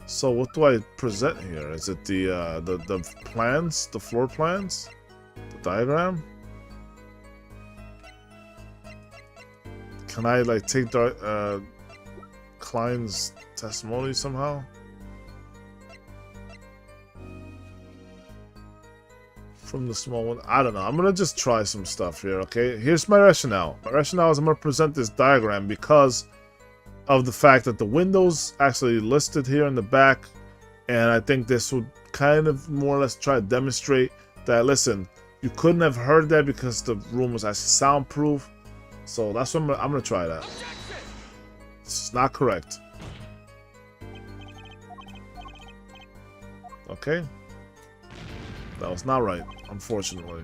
So what do I present here? Is it the plans, the floor plans, the diagram? Can I like take Klein's testimony somehow? From the small one, I don't know. I'm gonna just try some stuff here. Okay, here's my rationale. My rationale is I'm gonna present this diagram because of the fact that the windows actually listed here in the back, and I think this would kind of more or less try to demonstrate that, listen, you couldn't have heard that because the room was actually soundproof. So that's what I'm gonna try that. It's not correct. Okay, that was not right, unfortunately.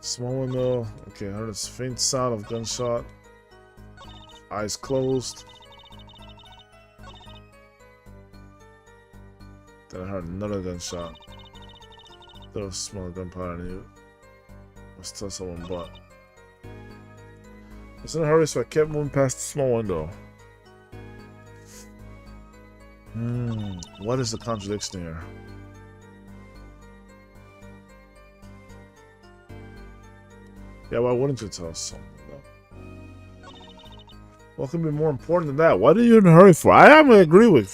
Small window. Okay, I heard a faint sound of gunshot. Eyes closed. Then I heard another gunshot. There was small gunpowder in it. Let's tell someone but. I was in a hurry, so I kept moving past the small window. What is the contradiction here? Yeah, why wouldn't you tell us something? No. What can be more important than that? What are you in a hurry for? I am agree with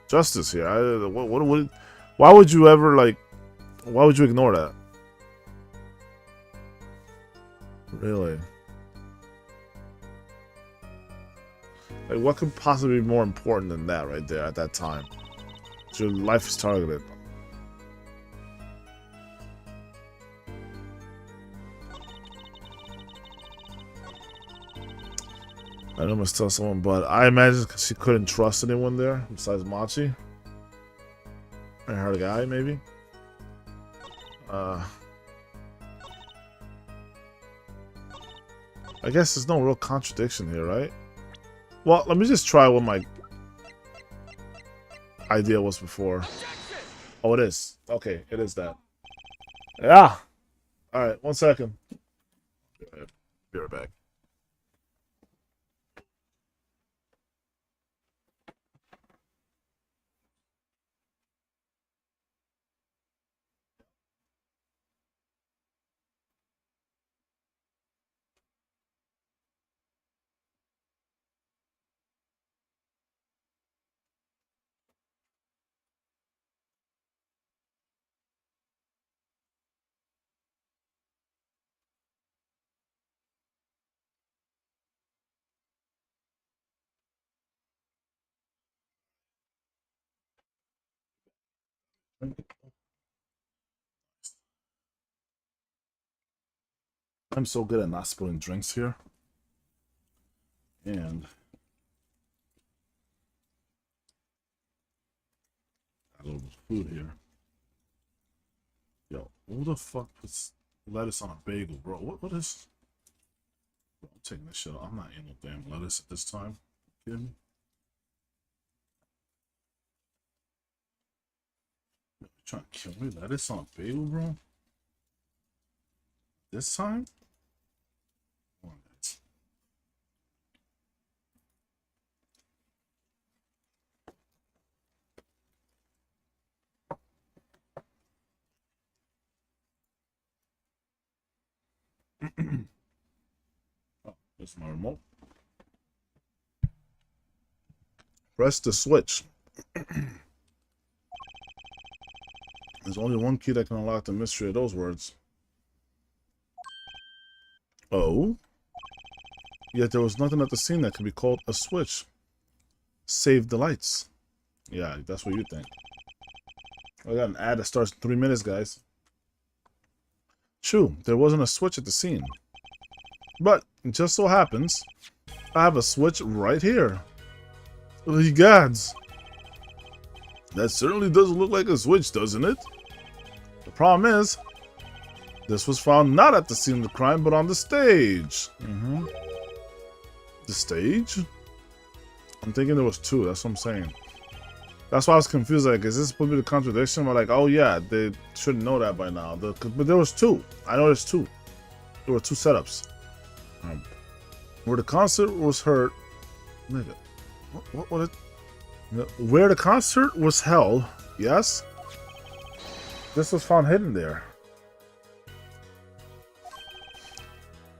Justice here. Why would you ever like? Why would you ignore that? Really? Like, what could possibly be more important than that right there at that time? Your life is targeted. I know I must tell someone, but I imagine she couldn't trust anyone there besides Machi. And her guy, maybe? I guess there's no real contradiction here, right? Well, let me just try what my idea was before. Oh, it is. Okay, it is that. Yeah! Alright, 1 second. Be right back. I'm so good at not spilling drinks here. And a little bit of food here. Yo, who the fuck puts lettuce on a bagel, bro? What is? Bro, I'm taking this shit out. I'm not eating no damn lettuce at this time. You kidding me? You're trying to kill me? Lettuce on a bagel, bro? This time? Come on, guys. Oh, there's my remote. Press the switch. There's only one key that can unlock the mystery of those words. Oh? Yet there was nothing at the scene that could be called a switch. Save the lights. Yeah, that's what you think. I got an ad that starts in 3 minutes, guys. True, there wasn't a switch at the scene. But, it just so happens, I have a switch right here. The gods! That certainly doesn't look like a switch, doesn't it? The problem is, this was found not at the scene of the crime, but on the stage. The stage? I'm thinking there was 2, that's what I'm saying. That's why I was confused, like, is this supposed to be the contradiction? But like, oh yeah, they should know that by now. But there was 2. I know there's 2. There were 2 setups. Where the concert was heard... Nigga. What it... Where the concert was held, yes? This was found hidden there.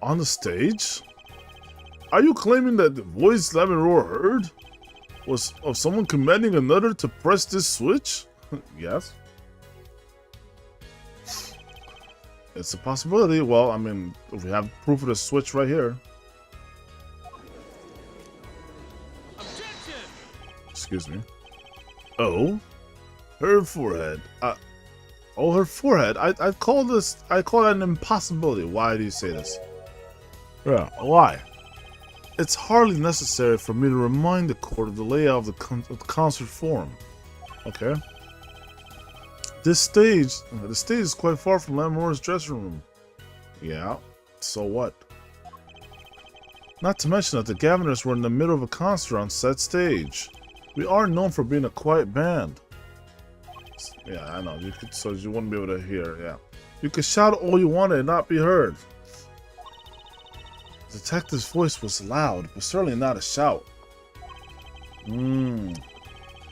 On the stage? Are you claiming that the voice Lemon Roar heard was of someone commanding another to press this switch? Yes. It's a possibility. Well, I mean, we have proof of the switch right here. Objection! Excuse me. Oh? Her forehead. Oh, her forehead. I call that an impossibility. Why do you say this? Yeah, why? It's hardly necessary for me to remind the court of the layout of the concert forum. Okay. The stage is quite far from Lamore's dressing room. Yeah, so what? Not to mention that the Gaviners were in the middle of a concert on said stage. We are known for being a quiet band. Yeah, I know. So you wouldn't be able to hear. Yeah, you could shout all you wanted and not be heard. The detective's voice was loud, but certainly not a shout.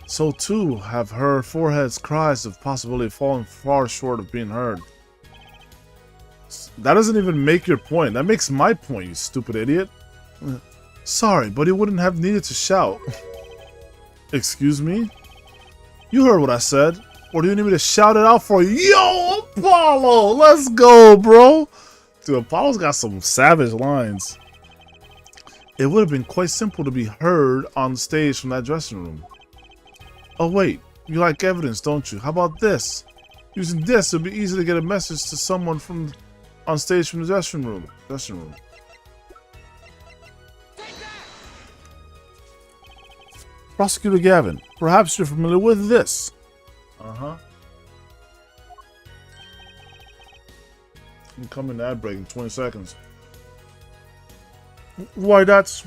So too have her forehead's cries of possibility fallen far short of being heard. That doesn't even make your point. That makes my point, you stupid idiot. Sorry, but he wouldn't have needed to shout. Excuse me? You heard what I said. Or do you need me to shout it out for you? Yo, Apollo! Let's go, bro! Dude, Apollo's got some savage lines. It would have been quite simple to be heard on stage from that dressing room. Oh wait, you like evidence, don't you? How about this? Using this, it'll be easy to get a message to someone from on stage from the dressing room. Prosecutor Gavin, perhaps you're familiar with this. Uh-huh. I'm coming to ad break in 20 seconds. Why, that's...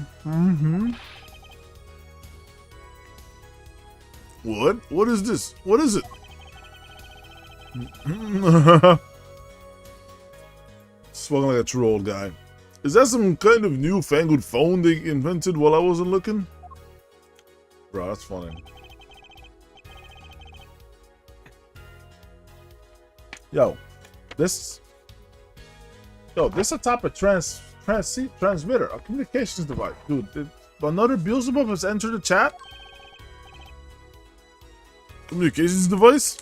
What? What is this? What is it? Spoken like a true old guy. Is that some kind of newfangled phone they invented while I wasn't looking? Bro, that's funny. Yo, this is a type of transmitter, a communications device. Dude, did another Beelzebub has entered the chat? Communications device?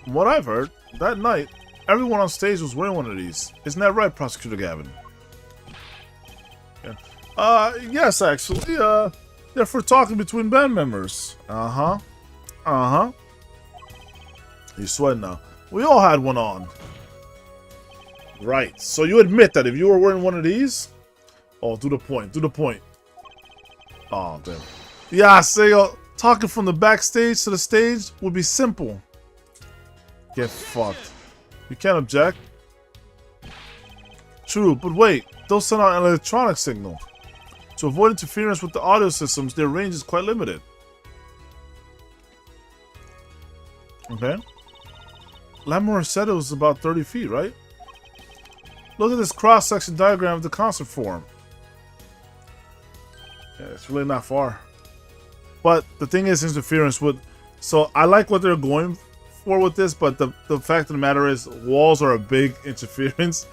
From what I've heard, that night, everyone on stage was wearing one of these. Isn't that right, Prosecutor Gavin? Yeah. Yes, actually, they're for talking between band members. Uh-huh. You're sweating now. We all had one on. Right. So you admit that if you were wearing one of these? Oh, do the point. Oh, damn. Yeah, Sego, talking from the backstage to the stage would be simple. Get fucked. You can't object. True, but wait. Those send out an electronic signal. To avoid interference with the audio systems, their range is quite limited. Okay. Lamore said it was about 30 feet, right? Look at this cross-section diagram of the concert forum. Yeah, it's really not far. But the thing is, interference with... So, I like what they're going for with this, but the fact of the matter is, walls are a big interference.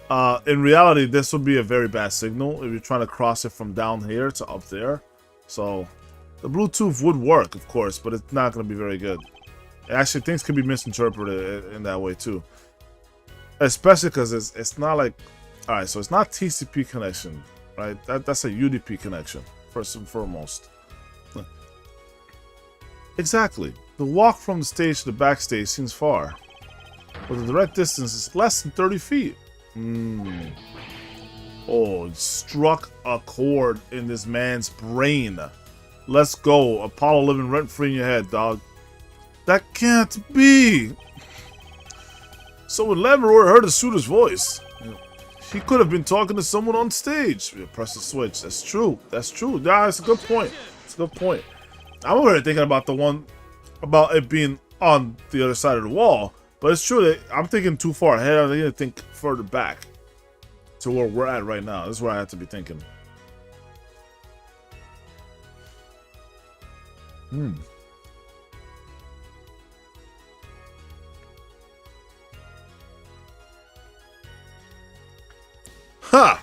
In reality, this would be a very bad signal if you're trying to cross it from down here to up there. So, the Bluetooth would work, of course, but it's not going to be very good. Actually, things can be misinterpreted in that way too. Especially because it's not like... Alright, so it's not TCP connection, right? That's a UDP connection, first and foremost. Exactly. The walk from the stage to the backstage seems far. But the direct distance is less than 30 feet. Oh, it struck a chord in this man's brain. Let's go. Apollo living rent-free in your head, dog. That can't be. So when Lammeror heard the shooter's voice, he could have been talking to someone on stage. Press the switch. That's true. Yeah, that's a good point. I'm already thinking about the one about it being on the other side of the wall, but it's true that I'm thinking too far ahead. I'm going to think further back to where we're at right now. This is where I have to be thinking. Ha!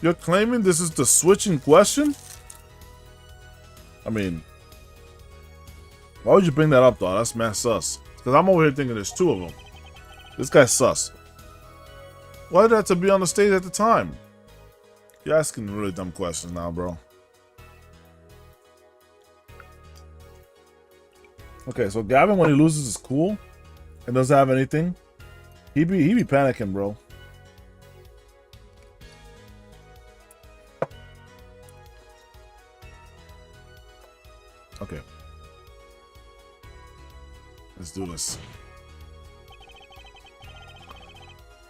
You're claiming this is the switch in question? I mean, why would you bring that up, though? That's mad sus. Because I'm over here thinking there's two of them. This guy's sus. Why did that have to be on the stage at the time? You're asking really dumb questions now, bro. Okay, so Gavin, when he loses his cool and doesn't have anything, he be panicking, bro. Okay. Let's do this.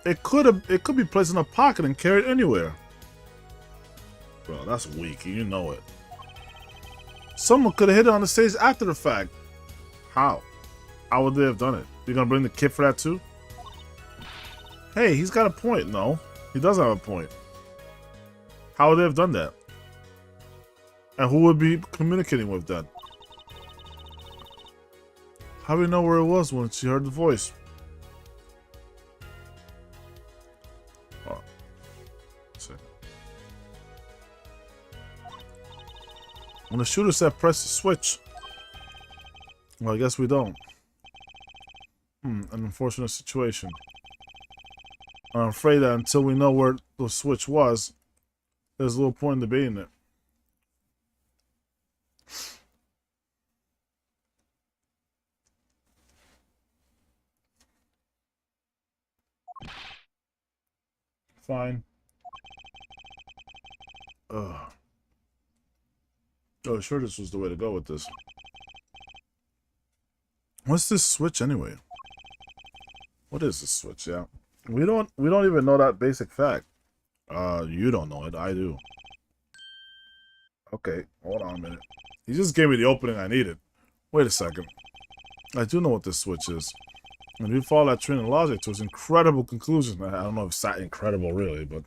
It could be placed in a pocket and carried anywhere. Bro, that's weak. You know it. Someone could have hit it on the stage after the fact. How? How would they have done it? You gonna bring the kit for that too? Hey, he's got a point. No, he doesn't have a point. How would they have done that? And who would be communicating with that? How do we know where it was when she heard the voice? second. When the shooter said press the switch. Well, I guess we don't. An unfortunate situation. I'm afraid that until we know where the switch was, there's little point in debating it. Fine. Oh, sure, this was the way to go with this. What's this switch anyway? What is this switch? Yeah, we don't even know that basic fact. You don't know it. I do. Okay, hold on a minute. He just gave me the opening I needed. Wait a second. I do know what this switch is. And we follow that train of logic to its incredible conclusion. I don't know if it's that incredible, really, but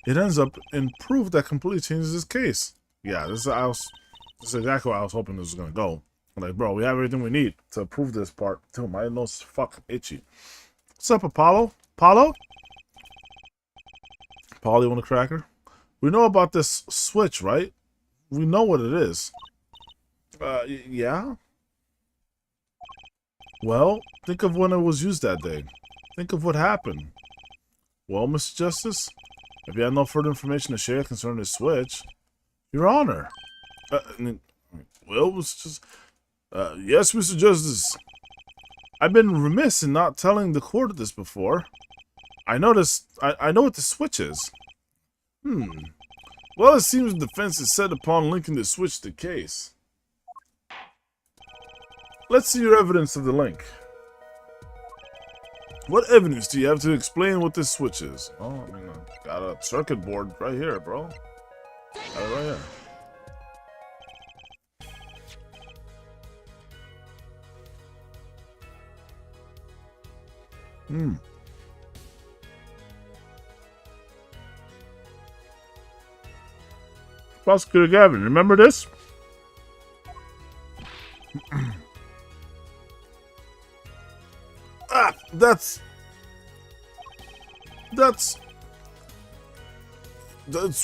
it ends up in proof that completely changes his case. Yeah, this is exactly what I was hoping this was gonna go. Like, bro, we have everything we need to prove this part too. My nose is fucking itchy. What's up, Apollo? Apollo? Apollo, you want a cracker? We know about this switch, right? We know what it is. Yeah? Well, think of when it was used that day. Think of what happened. Well, Mr. Justice, if you have no further information to share concerning the switch, Your Honor. Well, it's just... yes, Mr. Justice. I've been remiss in not telling the court this before. I know what the switch is. Well, it seems the defense is set upon linking the switch to the case. Let's see your evidence of the link. What evidence do you have to explain what this switch is? Oh, I mean, I got a circuit board right here, bro. Got it right here. Prosecutor Gavin, remember this? That's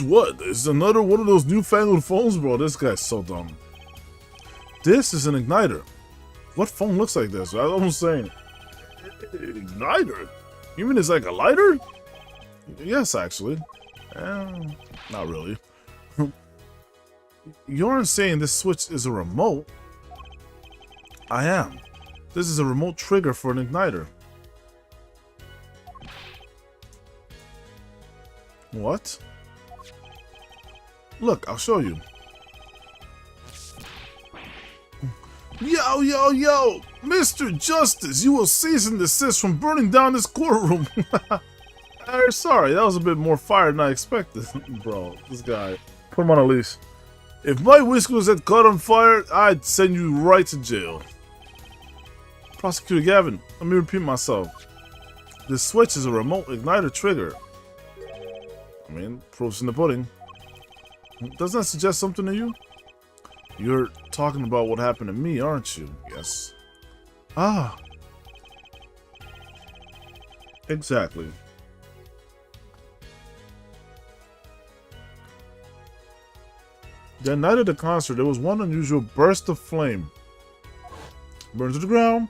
what? It's another one of those newfangled phones, bro. This guy's so dumb. This is an igniter. What phone looks like this? I was almost saying, igniter? You mean it's like a lighter? Yes, actually. Not really. You aren't saying this switch is a remote? I am. This is a remote trigger for an igniter. What? Look, I'll show you. Yo! Mr. Justice, you will cease and desist from burning down this courtroom. Sorry, that was a bit more fire than I expected. Bro, this guy. Put him on a leash. If my whiskers had caught on fire, I'd send you right to jail. Prosecutor Gavin, let me repeat myself. This switch is a remote igniter trigger. I mean, proof's in the pudding. Doesn't that suggest something to you? You're talking about what happened to me, aren't you? Yes. Ah. Exactly. That night at the concert, there was one unusual burst of flame. Burned to the ground.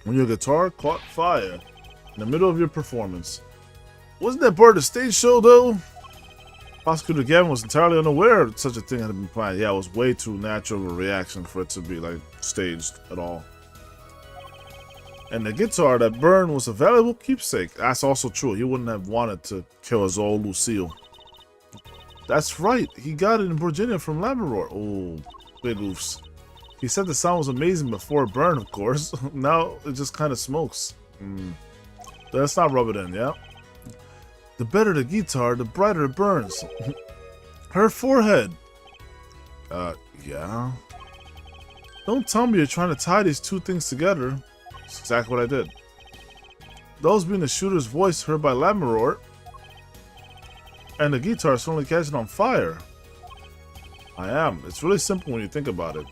When your guitar caught fire in the middle of your performance. Wasn't that part of the stage show, though? Prosecutor Gavin was entirely unaware that such a thing had been planned. Yeah, it was way too natural of a reaction for it to be, like, staged at all. And the guitar that burned was a valuable keepsake. That's also true. He wouldn't have wanted to kill his old Lucille. That's right. He got it in Virginia from Labrador. Oh, big oofs. He said the sound was amazing before it burned, of course. Now it just kind of smokes. Let's not rub it in, yeah? The better the guitar, the brighter it burns. Her forehead. Yeah? Don't tell me you're trying to tie these two things together. That's exactly what I did. Those being the shooter's voice heard by Lamaror, and the guitar suddenly catching on fire. I am. It's really simple when you think about it.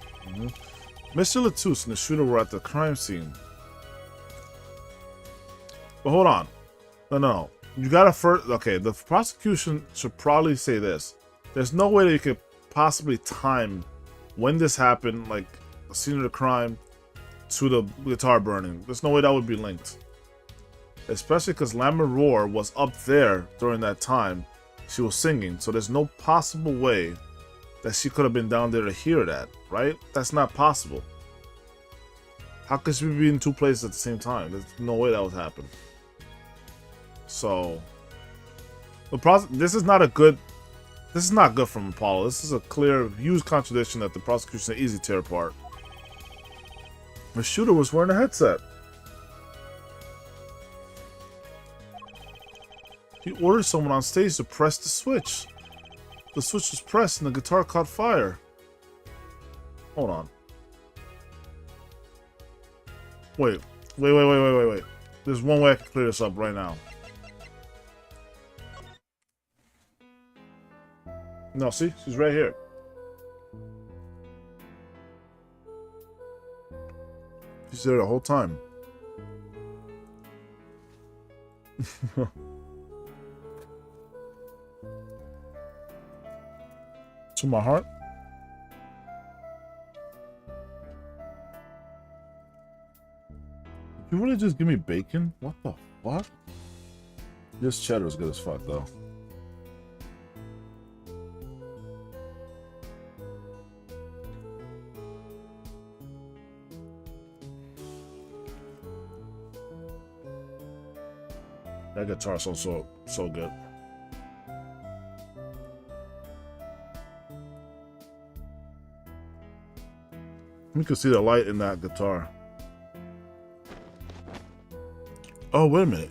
Mr. Latouche and the shooter were at the crime scene. But hold on. No. You gotta first. Okay, the prosecution should probably say this. There's no way that you could possibly time when this happened, like the scene of the crime, to the guitar burning. There's no way that would be linked. Especially because Lambert Roar was up there during that time. She was singing, so there's no possible way that she could have been down there to hear that, right? That's not possible. How could she be in two places at the same time? There's no way that would happen. So, this is not good from Apollo. This is a clear, huge contradiction that the prosecution can easily tear apart. The shooter was wearing a headset. He ordered someone on stage to press the switch. The switch was pressed and the guitar caught fire. Hold on. Wait. There's one way I can clear this up right now. No, see? She's right here. She's there the whole time. To my heart. You really just give me bacon? What the fuck? This cheddar is good as fuck, though. That guitar sounds so good. You can see the light in that guitar. Oh, wait a minute.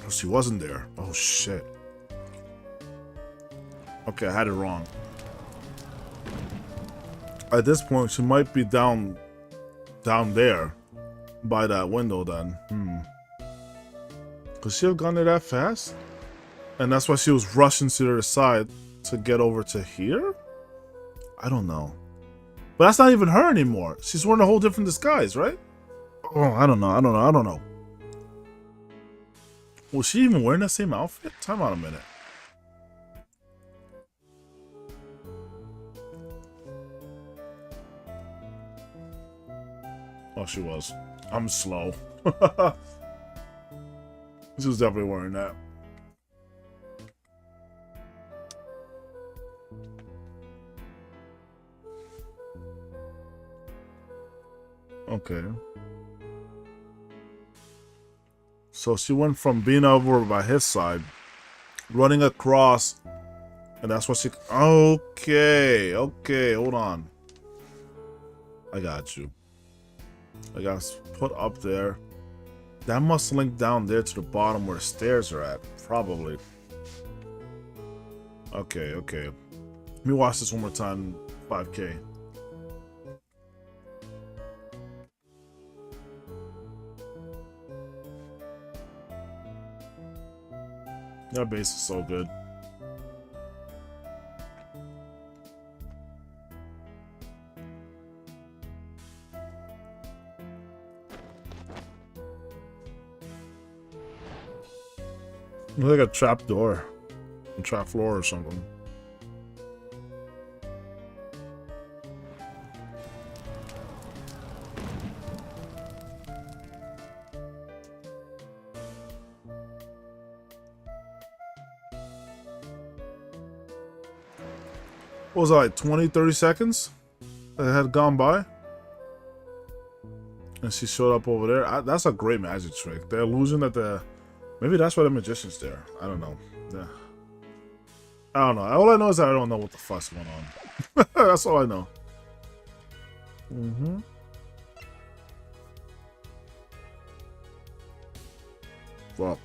Oh, she wasn't there. Oh, shit. Okay, I had it wrong. At this point, she might be down there by that window then. Could she have gone there that fast? And that's why she was rushing to the side to get over to here? I don't know. But that's not even her anymore. She's wearing a whole different disguise, right? Oh, I don't know. Was she even wearing that same outfit? Time out a minute. Oh, she was. I'm slow. She was definitely wearing that. Okay. So she went from being over by his side, running across, and that's what she... Okay, hold on. I got you. I got put up there. That must link down there to the bottom where the stairs are at. Probably. Okay. Let me watch this one more time. 5K. That bass is so good. It's like a trap door, a trap floor or something. What was that, like 20, 30 seconds that had gone by? And she showed up over there. That's a great magic trick. The illusion that maybe that's why the magician's there. I don't know. Yeah. I don't know. All I know is that I don't know what the fuck's going on. That's all I know. Fuck.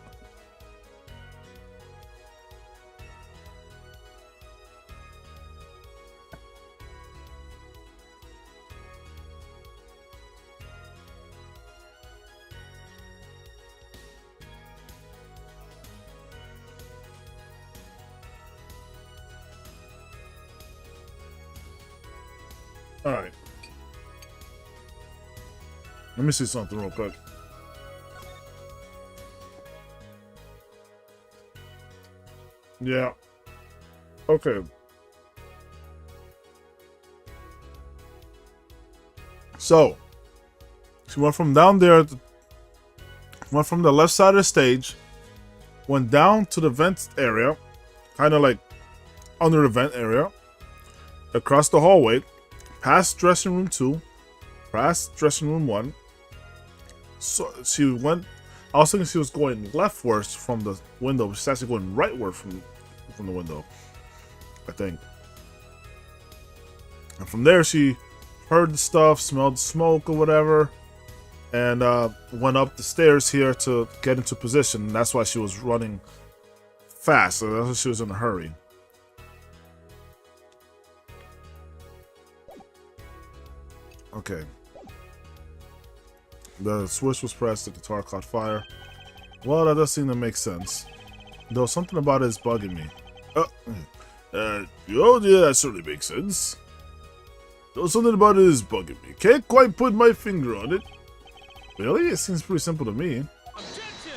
All right. Let me see something real quick. Yeah. Okay. So, she went from down there, went from the left side of the stage, went down to the vent area, kind of like under the vent area, across the hallway, past dressing room 2, past dressing room 1. So she went, I was thinking she was going leftwards from the window, but she's actually going rightward from the window, I think. And from there, she heard the stuff, smelled the smoke or whatever, and went up the stairs here to get into position. And that's why she was running fast. So that's why she was in a hurry. Okay. The switch was pressed, the guitar caught fire. Well, that does seem to make sense. Though something about it is bugging me. Oh yeah, that certainly makes sense. Though something about it is bugging me. Can't quite put my finger on it. Really? It seems pretty simple to me. Objection!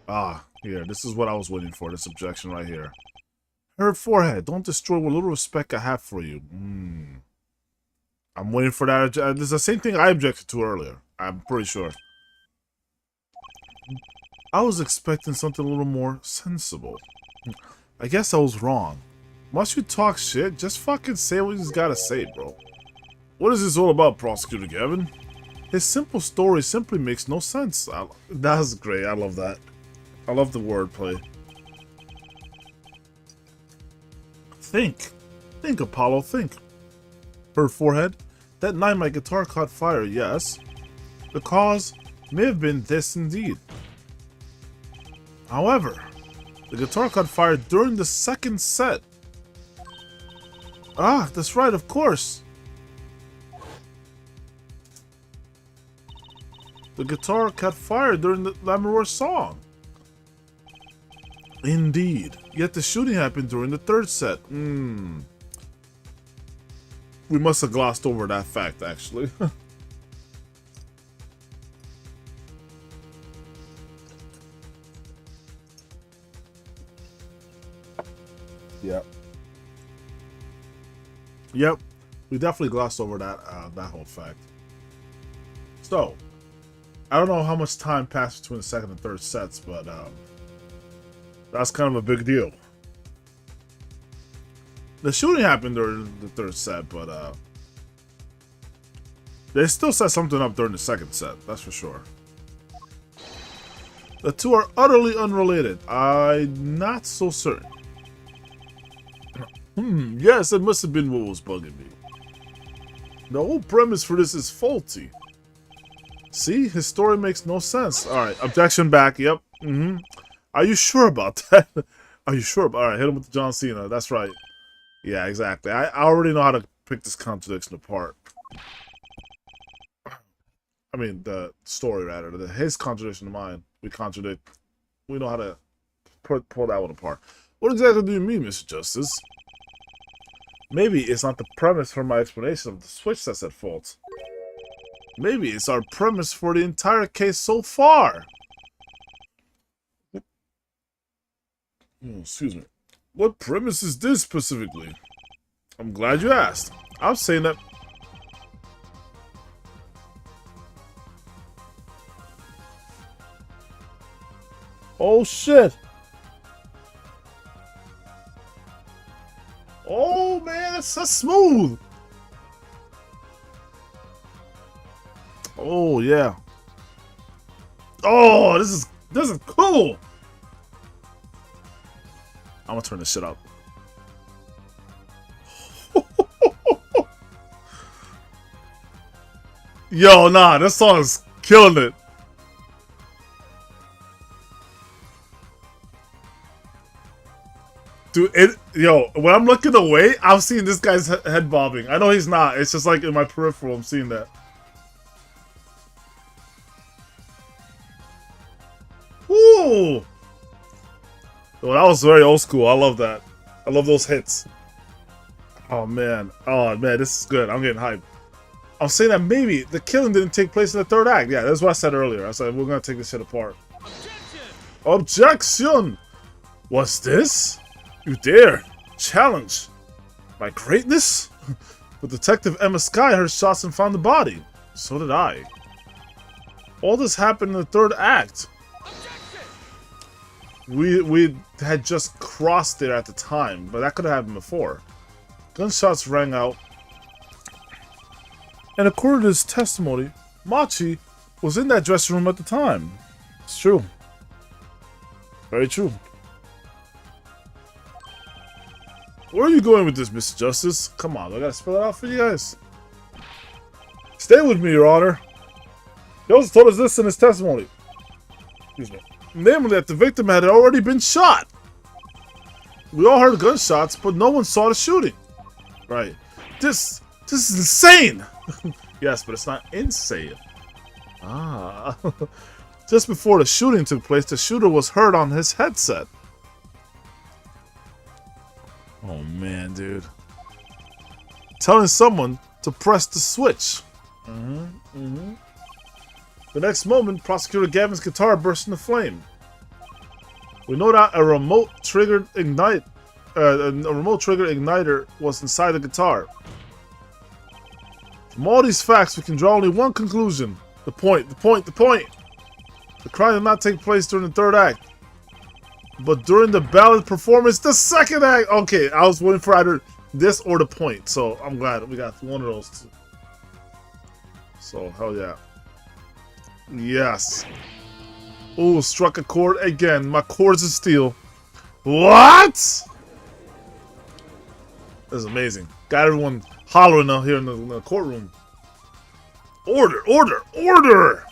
Ah, here. This is what I was waiting for. This objection right here. Her forehead. Don't destroy what little respect I have for you. I'm waiting for that. This is the same thing I objected to earlier. I'm pretty sure. I was expecting something a little more sensible. I guess I was wrong. Must you talk shit? Just fucking say what you just gotta say, bro. What is this all about, Prosecutor Gavin? His simple story simply makes no sense. That's great. I love that. I love the wordplay. Think. Think, Apollo, think. Her forehead. That night my guitar caught fire, yes. The cause may have been this indeed. However, the guitar caught fire during the second set. Ah, that's right, of course. The guitar caught fire during the Lamoureux song. Indeed. Yet the shooting happened during the third set. We must have glossed over that fact, actually. Yep. Yep. We definitely glossed over that that whole fact. So, I don't know how much time passed between the second and third sets, but that's kind of a big deal. The shooting happened during the third set, but they still set something up during the second set, that's for sure. The two are utterly unrelated. I'm not so certain. Yes, that must have been what was bugging me. The whole premise for this is faulty. See, his story makes no sense. Alright, objection back, yep. Are you sure about that? Are you sure? Alright, hit him with the John Cena, that's right. Yeah, exactly. I already know how to pick this contradiction apart. I mean, the story, rather. His contradiction to mine. We contradict. We know how to pull that one apart. What exactly do you mean, Mr. Justice? Maybe it's not the premise for my explanation of the switch that's at fault. Maybe it's our premise for the entire case so far. Excuse me. What premise is this specifically? I'm glad you asked. I'm saying that... Oh shit! Oh man, that's so smooth! Oh yeah. Oh, this is cool! I'm gonna turn this shit up. Yo, nah, this song is killing it. Dude, yo, when I'm looking away, I'm seeing this guy's head bobbing. I know he's not. It's just like in my peripheral, I'm seeing that. Woo! Well, that was very old school. I love that. I love those hits. Oh man, this is good. I'm getting hyped. I'm saying that maybe the killing didn't take place in the third act. Yeah, that's what I said earlier. I said we're gonna take this shit apart. Objection! What's this? You dare challenge my greatness? But Detective Emma Sky heard shots and found the body. So did I. All this happened in the third act. We had just crossed there at the time, but that could have happened before. Gunshots rang out. And according to his testimony, Machi was in that dressing room at the time. It's true. Very true. Where are you going with this, Mr. Justice? Come on, I gotta spell it out for you guys. Stay with me, Your Honor. He also told us this in his testimony. Excuse me. Namely, that the victim had already been shot. We all heard gunshots, but no one saw the shooting. Right. This is insane! Yes, but it's not insane. Ah. Just before the shooting took place, the shooter was heard on his headset. Oh man, dude. Telling someone to press the switch. The next moment, Prosecutor Gavin's guitar burst into flame. We know that a remote triggered igniter was inside the guitar. From all these facts, we can draw only one conclusion. The point. The crime did not take place during the third act, but during the ballad performance, the second act. Okay, I was waiting for either this or the point, so I'm glad we got one of those two. So, hell yeah. Yes. Ooh, struck a chord again. My chords of steel. What? This is amazing. Got everyone hollering out here in the courtroom. Order, order, order!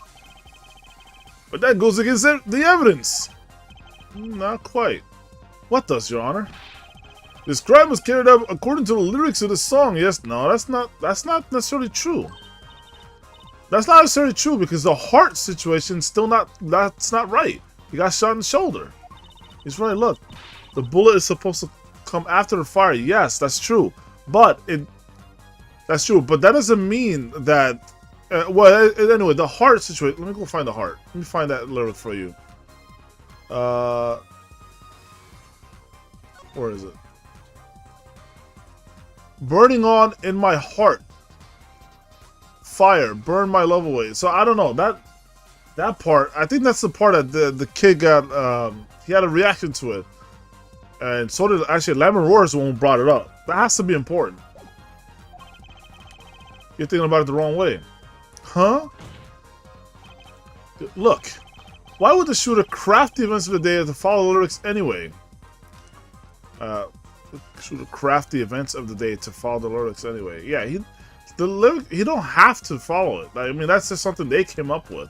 But that goes against the evidence. Not quite. What does, Your Honor? This crime was carried out according to the lyrics of the song. Yes, no, that's not necessarily true. That's not necessarily true because the heart situation that's not right. He got shot in the shoulder. He's right, look. The bullet is supposed to come after the fire. Yes, that's true. But that's true. But that doesn't mean that well, anyway, the heart situation. Let me go find the heart. Let me find that lyric for you. Where is it? Burning on in my heart. Fire, burn my love away. So I don't know that part. I think that's the part that the kid got. He had a reaction to it, and so did actually Lemon Roar is the one who brought it up. That has to be important. You're thinking about it the wrong way, huh? Look, why would the shooter craft the events of the day to follow the lyrics anyway? Shooter craft the events of the day to follow the lyrics anyway. Yeah, he don't have to follow it. I mean, that's just something they came up with.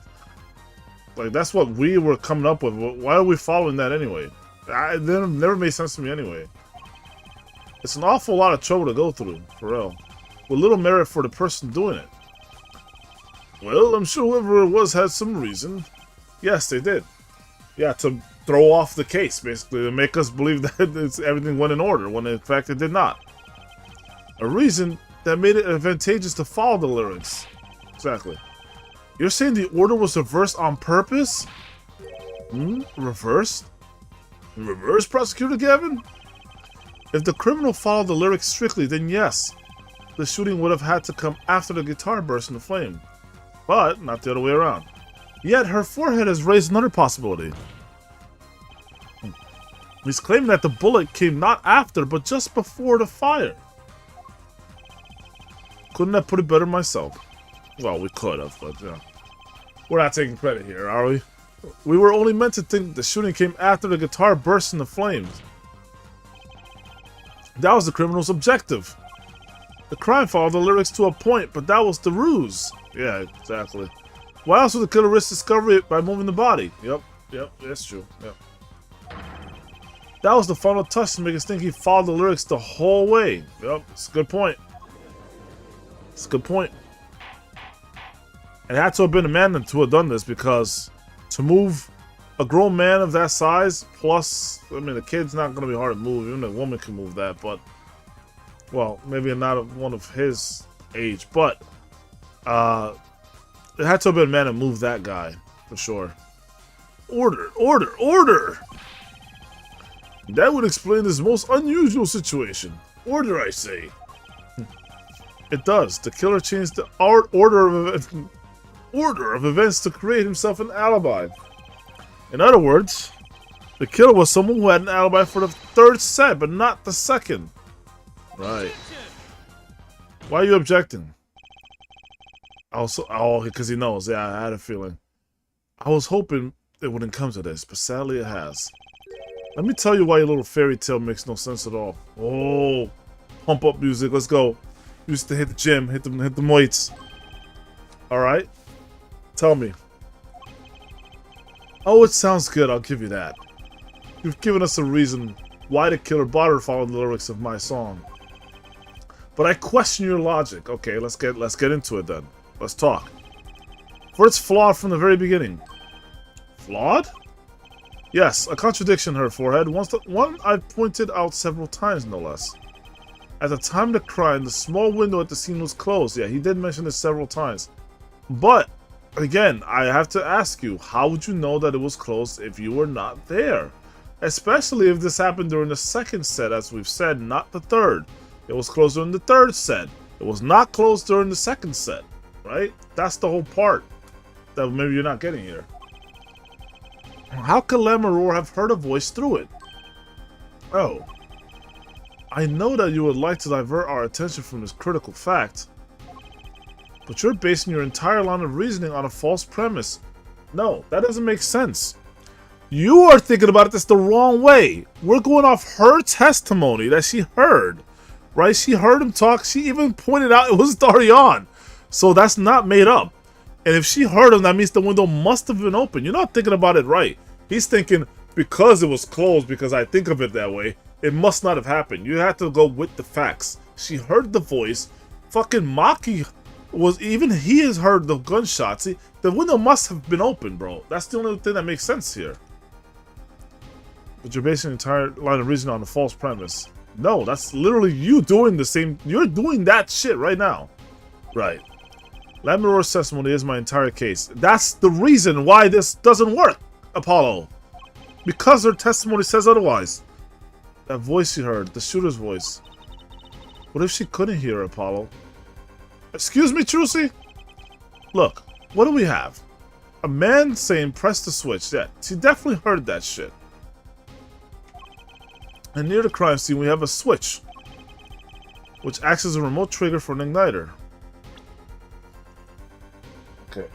Like, that's what we were coming up with. Why are we following that anyway? It never made sense to me anyway. It's an awful lot of trouble to go through, for real. With little merit for the person doing it. Well, I'm sure whoever it was had some reason. Yes, they did. Yeah, to throw off the case, basically, to make us believe that everything went in order, when in fact it did not. A reason that made it advantageous to follow the lyrics. Exactly. You're saying the order was reversed on purpose? Reversed? Reverse, Prosecutor Gavin? If the criminal followed the lyrics strictly, then yes, the shooting would have had to come after the guitar burst into flame. But not the other way around. Yet her forehead has raised another possibility. He's claiming that the bullet came not after, but just before the fire. Couldn't have put it better myself. Well, we could have, but yeah. We're not taking credit here, are we? We were only meant to think the shooting came after the guitar burst into flames. That was the criminal's objective. The crime followed the lyrics to a point, but that was the ruse. Yeah, exactly. Why else would the killer risk discovery by moving the body? Yep, that's true. Yep. That was the final touch to make us think he followed the lyrics the whole way. Yep, it's a good point. It's a good point. It had to have been a man to have done this, because to move a grown man of that size, plus, I mean, the kid's not going to be hard to move. Even a woman can move that, but, well, maybe not one of his age, but It had to have been a man that moved that guy, for sure. Order, order, order! That would explain this most unusual situation. Order, I say. It does. The killer changed the order of events to create himself an alibi. In other words, the killer was someone who had an alibi for the third set, but not the second. Right. Why are you objecting? Because he knows. Yeah, I had a feeling. I was hoping it wouldn't come to this, but sadly it has. Let me tell you why your little fairy tale makes no sense at all. Oh, pump up music. Let's go. Used to hit the gym, hit the weights. All right. Tell me. Oh, it sounds good. I'll give you that. You've given us a reason why the killer bothered following the lyrics of my song. But I question your logic. Okay, let's get into it then. Let's talk. For it's flawed from the very beginning. Flawed? Yes, a contradiction, her forehead. One I've pointed out several times, no less. At the time of the crime, the small window at the scene was closed. Yeah, he did mention this several times. But, again, I have to ask you, how would you know that it was closed if you were not there? Especially if this happened during the second set, as we've said, not the third. It was closed during the third set. It was not closed during the second set, right? That's the whole part that maybe you're not getting here. How could Lammermoor have heard a voice through it? Oh. I know that you would like to divert our attention from this critical fact, but you're basing your entire line of reasoning on a false premise. No, that doesn't make sense. You are thinking about this the wrong way. We're going off her testimony that she heard, right? She heard him talk. She even pointed out it was Darian. So that's not made up. And if she heard him, that means the window must have been open. You're not thinking about it right. He's thinking, because it was closed, because I think of it that way, it must not have happened. You have to go with the facts. She heard the voice. Fucking Maki was, even he has heard the gunshots. See, the window must have been open, bro. That's the only thing that makes sense here. But you're basing the entire line of reasoning on a false premise. No, that's literally you doing the same. You're doing that shit right now. Right. Lammermoor's testimony is my entire case. That's the reason why this doesn't work, Apollo. Because her testimony says otherwise. That voice you heard, the shooter's voice. What if she couldn't hear Apollo? Excuse me, Trucy? Look, what do we have? A man saying press the switch. Yeah, she definitely heard that shit. And near the crime scene we have a switch, which acts as a remote trigger for an igniter. Okay.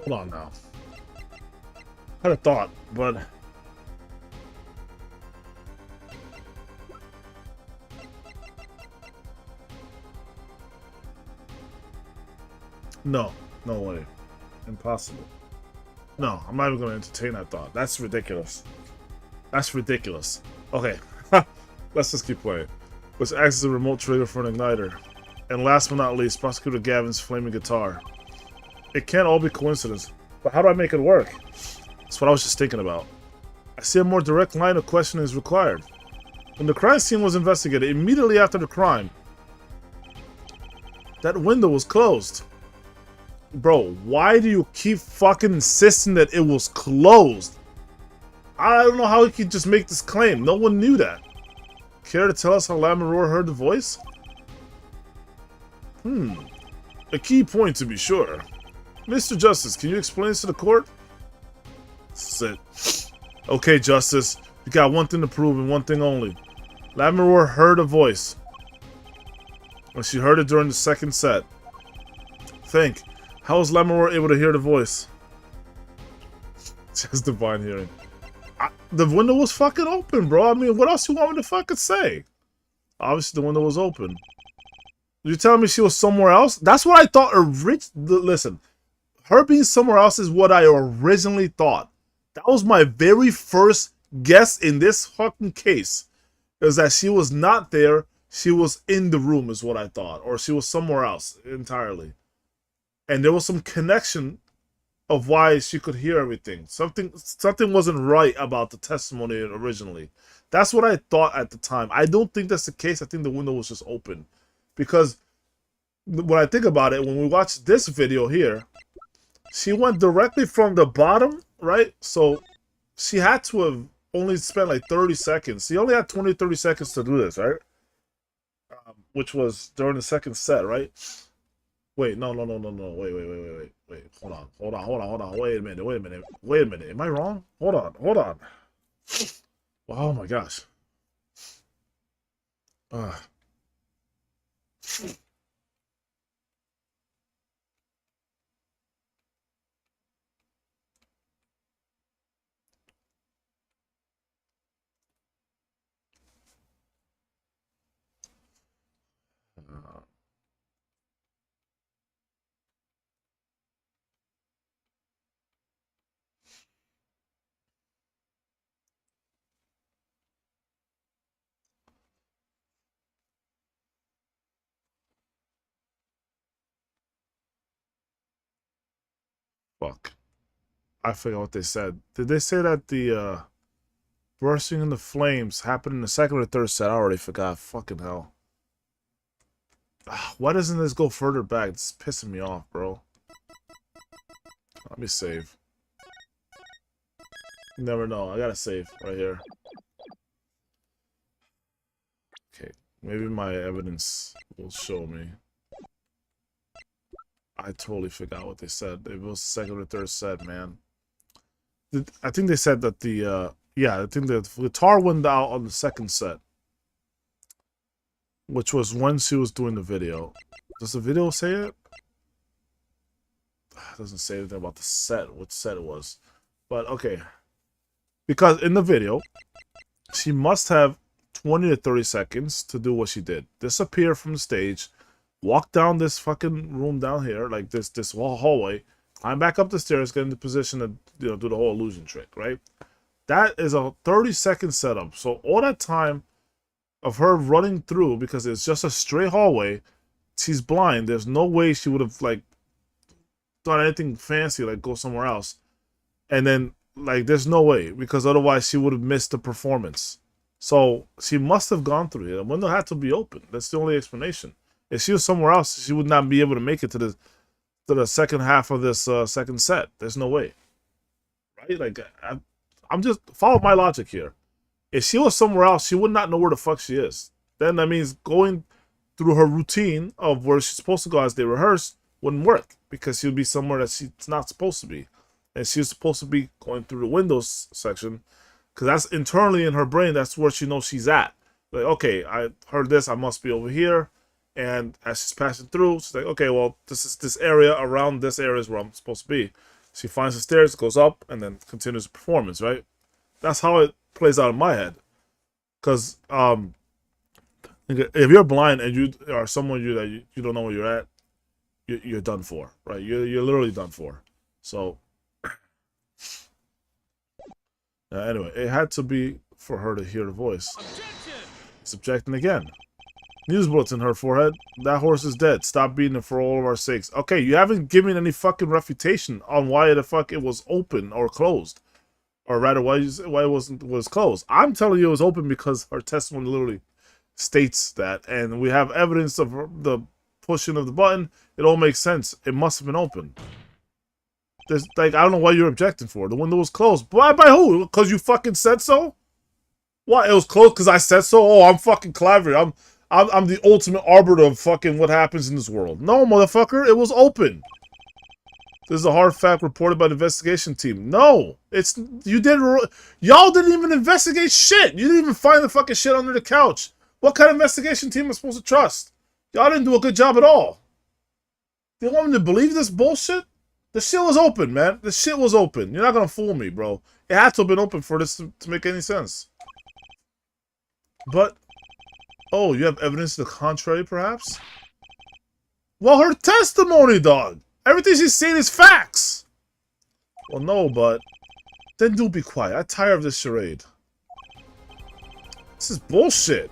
Hold on now. I had a thought, but no, no way. Impossible. No, I'm not even going to entertain that thought. That's ridiculous. That's ridiculous. Okay, let's just keep playing. Which acts as a remote trigger for an igniter. And last but not least, Prosecutor Gavin's flaming guitar. It can't all be coincidence, but how do I make it work? That's what I was just thinking about. I see a more direct line of questioning is required. When the crime scene was investigated, immediately after the crime, that window was closed. Bro, why do you keep fucking insisting that it was closed? I don't know how he could just make this claim. No one knew that. Care to tell us how Lammermoor heard the voice? A key point to be sure. Mr. Justice, can you explain this to the court? Sit. Okay, Justice. You got one thing to prove and one thing only. Lammermoor heard a voice. And she heard it during the second set. Think. How was Lammermoor able to hear the voice? Just divine hearing. The window was fucking open, bro. I mean, what else you want me to fucking say? Obviously, the window was open. You telling me she was somewhere else? That's what I thought. Listen. her being somewhere else is what I originally thought. That was my very first guess in this fucking case. Is that she was not there, she was in the room is what I thought. Or she was somewhere else entirely. And there was some connection of why she could hear everything. Something wasn't right about the testimony originally. That's what I thought at the time. I don't think that's the case. I think the window was just open. Because when I think about it, when we watch this video here, she went directly from the bottom, right? So she had to have only spent like 30 seconds. She only had 20, 30 seconds to do this, right? Which was during the second set, right? Wait, no. Wait. Hold on. Wait a minute. Am I wrong? Hold on. Oh my gosh. Fuck. I forgot what they said. Did they say that the bursting in the flames happened in the second or third set? I already forgot. Fucking hell. Why doesn't this go further back? It's pissing me off, bro. Let me save. You never know. I gotta save right here. Okay. Maybe my evidence will show me. I totally forgot what they said. It was second or third set, man. I think they said that the yeah, I think the guitar went out on the second set, which was when she was doing the video. Does the video say it? It doesn't say anything about the set, what set it was. But okay, because in the video, she must have 20 to 30 seconds to do what she did: disappear from the stage, walk down this fucking room down here, like this hallway, climb back up the stairs, get into position to do the whole illusion trick, right? That is a 30-second setup. So all that time of her running through, because it's just a straight hallway, she's blind. There's no way she would have like done anything fancy, like go somewhere else. And then like there's no way, because otherwise she would have missed the performance. So she must have gone through here. The window had to be open. That's the only explanation. If she was somewhere else, she would not be able to make it to the second half of this second set. There's no way, right? Like I'm just follow my logic here. If she was somewhere else, she would not know where the fuck she is. Then that means going through her routine of where she's supposed to go as they rehearse wouldn't work, because she would be somewhere that she's not supposed to be, and she's supposed to be going through the windows section, because that's internally in her brain. That's where she knows she's at. Like, okay, I heard this, I must be over here. And as she's passing through, she's like, okay, well, this area around this area is where I'm supposed to be. She finds the stairs, goes up, and then continues the performance, right? That's how it plays out in my head. Because if you're blind and you are someone you don't know where you're at, you're done for, right? You're literally done for. So anyway, it had to be for her to hear the voice. It's objecting again. News bullets in her forehead. That horse is dead. Stop beating it for all of our sakes. Okay, you haven't given any fucking refutation on why the fuck it was open or closed. Or rather, why it was closed. I'm telling you it was open because her testimony literally states that. And we have evidence of the pushing of the button. It all makes sense. It must have been open. There's, like, I don't know why you're objecting for. The window was closed. By who? Because you fucking said so? What? It was closed because I said so? Oh, I'm fucking clever. I'm the ultimate arbiter of fucking what happens in this world. No, motherfucker, it was open. This is a hard fact reported by the investigation team. No, y'all didn't even investigate shit. You didn't even find the fucking shit under the couch. What kind of investigation team am I supposed to trust? Y'all didn't do a good job at all. You want me to believe this bullshit? The shit was open, man. The shit was open. You're not gonna fool me, bro. It had to have been open for this to make any sense. But oh, you have evidence to the contrary, perhaps? Well, her testimony, dog. Everything she's saying is facts. Well, no, but then do be quiet. I'm tired of this charade. This is bullshit.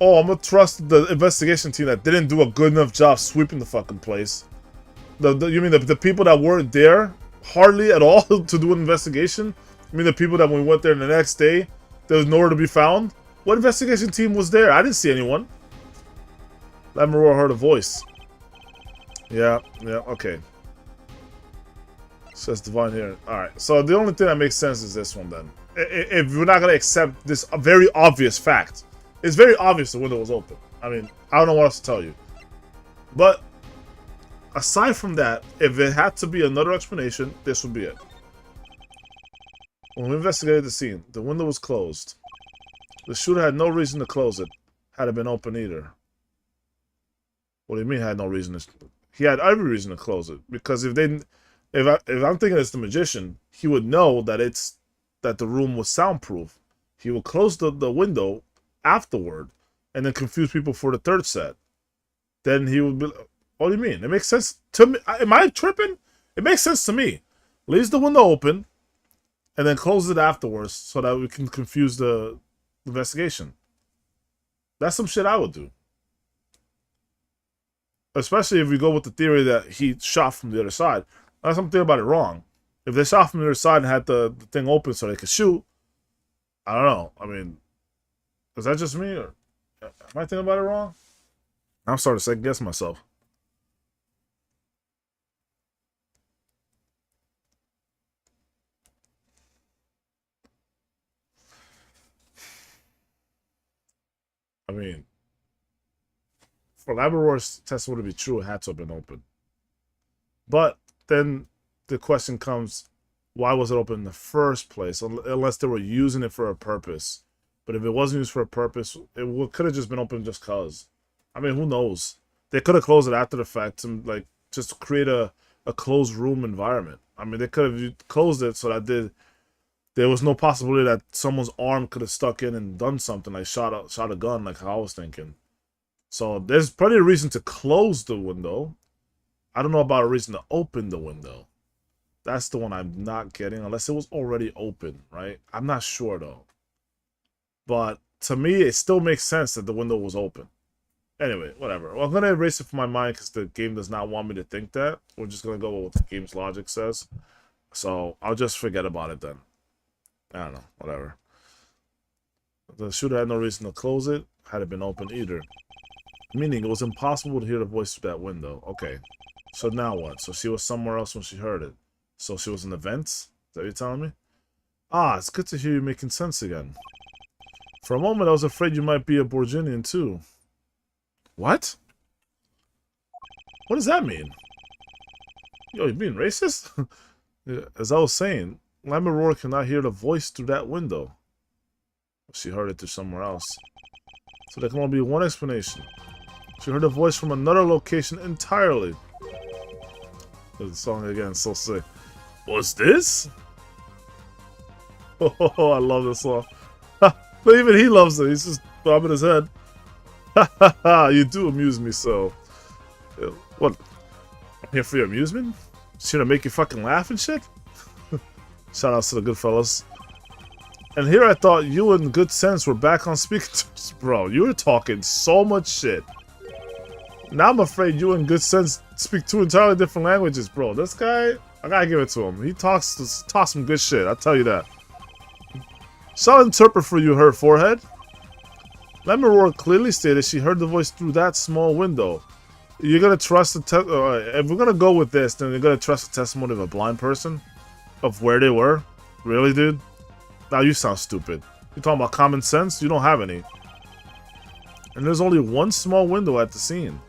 Oh, I'm gonna trust the investigation team that didn't do a good enough job sweeping the fucking place. You mean the people that weren't there hardly at all to do an investigation? You mean the people that when we went there the next day, there was nowhere to be found? What investigation team was there? I didn't see anyone. Lamarore heard a voice. Yeah, okay. Says Divine here. Alright, so the only thing that makes sense is this one then. If we're not going to accept this very obvious fact. It's very obvious the window was open. I mean, I don't know what else to tell you. But, aside from that, if it had to be another explanation, this would be it. When we investigated the scene, the window was closed. The shooter had no reason to close it, had it been open either. What do you mean had no reason to... He had every reason to close it. Because if I'm thinking it's the magician, he would know that the room was soundproof. He would close the window afterward and then confuse people for the third set. Then he would be... What do you mean? It makes sense to me. Am I tripping? It makes sense to me. Leaves the window open and then closes it afterwards so that we can confuse the investigation. That's some shit I would do. Especially if we go with the theory that he shot from the other side. Unless I'm thinking about it wrong. If they shot from the other side and had the thing open so they could shoot, I don't know. I mean, is that just me? Or am I thinking about it wrong? I'm starting to second guess myself. I mean, for Labarore's testimony to be true, it had to have been open. But then the question comes, why was it open in the first place? Unless they were using it for a purpose. But if it wasn't used for a purpose, it could have just been open just cause. I mean, who knows? They could have closed it after the fact to like just create a closed room environment. I mean, they could have closed it so that there was no possibility that someone's arm could have stuck in and done something, like shot a gun, like how I was thinking. So there's plenty of reason to close the window. I don't know about a reason to open the window. That's the one I'm not getting, unless it was already open, right? I'm not sure, though. But to me, it still makes sense that the window was open. Anyway, whatever. Well, I'm going to erase it from my mind because the game does not want me to think that. We're just going to go with what the game's logic says. So I'll just forget about it then. I don't know. Whatever. The shooter had no reason to close it. Had it been open either. Meaning it was impossible to hear the voice through that window. Okay. So now what? So she was somewhere else when she heard it. So she was in the vents? Is that what you're telling me? Ah, it's good to hear you making sense again. For a moment, I was afraid you might be a Borginian too. What? What does that mean? Yo, you being racist? As I was saying, Lamarore cannot hear the voice through that window. She heard it through somewhere else. So there can only be one explanation. She heard a voice from another location entirely. The song again, so sick. What's this? Oh, I love this song. But even he loves it. He's just bobbing his head. You do amuse me so. What? I'm here for your amusement? Just here to make you fucking laugh and shit? Shout outs to the good fellas. And here I thought you and Good Sense were back on speaking terms. Bro, you were talking so much shit. Now I'm afraid you and Good Sense speak two entirely different languages, bro. This guy, I gotta give it to him. He talks some good shit, I'll tell you that. Shall I interpret for you her forehead? Lamarore clearly stated she heard the voice through that small window. You're gonna trust the if we're gonna go with this, then you're gonna trust the testimony of a blind person? Of where they were? Really, dude? Now you sound stupid. You're talking about common sense? You don't have any. And there's only one small window at the scene.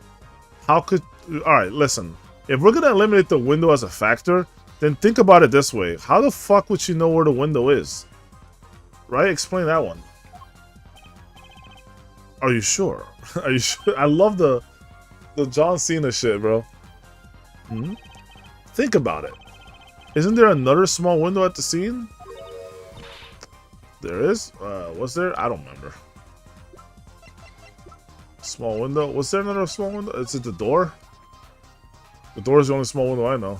How could... Alright, listen. If we're gonna eliminate the window as a factor, then think about it this way. How the fuck would she know where the window is? Right? Explain that one. Are you sure? Are you sure? I love the John Cena shit, bro. Hmm? Think about it. Isn't there another small window at the scene? There is? Was there? I don't remember. Small window. Was there another small window? Is it the door? The door is the only small window I know.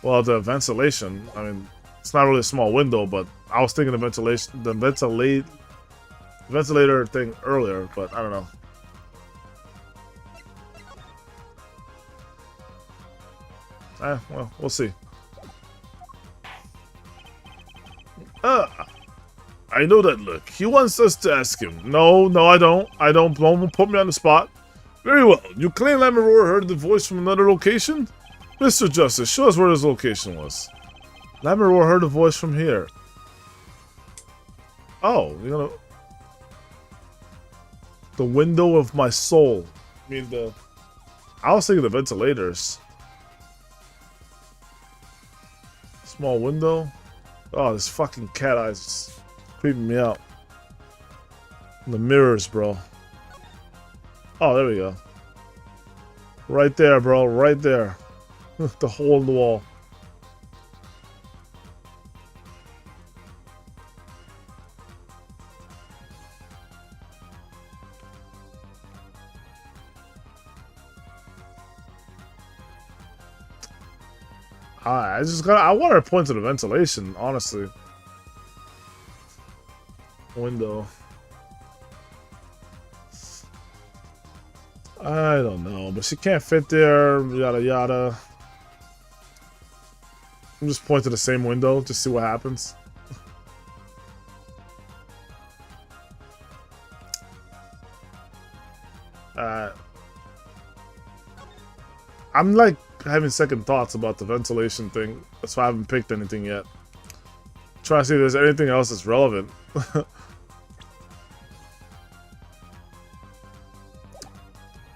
Well, the ventilation. I mean, it's not really a small window, but I was thinking the ventilation, the ventilator thing earlier, but I don't know. Well, we'll see. I know that look. He wants us to ask him. No, I don't. Don't put me on the spot. Very well. You claim Lamaror heard the voice from another location? Mr. Justice, show us where his location was. Lamaror heard a voice from here. Oh, you know, the window of my soul. I mean, I was thinking the ventilators. Small window. Oh, this fucking cat eyes is creeping me out. The mirrors, bro. Oh, there we go. Right there, bro. Right there. The hole in the wall. I want to point to the ventilation, honestly. Window. I don't know, but she can't fit there, yada yada. I'm just pointing to the same window to see what happens. I'm like having second thoughts about the ventilation thing. That's why I haven't picked anything yet. Trying to see if there's anything else that's relevant.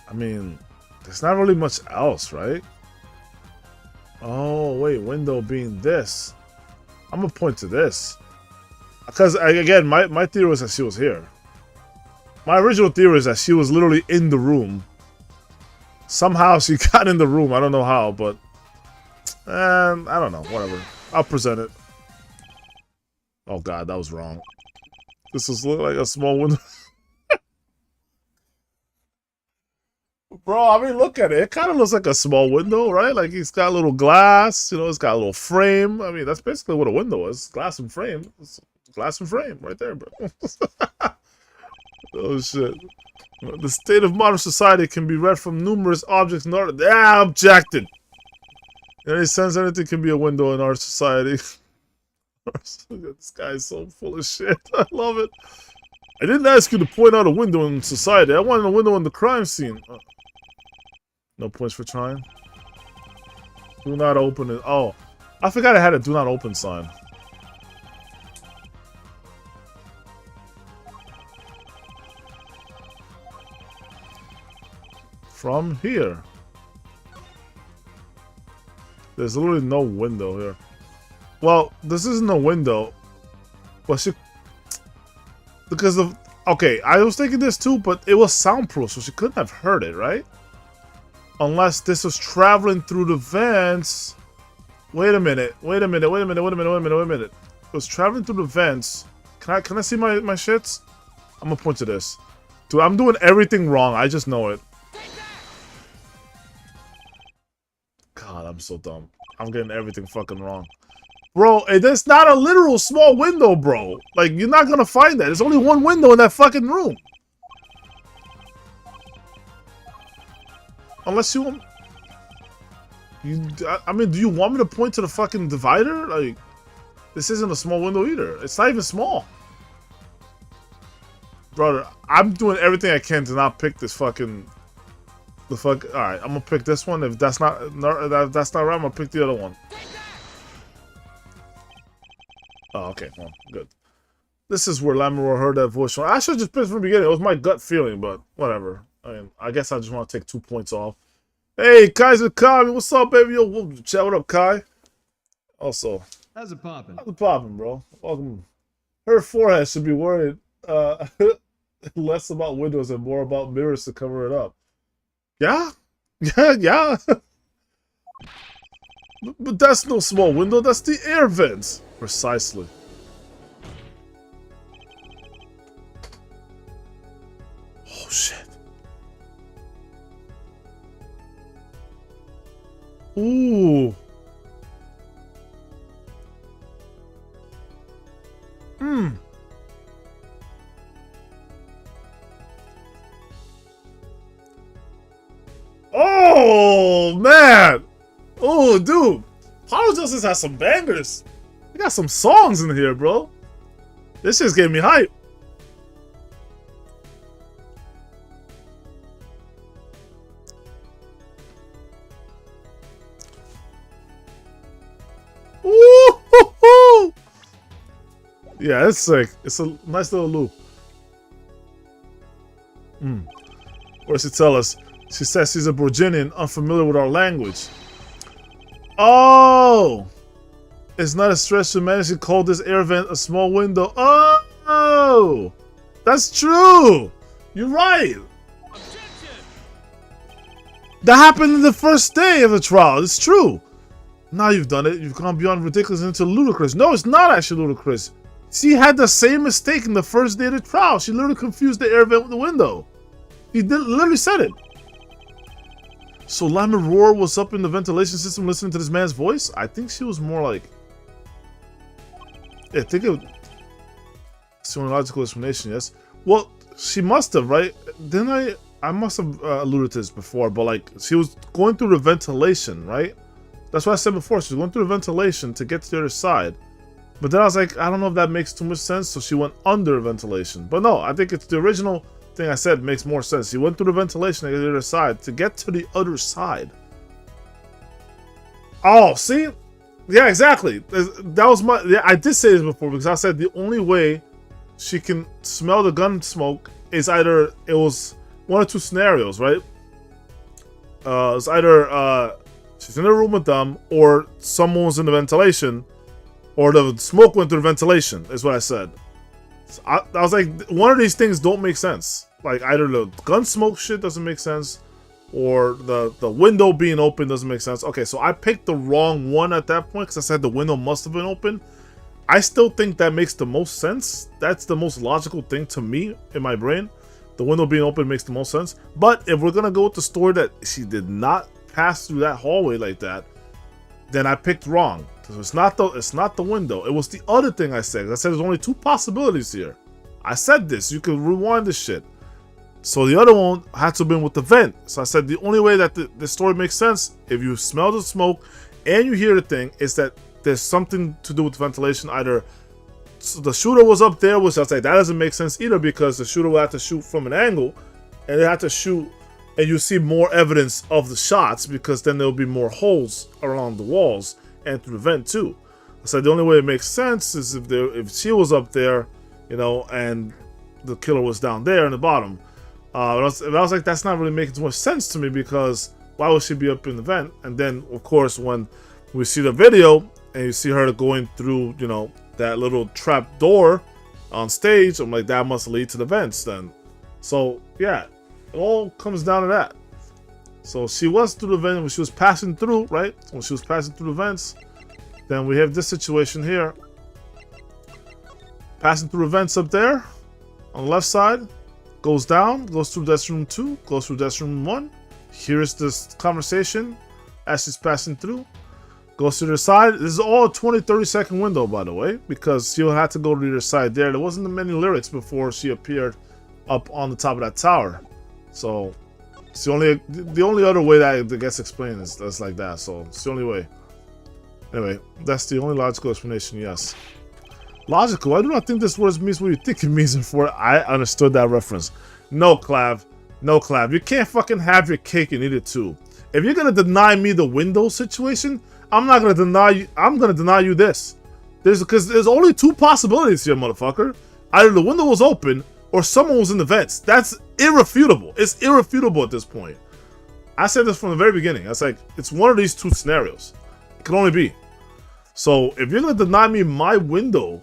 I mean, there's not really much else, right? Oh, wait, window being this. I'm gonna point to this. Because, again, my theory was that she was here. My original theory is that she was literally in the room. Somehow she got in the room. I don't know how, but... I don't know. Whatever. I'll present it. Oh, God, that was wrong. This was like a small window. Bro, I mean, look at it. It kind of looks like a small window, right? Like, he's got a little glass. You know, it's got a little frame. I mean, that's basically what a window is. Glass and frame. It's glass and frame right there, bro. Oh, shit. The state of modern society can be read from numerous objects in order. Ah, objected. In any sense, anything can be a window in our society. This guy is so full of shit. I love it. I didn't ask you to point out a window in society. I wanted a window in the crime scene. No points for trying. Do not open it. Oh, I forgot I had a do not open sign. From here. There's literally no window here. Well, this isn't a window. But she... Because of... Okay, I was thinking this too, but it was soundproof, so she couldn't have heard it, right? Unless this was traveling through the vents. Wait a minute. Wait a minute. Wait a minute. Wait a minute. Wait a minute. Wait a minute. It was traveling through the vents. Can I see my shits? I'm gonna point to this. Dude, I'm doing everything wrong. I just know it. God, I'm so dumb. I'm getting everything fucking wrong. Bro, that's not a literal small window, bro. Like, you're not gonna find that. There's only one window in that fucking room. Unless you want... I mean, do you want me to point to the fucking divider? Like, this isn't a small window either. It's not even small. Brother, I'm doing everything I can to not pick this fucking... Alright, I'm gonna pick this one. If that's not right, I'm gonna pick the other one. Oh, okay. Well, good. This is where Lamaror heard that voice. I should just pick from the beginning. It was my gut feeling, but whatever. I mean, I guess I just want to take 2 points off. Hey, Kaiser Kai, what's up, baby? Yo, chat, what up, Kai? Also, How's it poppin'? how's it poppin', bro? Welcome. Her forehead should be worried less about windows and more about mirrors to cover it up. Yeah? Yeah. But that's no small window, that's the air vents. Precisely. Oh, shit. Ooh. Oh, man. Oh, dude. Power Justice has some bangers. They got some songs in here, bro. This just gave me hype. Ooh, yeah, it's sick. It's a nice little loop. What does she tell us? She says she's a Borginian, unfamiliar with our language. Oh! It's not a stretch to manage to call this air vent a small window. Oh! That's true! You're right! That happened in the first day of the trial. It's true. Now you've done it. You've gone beyond ridiculous into ludicrous. No, it's not actually ludicrous. She had the same mistake in the first day of the trial. She literally confused the air vent with the window. He literally said it. So Lima Roar was up in the ventilation system listening to this man's voice? I think she was more like... I think it's the only logical explanation, yes. Well, she must have, right? Didn't I must have alluded to this before, but like, she was going through the ventilation, right? That's what I said before. She was going through the ventilation to get to the other side. But then I was like, I don't know if that makes too much sense, so she went under ventilation. But no, I think it's the original thing I said makes more sense. She went through the ventilation to get to the other side. To get to the other side. Oh, see? Yeah, exactly. That was my... Yeah, I did say this before because I said the only way she can smell the gun smoke is either... It was one or two scenarios, right? It's either she's in a room with them or someone was in the ventilation or the smoke went through the ventilation, is what I said. So I was like, one of these things don't make sense. Like, either the gun smoke shit doesn't make sense or the window being open doesn't make sense. Okay, so I picked the wrong one at that point because I said the window must have been open. I still think that makes the most sense. That's the most logical thing to me in my brain. The window being open makes the most sense. But if we're going to go with the story that she did not pass through that hallway like that, then I picked wrong. So it's not the window. It was the other thing I said. I said there's only two possibilities here. I said this. You can rewind this shit. So the other one had to have been with the vent. So I said the only way that the story makes sense, if you smell the smoke and you hear the thing, is that there's something to do with ventilation. Either the shooter was up there, which I was like, that doesn't make sense either because the shooter will have to shoot from an angle and they have to shoot and you see more evidence of the shots because then there'll be more holes around the walls and through the vent too. So the only way it makes sense is if she was up there, you know, and the killer was down there in the bottom. I was like, that's not really making too much sense to me because why would she be up in the vent? And then, of course, when we see the video and you see her going through, you know, that little trap door on stage, I'm like, that must lead to the vents then. So, yeah, it all comes down to that. So she was through the vent when she was passing through, right? When she was passing through the vents, then we have this situation here. Passing through the vents up there on the left side. Goes down, goes through desk room 2, goes through desk room 1. Here's this conversation as she's passing through. Goes to the side. This is all a 20-30 second window, by the way, because she'll have to go to the other side there. There wasn't many lyrics before she appeared up on the top of that tower. So it's the only other way that it gets explained is that's like that. So it's the only way. Anyway, that's the only logical explanation, yes. Logical? I do not think this word means what you think it means before I understood that reference. No, Clav. No, Clav. You can't fucking have your cake and eat it too. If you're gonna deny me the window situation, I'm not gonna deny you. I'm gonna deny you this. Because there's only two possibilities here, motherfucker. Either the window was open or someone was in the vents. That's irrefutable. It's irrefutable at this point. I said this from the very beginning. I was like, it's one of these two scenarios. It can only be. So if you're gonna deny me my window,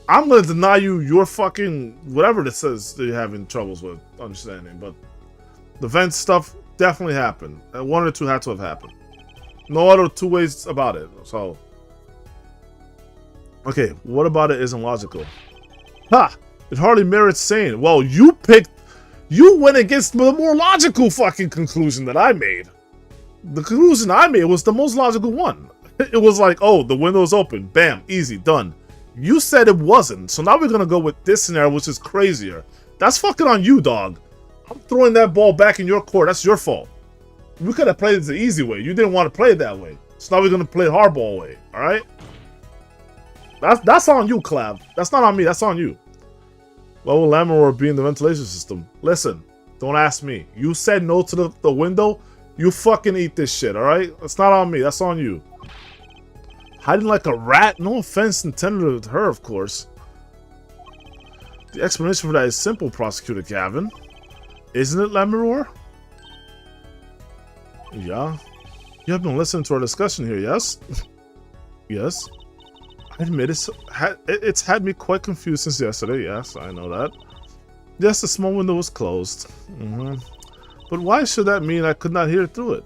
I'm gonna deny you your fucking whatever this says that you're having troubles with understanding. But the vent stuff definitely happened. One or two had to have happened. No other two ways about it. So okay, what about it isn't logical? Ha! It hardly merits saying. Well, you went against the more logical fucking conclusion that I made. The conclusion I made was the most logical one. It was like, oh, the window's open. Bam, easy, done. You said it wasn't, so now we're gonna go with this scenario, which is crazier. That's fucking on you, dog. I'm throwing that ball back in your court. That's your fault. We could have played it the easy way. You didn't want to play it that way. So now we're gonna play hardball way, alright? That's on you, Clav. That's not on me, that's on you. What will Lammermoor be in the ventilation system? Listen, don't ask me. You said no to the window, you fucking eat this shit, alright? It's not on me, that's on you. Hiding like a rat? No offense intended to her, of course. The explanation for that is simple, Prosecutor Gavin. Isn't it, Lammermoor? Yeah. You have been listening to our discussion here, yes? Yes. I admit it's had me quite confused since yesterday, yes, I know that. Yes, the small window was closed. But why should that mean I could not hear through it?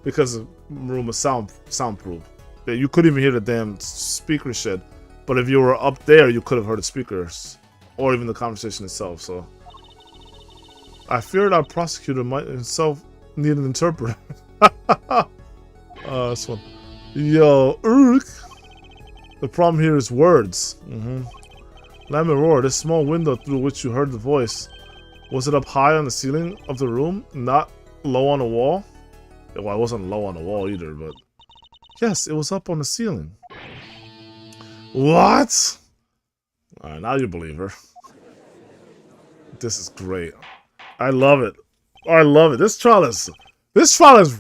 Because the room is soundproof. Yeah, you couldn't even hear the damn speaker shit. But if you were up there, you could have heard the speakers. Or even the conversation itself, so. I feared our prosecutor might himself need an interpreter. This one. Yo, Urk. The problem here is words. Lammermoor, this small window through which you heard the voice. Was it up high on the ceiling of the room, not low on the wall? Well, it wasn't low on the wall either, but... Yes, it was up on the ceiling. What? Alright, now you believe her. This is great. I love it. I love it. This trial is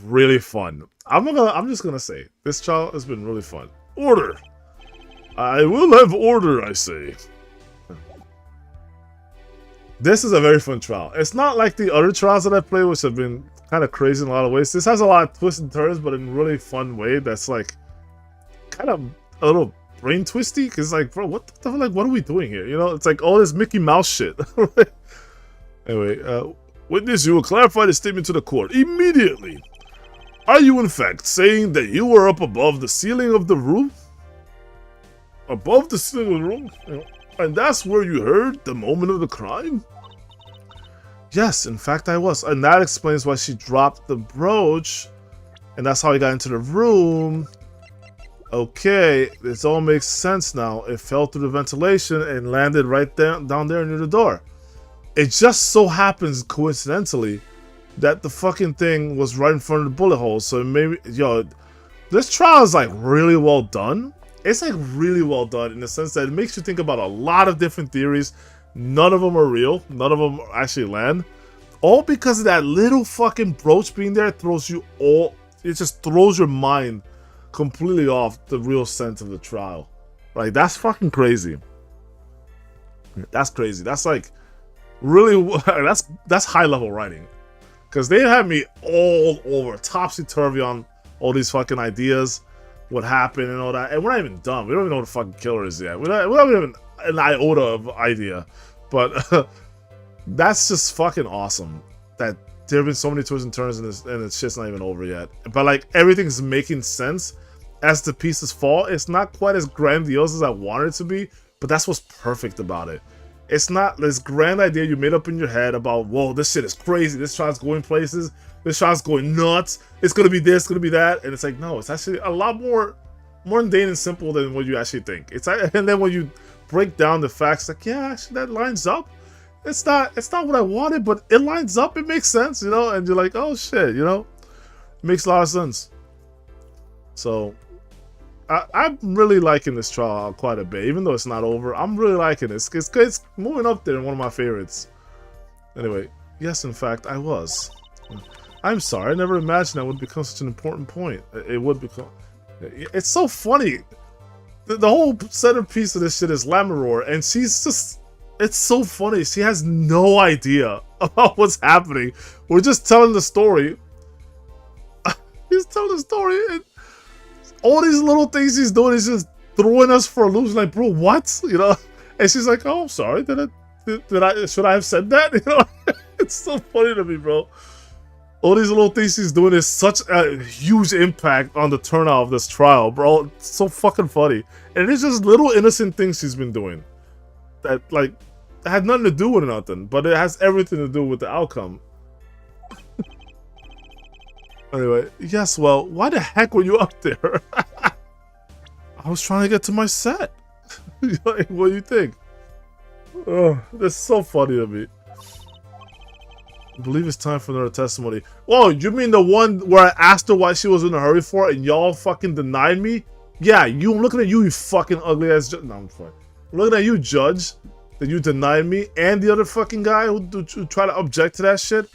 really fun. I'm just gonna say, this trial has been really fun. Order! I will have order, I say. This is a very fun trial. It's not like the other trials that I played, which have been kind of crazy in a lot of ways. This has a lot of twists and turns, but in a really fun way that's like kind of a little brain twisty. Cause like, bro, what are we doing here? You know, it's like all this Mickey Mouse shit. Anyway, witness, you will clarify the statement to the court immediately. Are you in fact saying that you were up above the ceiling of the room? Above the ceiling of the room? And that's where you heard the moment of the crime? Yes, in fact I was. And that explains why she dropped the brooch. And that's how he got into the room. Okay, this all makes sense now. It fell through the ventilation and landed right down there near the door. It just so happens, coincidentally, that the fucking thing was right in front of the bullet hole. So maybe, yo, this trial is like really well done. It's like really well done in the sense that it makes you think about a lot of different theories. None of them are real. None of them actually land. All because of that little fucking brooch being there throws you all... It just throws your mind completely off the real sense of the trial. Like, that's fucking crazy. That's crazy. That's like... Really... That's high-level writing. Because they had me all over, topsy-turvy on all these fucking ideas. What happened and all that. And we're not even done. We don't even know what the fucking killer is yet. We don't even an iota of idea. But that's just fucking awesome. That there have been so many twists and turns in this, and it's just not even over yet. But like everything's making sense as the pieces fall. It's not quite as grandiose as I wanted it to be, but that's what's perfect about it. It's not this grand idea you made up in your head about, whoa, this shit is crazy. This shot's going places. This shot's going nuts. It's gonna be this, gonna be that, and it's like, no, it's actually a lot more mundane and simple than what you actually think. It's like, and then when you break down the facts, like, yeah, actually that lines up. It's not what I wanted, but it lines up. It makes sense, you know. And you're like, oh shit, you know, it makes a lot of sense. So, I'm really liking this trial quite a bit, even though it's not over. I'm really liking it. It's moving up there in one of my favorites. Anyway, yes, in fact, I was. I'm sorry, I never imagined that would become such an important point. It would become... It's so funny. The whole centerpiece of this shit is Lammermoor, and she's just... It's so funny. She has no idea about what's happening. We're just telling the story. He's telling the story, and all these little things he's doing is just throwing us for a loop. Like, bro, what? You know? And she's like, oh, I'm sorry. Should I have said that? You know? It's so funny to me, bro. All these little things he's doing is such a huge impact on the turnout of this trial, bro. It's so fucking funny. And it's just little innocent things he's been doing that, like, had nothing to do with nothing, but it has everything to do with the outcome. Anyway, yes, well, why the heck were you up there? I was trying to get to my set. Like, what do you think? Oh, that's so funny to me. I believe it's time for another testimony. Whoa, you mean the one where I asked her why she was in a hurry for it and y'all fucking denied me? Yeah, I'm looking at you, you fucking ugly ass judge. No, I'm fine. I'm looking at you, judge, that you denied me and the other fucking guy who tried to object to that shit.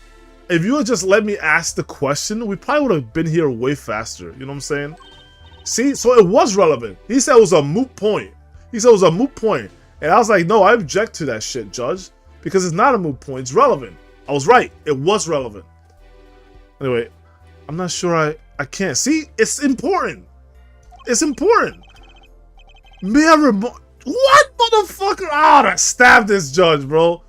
If you had just let me ask the question, we probably would have been here way faster. You know what I'm saying? See, so it was relevant. He said it was a moot point. He said it was a moot point. And I was like, no, I object to that shit, judge. Because it's not a moot point, it's relevant. I was right. It was relevant. Anyway, I'm not sure I can't. See, it's important. It's important. May I what, motherfucker? I stabbed this judge, bro.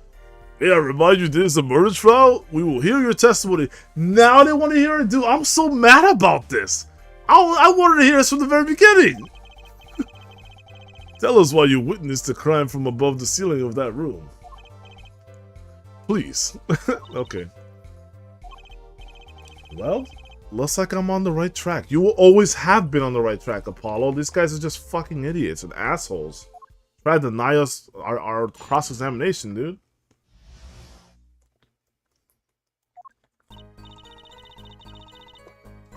May I remind you this is a murder trial? We will hear your testimony. Now they want to hear it, dude. I'm so mad about this. I wanted to hear this from the very beginning. Tell us why you witnessed the crime from above the ceiling of that room. Please. Okay. Well, looks like I'm on the right track. You will always have been on the right track, Apollo. These guys are just fucking idiots and assholes. Try to deny us our cross-examination, dude.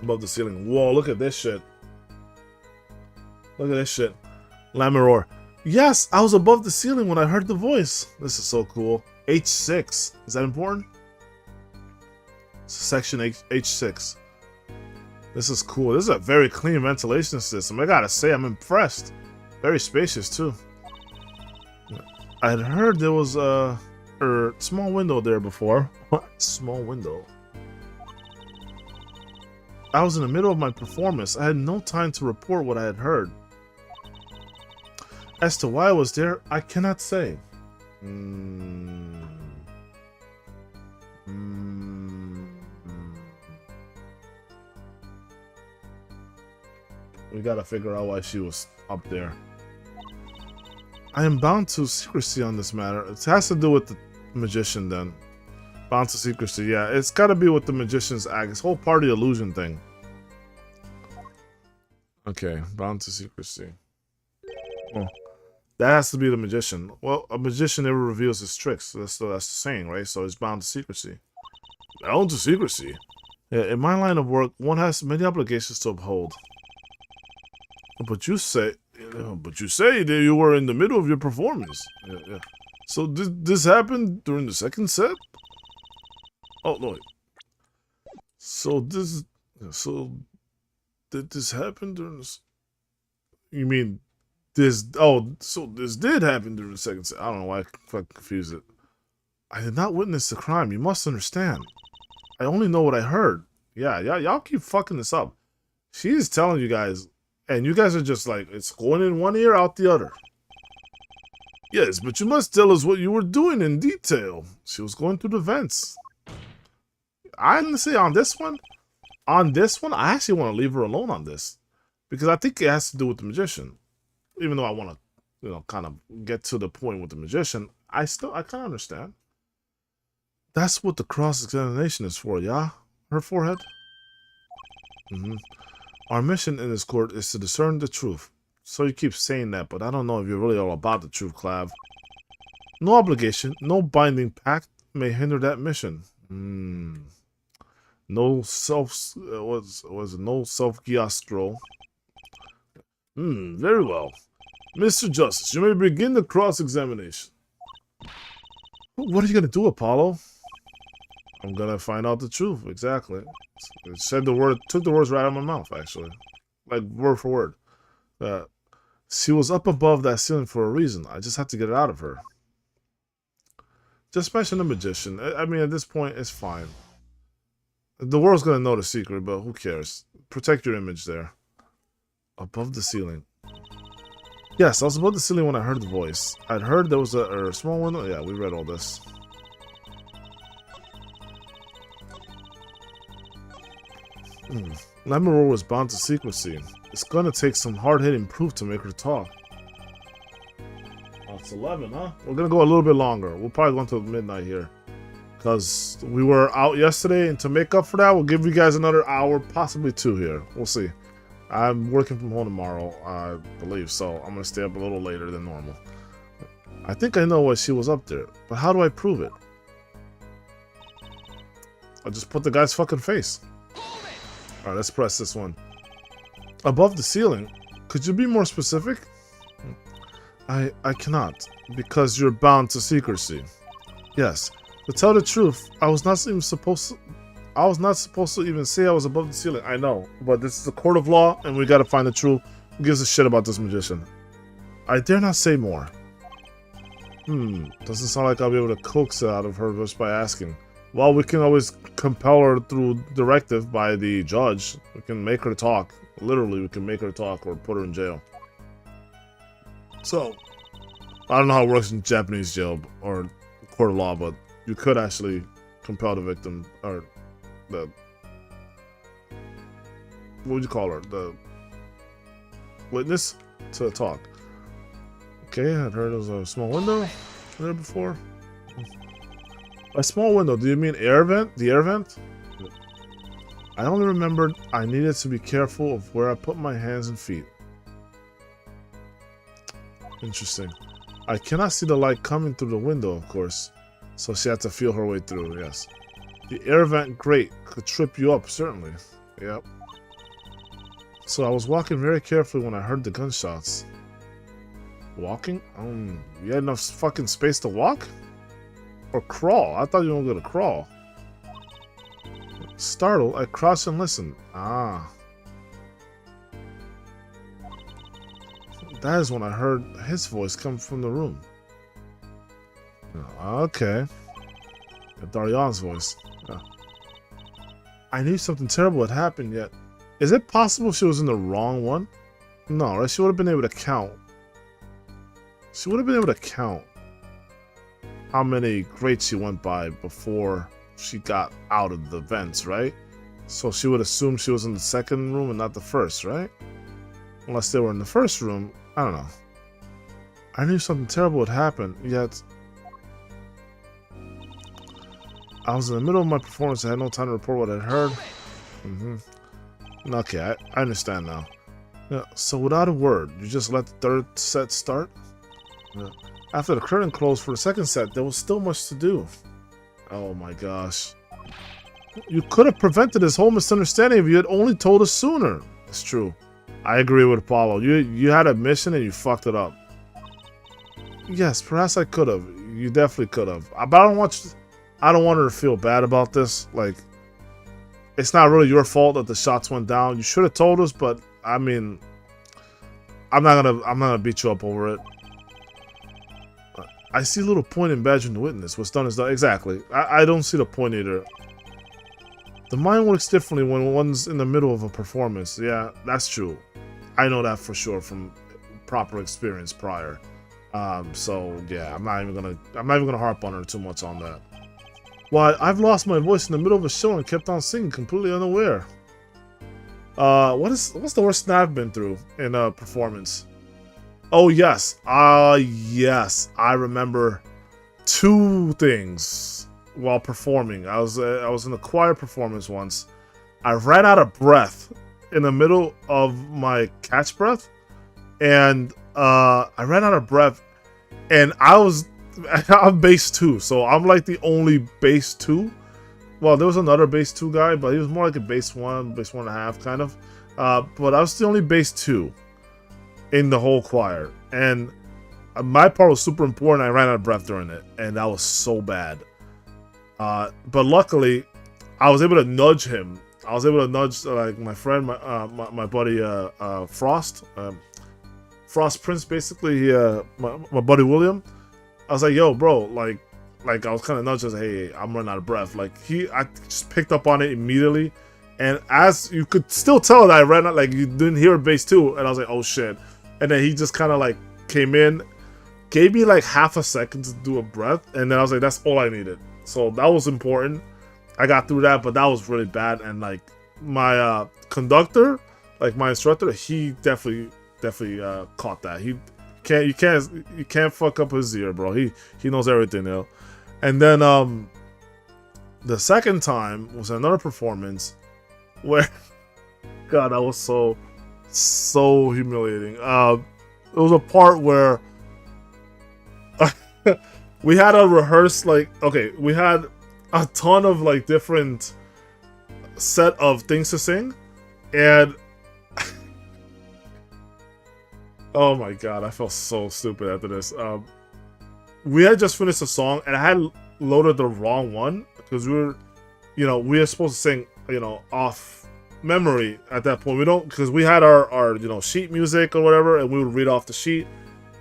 Above the ceiling. Whoa, look at this shit. Look at this shit. Lamiror. Yes, I was above the ceiling when I heard the voice. This is so cool. H6. Is that important? Section H6. This is cool. This is a very clean ventilation system. I gotta say, I'm impressed. Very spacious, too. I had heard there was a small window there before. Small window. I was in the middle of my performance. I had no time to report what I had heard. As to why I was there, I cannot say. We gotta figure out why she was up there. I am bound to secrecy on this matter. It has to do with the magician then. Bound to secrecy, yeah. It's gotta be with the magician's act. This whole party illusion thing. Okay, bound to secrecy. Oh, that has to be the magician. Well, a magician never reveals his tricks. So that's the saying, right? So it's bound to secrecy. Bound to secrecy? Yeah, in my line of work, one has many obligations to uphold. But you say that you were in the middle of your performance. Yeah. So this happened during the second set? Oh no. Did this happen during this? You mean this? Oh, so this did happen during the second set. I don't know why I confused it. I did not witness the crime. You must understand. I only know what I heard. Yeah, y'all keep fucking this up. She's telling you guys, and you guys are just like, it's going in one ear, out the other. Yes, but you must tell us what you were doing in detail. She was going through the vents. Honestly, on this one, I actually want to leave her alone on this. Because I think it has to do with the magician. Even though I want to, kind of get to the point with the magician, I kind of understand. That's what the cross-examination is for, yeah? Her forehead? Our mission in this court is to discern the truth. So you keep saying that, but I don't know if you're really all about the truth, Clav. No obligation, no binding pact may hinder that mission. No self-giastro. Very well. Mr. Justice, you may begin the cross-examination. What are you gonna do, Apollo? I'm gonna find out the truth, exactly. It said took the words right out of my mouth, actually. Like, word for word. She was up above that ceiling for a reason. I just had to get it out of her. Just mention the magician. I mean, at this point, it's fine. The world's gonna know the secret, but who cares? Protect your image there. Above the ceiling. Yes, I was above the ceiling when I heard the voice. I'd heard there was a small window. Yeah, we read all this. Lamiror was bound to secrecy. It's gonna take some hard-hitting proof to make her talk. Oh, it's 11, huh? We're gonna go a little bit longer. We'll probably go until midnight here. because we were out yesterday, and to make up for that, we'll give you guys another hour, possibly 2 here. We'll see. I'm working from home tomorrow, I believe, so I'm gonna stay up a little later than normal. I think I know why she was up there, but how do I prove it? I'll just put the guy's fucking face. Alright, let's press this one. Above the ceiling? Could you be more specific? I cannot, because you're bound to secrecy. Yes, to tell the truth, I was not supposed to even say I was above the ceiling. I know, but this is a court of law, and we gotta find the truth. Who gives a shit about this magician? I dare not say more. Doesn't sound like I'll be able to coax it out of her just by asking. Well, we can always compel her through directive by the judge. We can make her talk. Literally, we can make her talk or put her in jail. So, I don't know how it works in Japanese jail or court of law, but you could actually compel the victim, or the... What would you call her? The witness to talk. Okay, I'd heard there was a small window there before. A small window, do you mean air vent? The air vent? I only remembered I needed to be careful of where I put my hands and feet. Interesting. I cannot see the light coming through the window, of course, so she had to feel her way through, yes. The air vent grate could trip you up, certainly. Yep. So I was walking very carefully when I heard the gunshots. Walking? You had enough fucking space to walk? Or crawl? I thought you were gonna crawl. Startled, I crouched and listened. Ah. That is when I heard his voice come from the room. Okay. Darion's voice. Yeah. I knew something terrible had happened, yet... Is it possible she was in the wrong one? No, right? She would have been able to count. She would have been able to count how many grates she went by before she got out of the vents, right? So she would assume she was in the second room and not the first, right? Unless they were in the first room, I don't know. I knew something terrible had happened, yet I was in the middle of my performance. I had no time to report what I'd heard. Okay, I understand now. Yeah, so without a word, you just let the third set start? Yeah. After the curtain closed for the second set, there was still much to do. Oh my gosh. You could have prevented this whole misunderstanding if you had only told us sooner. It's true. I agree with Apollo. You had a mission and you fucked it up. Yes, perhaps I could have. You definitely could have. But I don't want her to feel bad about this. Like, it's not really your fault that the shots went down. You should have told us, but I mean, I'm not gonna beat you up over it. I see little point in badgering the witness. What's done is done. Exactly. I don't see the point either. The mind works differently when one's in the middle of a performance. Yeah, that's true. I know that for sure from proper experience prior. So yeah, I'm not even gonna harp on her too much on that. Why, I've lost my voice in the middle of a show and kept on singing, completely unaware. What's the worst thing I've been through in a performance? Oh yes, yes, I remember 2 things while performing. I was in a choir performance once. I ran out of breath in the middle of my catch breath, and I ran out of breath, and I'm bass 2, so I'm like the only bass 2. Well, there was another bass 2 guy, but he was more like a bass 1, bass 1.5 kind of. But I was the only bass 2 in the whole choir, and my part was super important. I ran out of breath during it, and that was so bad. But luckily, I was able to nudge him. I was able to nudge like my friend, my buddy Frost, Frost Prince, basically. My buddy William. I was like, "Yo, bro!" Like I was kind of nudging, "Hey, I'm running out of breath." Like I just picked up on it immediately, and as you could still tell that I ran out, like you didn't hear bass 2, and I was like, "Oh shit!" And then he just kind of like came in, gave me like half a second to do a breath, and then I was like, "That's all I needed." So that was important. I got through that, but that was really bad. And like my conductor, like my instructor, he definitely caught that. You can't fuck up his ear, bro. He knows everything, yo. And then The second time was another performance where, God, that was so humiliating. It was a part where we had to rehearse, like, okay, we had a ton of like different set of things to sing, and oh my God, I felt so stupid after this. We had just finished a song, and I had loaded the wrong one because we were supposed to sing, off memory at that point. We don't, because we had our sheet music or whatever, and we would read off the sheet,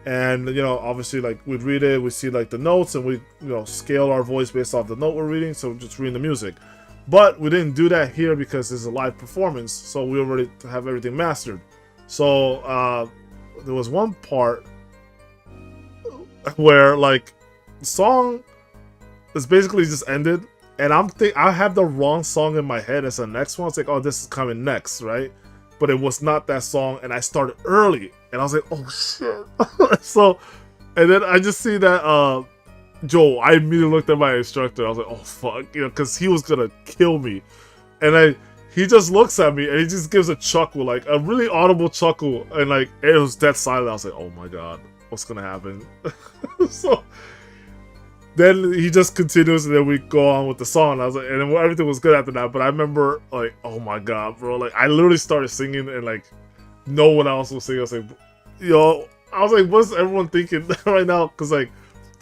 and obviously, like, we'd read it, we see like the notes, and we scale our voice based off the note we're reading, so we're just reading the music. But we didn't do that here because it's a live performance, so we already have everything mastered. So there was one part where, like, the song is basically just ended, and I have the wrong song in my head as the next one. It's like, oh, this is coming next, right? But it was not that song, and I started early, and I was like, oh shit. So, and then I just see that Joel, I immediately looked at my instructor. I was like, oh fuck, because he was gonna kill me, and he just looks at me and he just gives a chuckle, like a really audible chuckle, and like it was dead silent. I was like, oh my God, what's gonna happen? So then he just continues, and then we go on with the song. I was like, and then everything was good after that. But I remember, like, oh my God, bro, like I literally started singing, and like no one else was singing. I was like, I was like, what's everyone thinking right now? Because like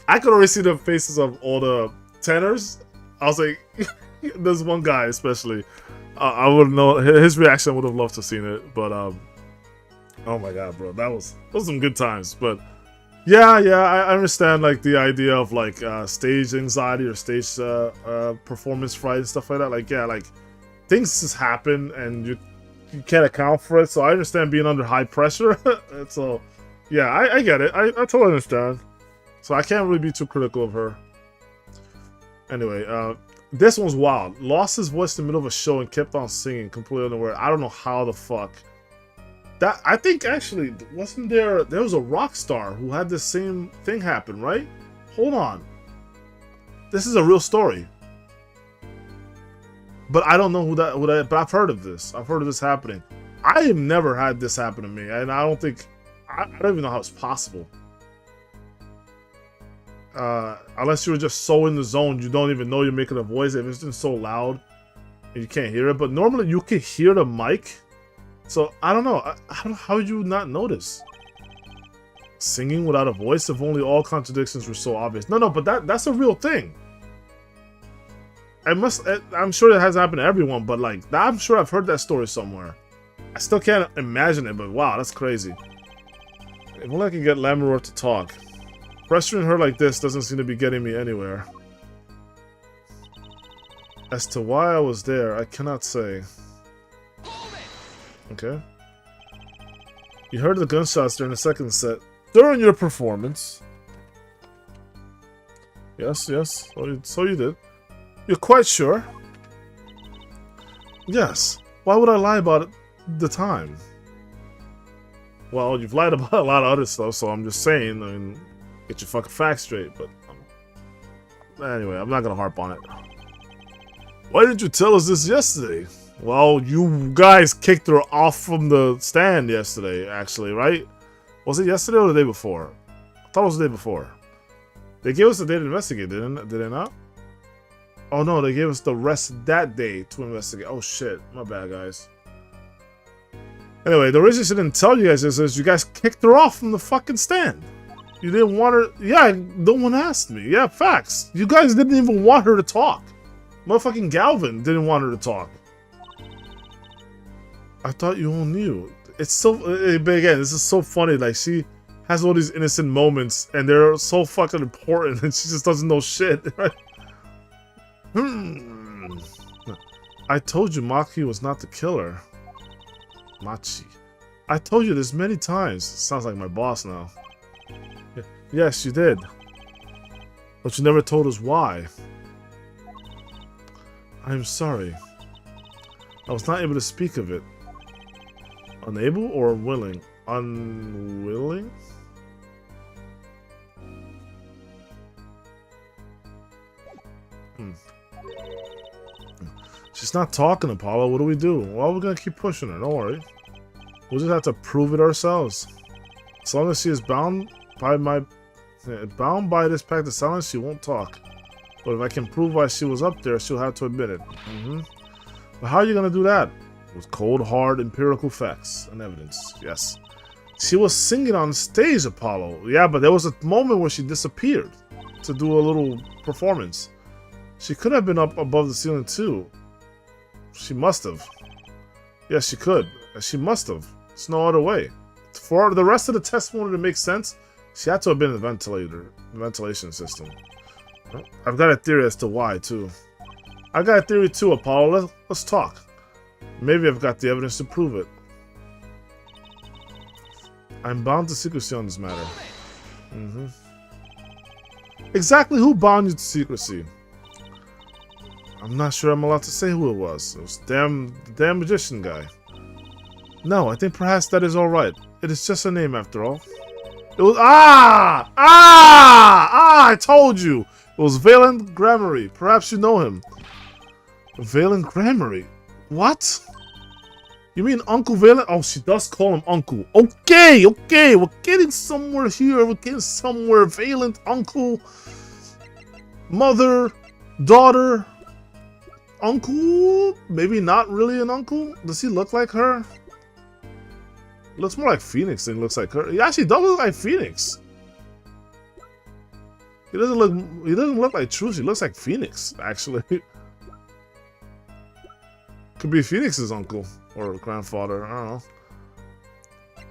I could already see the faces of all the tenors. I was like, there's one guy especially. I wouldn't know his reaction. I would have loved to have seen it, but oh my God, bro, those some good times. But yeah, I understand like the idea of like stage anxiety or stage performance fright and stuff like that. Like, yeah, like things just happen and you can't account for it. So I understand being under high pressure. So yeah, I get it. I totally understand. So I can't really be too critical of her. Anyway, this one's wild. Lost his voice in the middle of a show and kept on singing, completely unaware. I don't know how the fuck. That, I think actually, wasn't there was a rock star who had the same thing happen, right? Hold on. This is a real story. But I don't know who that, but I've heard of this. I've heard of this happening. I have never had this happen to me, and I don't even know how it's possible. Unless you're just so in the zone, you don't even know you're making a voice. If it's just so loud and you can't hear it. But normally you can hear the mic. So I don't know. I don't know how you not notice. Singing without a voice, if only all contradictions were so obvious. No, but that's a real thing. I'm sure it has happened to everyone, but like, I'm sure I've heard that story somewhere. I still can't imagine it, but wow, that's crazy. If only I can get Lamoureux to talk. Pressuring her like this doesn't seem to be getting me anywhere. As to why I was there, I cannot say. Okay. You heard the gunshots during the second set. During your performance. Yes. So you did. You're quite sure? Yes. Why would I lie about it the time? Well, you've lied about a lot of other stuff, so I'm just saying, I mean, get your fucking facts straight, but anyway, I'm not gonna harp on it. Why didn't you tell us this yesterday? Well, you guys kicked her off from the stand yesterday, actually, right? Was it yesterday or the day before? I thought it was the day before. They gave us a day to investigate, did they not? Oh no, they gave us the rest that day to investigate. Oh shit, my bad, guys. Anyway, the reason she didn't tell you guys is you guys kicked her off from the fucking stand. You didn't want her. Yeah, no one asked me. Yeah, facts. You guys didn't even want her to talk. Motherfucking Galvin didn't want her to talk. I thought you all knew. It's so. But again, this is so funny. Like, she has all these innocent moments, and they're so fucking important, and she just doesn't know shit. Right? I told you Maki was not the killer. Machi. I told you this many times. Sounds like my boss now. Yes, you did. But you never told us why. I'm sorry. I was not able to speak of it. Unable or willing? Unwilling? She's not talking, Apollo. What do we do? Well, we're gonna keep pushing her. Don't worry. We'll just have to prove it ourselves. As long as she is bound by this pact of silence, she won't talk. But if I can prove why she was up there, she'll have to admit it. But how are you gonna do that? With cold, hard, empirical facts and evidence. Yes. She was singing on stage, Apollo. Yeah, but there was a moment where she disappeared to do a little performance. She could have been up above the ceiling too. She must have. Yes, she could. She must have. There's no other way. For the rest of the testimony to make sense, she had to have been in the ventilation system. I've got a theory as to why, too. I got a theory, too, Apollo. Let's talk. Maybe I've got the evidence to prove it. I'm bound to secrecy on this matter. Exactly who bound you to secrecy? I'm not sure I'm allowed to say who it was. It was the damn magician guy. No, I think perhaps that is alright. It is just a name after all. It was I told you! It was Valand Gramarye. Perhaps you know him. Valand Gramarye? What? You mean Uncle Valand? Oh, she does call him Uncle. Okay, we're getting somewhere here. We're getting somewhere. Valand, Uncle, mother, daughter, uncle? Maybe not really an uncle? Does he look like her? Looks more like Phoenix than he looks like her. He actually does look like Phoenix. He doesn't look like Truce. He looks like Phoenix, actually. Could be Phoenix's uncle or grandfather. I don't know.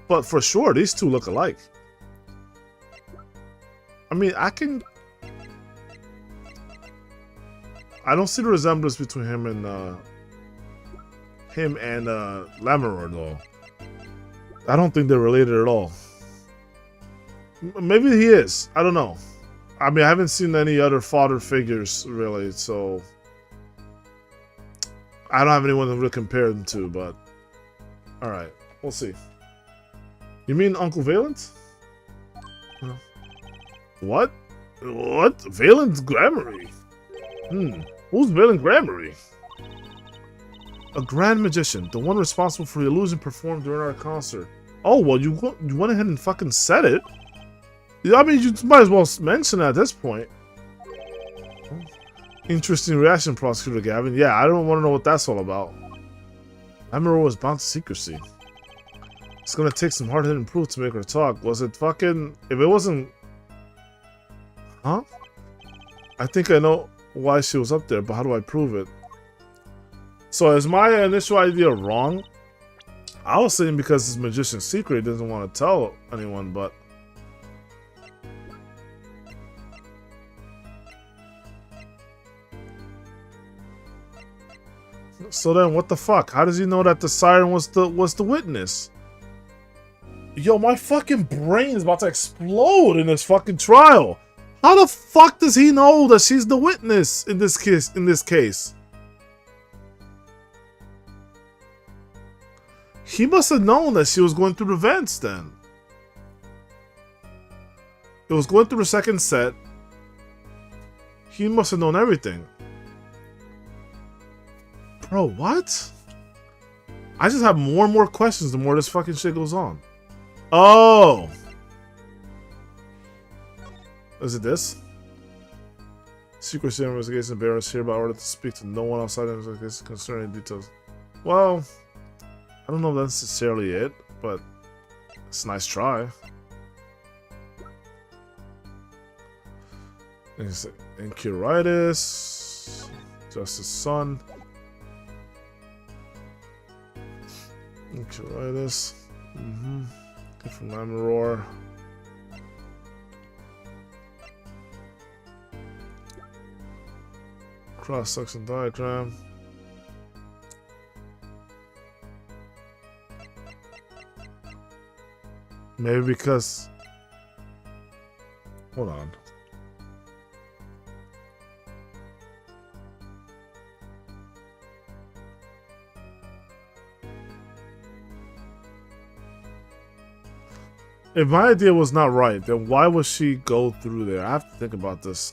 But for sure, these two look alike. I mean, I don't see the resemblance between him and Lammeror, though. I don't think they're related at all. Maybe he is. I don't know. I mean, I haven't seen any other father figures, really, so... I don't have anyone to really compare them to, but... Alright, we'll see. You mean Uncle Valand? No. What? What? Valand Gramarye? Who's Valand Gramarye? A grand magician, the one responsible for the illusion performed during our concert. Oh, well, you went ahead and fucking said it. I mean, you might as well mention it at this point. Interesting reaction, Prosecutor Gavin. Yeah, I don't want to know what that's all about. Lammeror was bound to secrecy. It's gonna take some hard-hitting proof to make her talk. Was it fucking... If it wasn't... Huh? I think I know why she was up there, but how do I prove it? So is my initial idea wrong? I was saying because it's magician's secret, he doesn't want to tell anyone, but... So then what the fuck? How does he know that the siren was the witness? Yo, my fucking brain is about to explode in this fucking trial. How the fuck does he know that she's the witness in this case? He must have known that she was going through the vents then. It was going through the second set. He must have known everything. Bro, what? I just have more and more questions the more this fucking shit goes on. Oh! Is it this? Secrecy investigation bearers hereby ordered to speak to no one outside the investigation concerning details. Well, I don't know if that's necessarily it, but it's a nice try. Incuritis, Justice Son. Incuritis. Get from Lammeror. Cross-section diagram. Maybe because... Hold on. If my idea was not right, then why would she go through there? I have to think about this.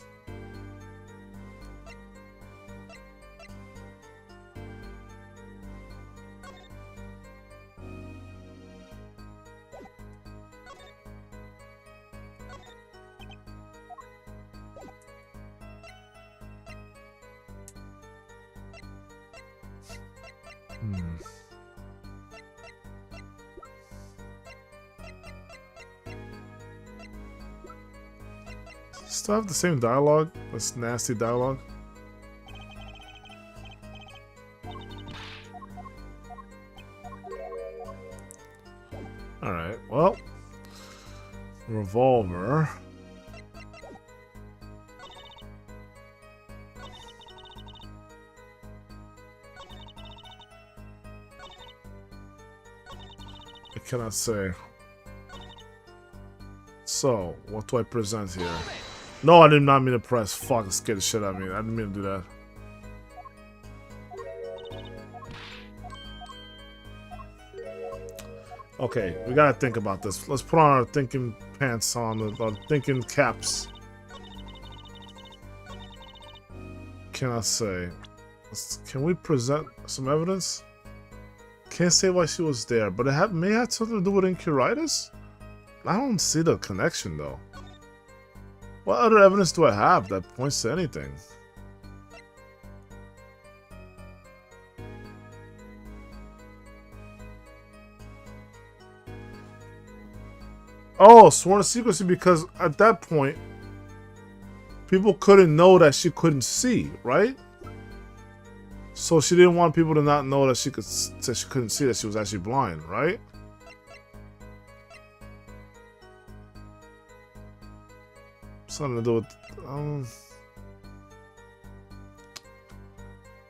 Still have the same dialogue. This nasty dialogue. Alright, well. Revolver. I cannot say. So, what do I present here? No, I did not mean to press. Fuck, it scared the shit out of me. I didn't mean to do that. Okay, we gotta think about this. Let's put on our thinking pants on, our thinking caps. Can I say? Can we present some evidence? Can't say why she was there, but it may have something to do with Incuritis? I don't see the connection though. What other evidence do I have that points to anything? Oh, sworn to secrecy, because at that point, people couldn't know that she couldn't see, right? So she didn't want people to not know that she couldn't see, that she was actually blind, right? Something to do with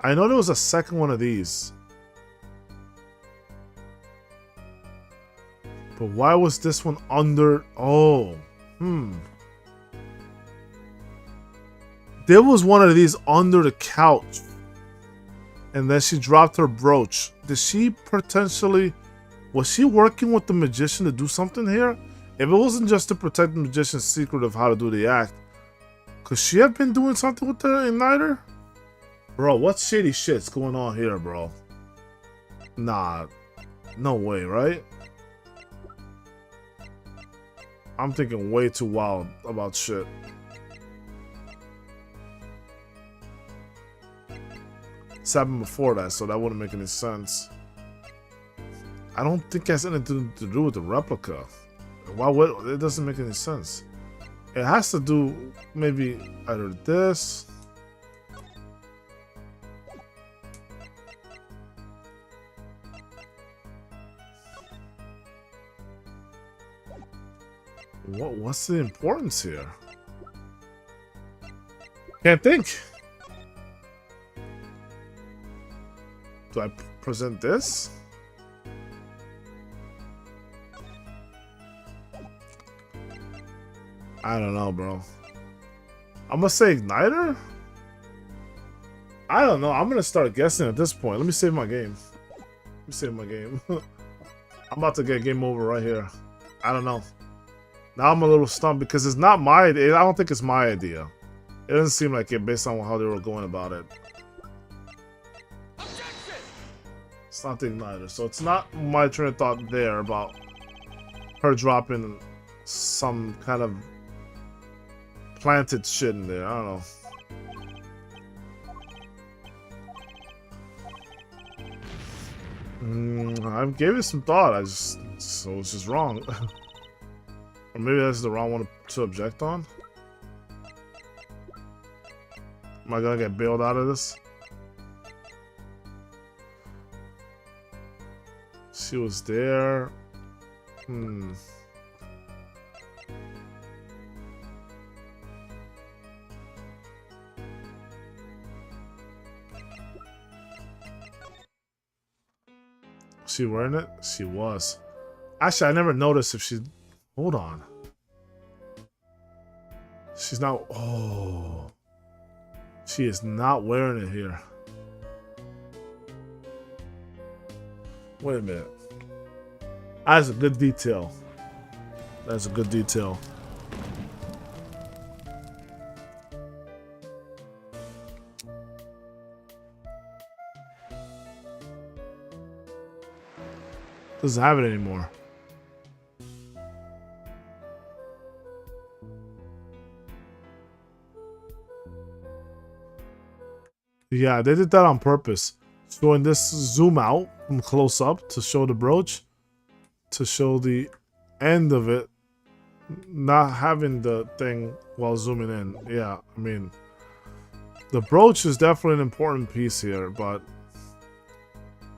I know there was a second one of these. But why was this one under... Oh. There was one of these under the couch. And then she dropped her brooch. Did she potentially... Was she working with the magician to do something here? If it wasn't just to protect the magician's secret of how to do the act, could she have been doing something with the igniter? Bro, what shady shit's going on here, bro? Nah. No way, right? I'm thinking way too wild about shit. It's happened before that, so that wouldn't make any sense. I don't think it has anything to do with the replica. Why would it? Doesn't make any sense. It has to do maybe either this. What's the importance here? Can't think. Do I present this? I don't know, bro. I'm gonna say igniter? I don't know. I'm gonna start guessing at this point. Let me save my game. Let me save my game. I'm about to get game over right here. I don't know. Now I'm a little stumped because it's not my idea. I don't think it's my idea. It doesn't seem like it based on how they were going about it. It's not the igniter. So it's not my train of thought there about her dropping some kind of planted shit in there. I don't know. I gave it some thought. So it's just wrong. Or maybe that's the wrong one to object on. Am I gonna get bailed out of this? She was there. She wearing it? She was. Actually, I never noticed if she... Hold on. She's not... Oh. She is not wearing it here. Wait a minute. That's a good detail. That's a good detail. Doesn't have it anymore. Yeah, they did that on purpose. Showing this zoom out from close up to show the brooch, to show the end of it not having the thing while zooming in. Yeah, I mean, the brooch is definitely an important piece here, but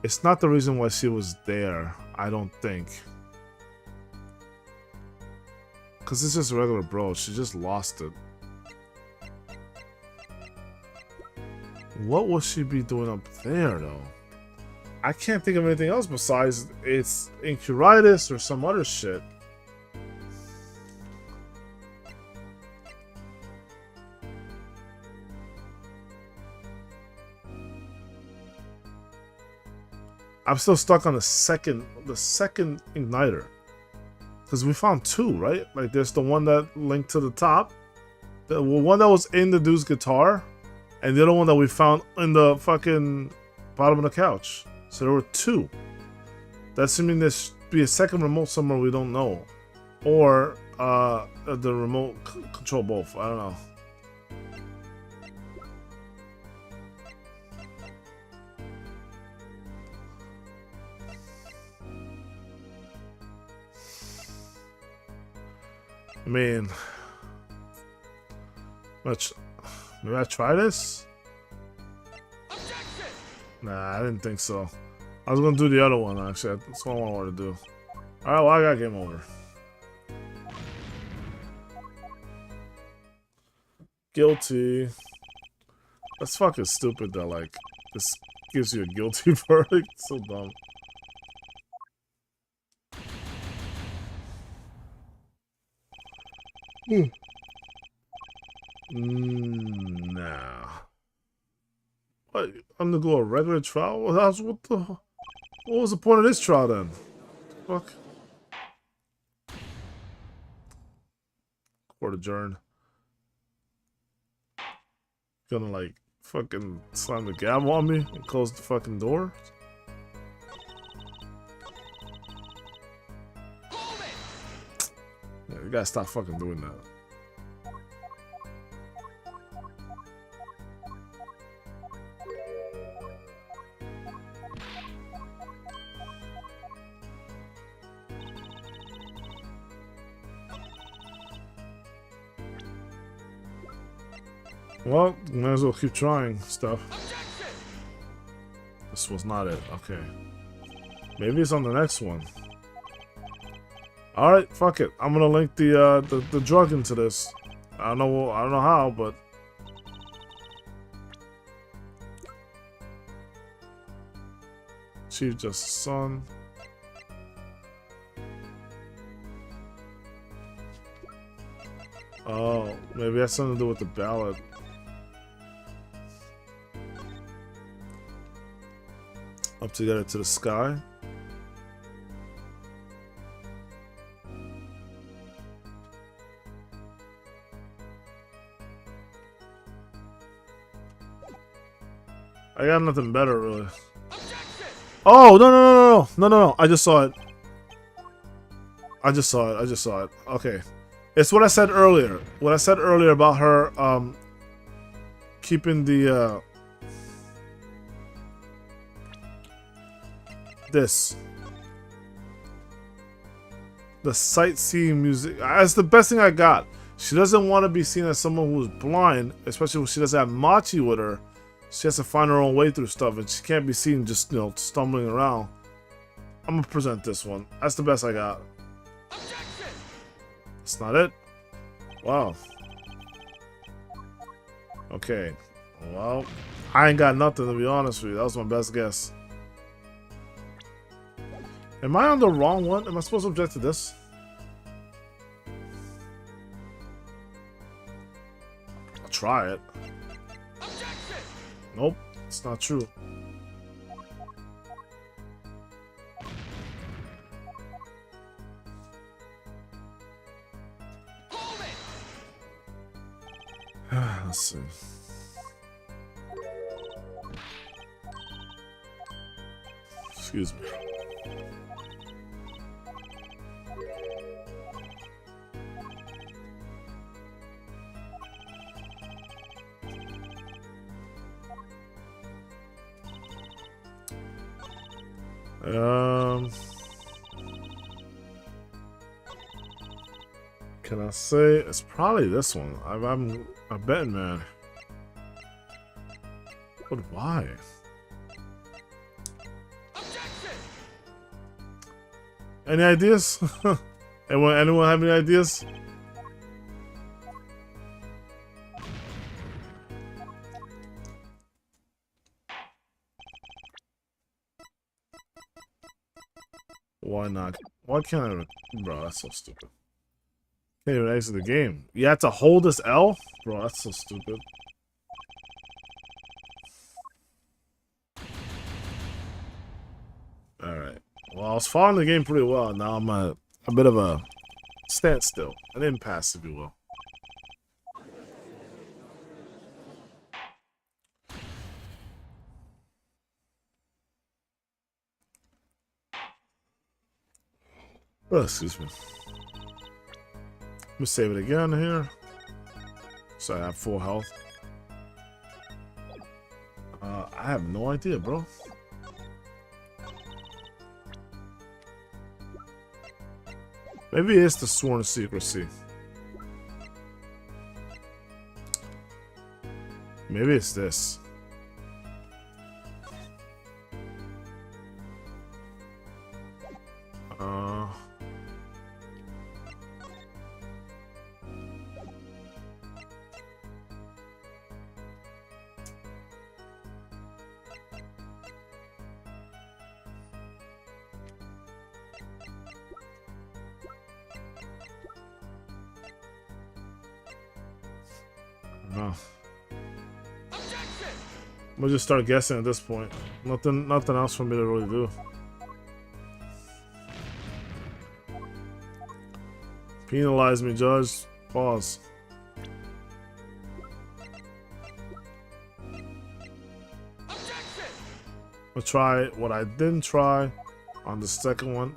it's not the reason why she was there, I don't think. Because it's just a regular brooch. She just lost it. What will she be doing up there, though? I can't think of anything else besides it's Incuritis or some other shit. I'm still stuck on the second igniter. Because we found two, right? Like there's the one that linked to the top. The one that was in the dude's guitar. And the other one that we found in the fucking bottom of the couch. So there were two. That's assuming there should be a second remote somewhere we don't know. Or the remote control both. I don't know. I mean, maybe I try this? Nah, I didn't think so. I was gonna do the other one actually. That's what I wanted to do. Alright, well I got game over. Guilty. That's fucking stupid that like this gives you a guilty verdict. So dumb. Nah. What? I'm gonna go a regular trial? What was the point of this trial then? Fuck. Court adjourned. Gonna like fucking slam the gavel on me and close the fucking door? Yeah, you gotta stop fucking doing that. Well, might as well keep trying stuff. This was not it. Okay. Maybe it's on the next one. Alright, fuck it. I'm gonna link the drug into this. I don't know how, but Chief Justice Son. Oh, maybe that's something to do with the ballot. Up together to the sky. I got nothing better, really. Oh, no. I just saw it. I just saw it. Okay. It's what I said earlier. What I said earlier about her, keeping the, the sightseeing music. That's the best thing I got. She doesn't want to be seen as someone who's blind, especially when she doesn't have Machi with her. She has to find her own way through stuff, and she can't be seen just, you know, stumbling around. I'm gonna present this one. That's the best I got. That's not it? Wow. Okay. Well, I ain't got nothing, to be honest with you. That was my best guess. Am I on the wrong one? Am I supposed to object to this? I'll try it. Nope, it's not true. Let's see. Excuse me. Can I say it's probably this one? I'm betting, man. But why? Any ideas? Anyone have any ideas? Why not? Why can't I? Bro, that's so stupid. Can't even exit the game. You have to hold this L? Bro, that's so stupid. Alright. Well, I was following the game pretty well. Now I'm at a bit of a standstill. An impasse, if you will. Oh, excuse me. Let me save it again here. So I have full health. I have no idea, bro. Maybe it's the Sworn Secrecy. Maybe it's this. No. I'm gonna just start guessing at this point. Nothing else for me to really do. Penalize me, judge. Pause. I'll try what I didn't try on the second one.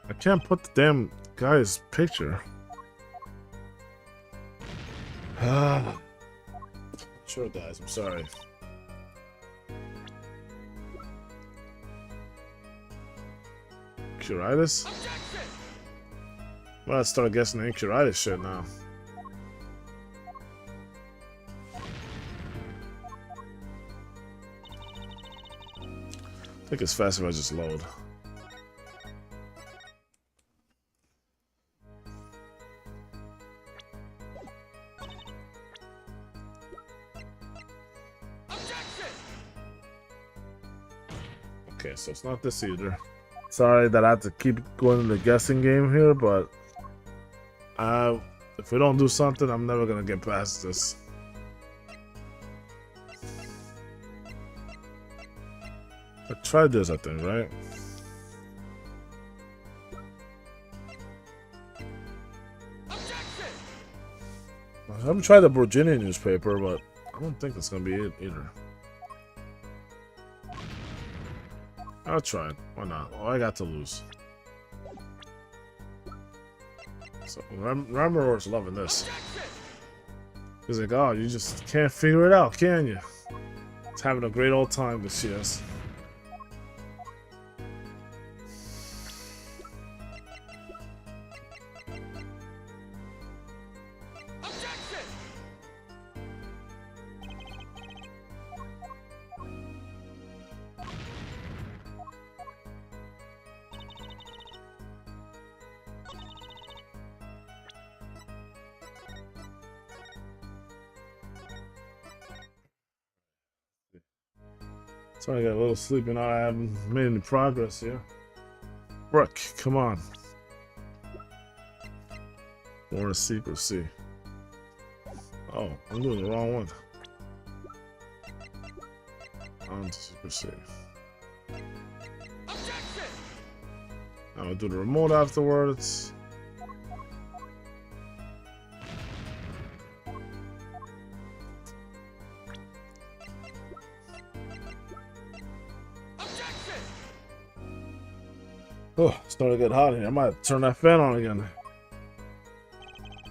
I can't put the damn guy's picture. Sure, guys, I'm sorry. Curitis? Well, I start guessing the Curitis shit now. I think it's faster if I just load. Okay, so it's not this either. Sorry that I have to keep going in the guessing game here, but if we don't do something, I'm never gonna get past this. I tried this, I think, right? I haven't tried the Virginia newspaper, but I don't think it's gonna be it either. I'll try it. Why not? All I got to lose. So Ramor's loving this. He's like, oh, you just can't figure it out, can you? It's having a great old time this year. Sorry, I got a little sleepy now. I haven't made any progress here. Brooke, come on. Sworn Secrecy. Oh, I'm doing the wrong one. On to Secrecy. I'll do the remote afterwards. Oh, it's starting to get hot in here. I might have to turn that fan on again.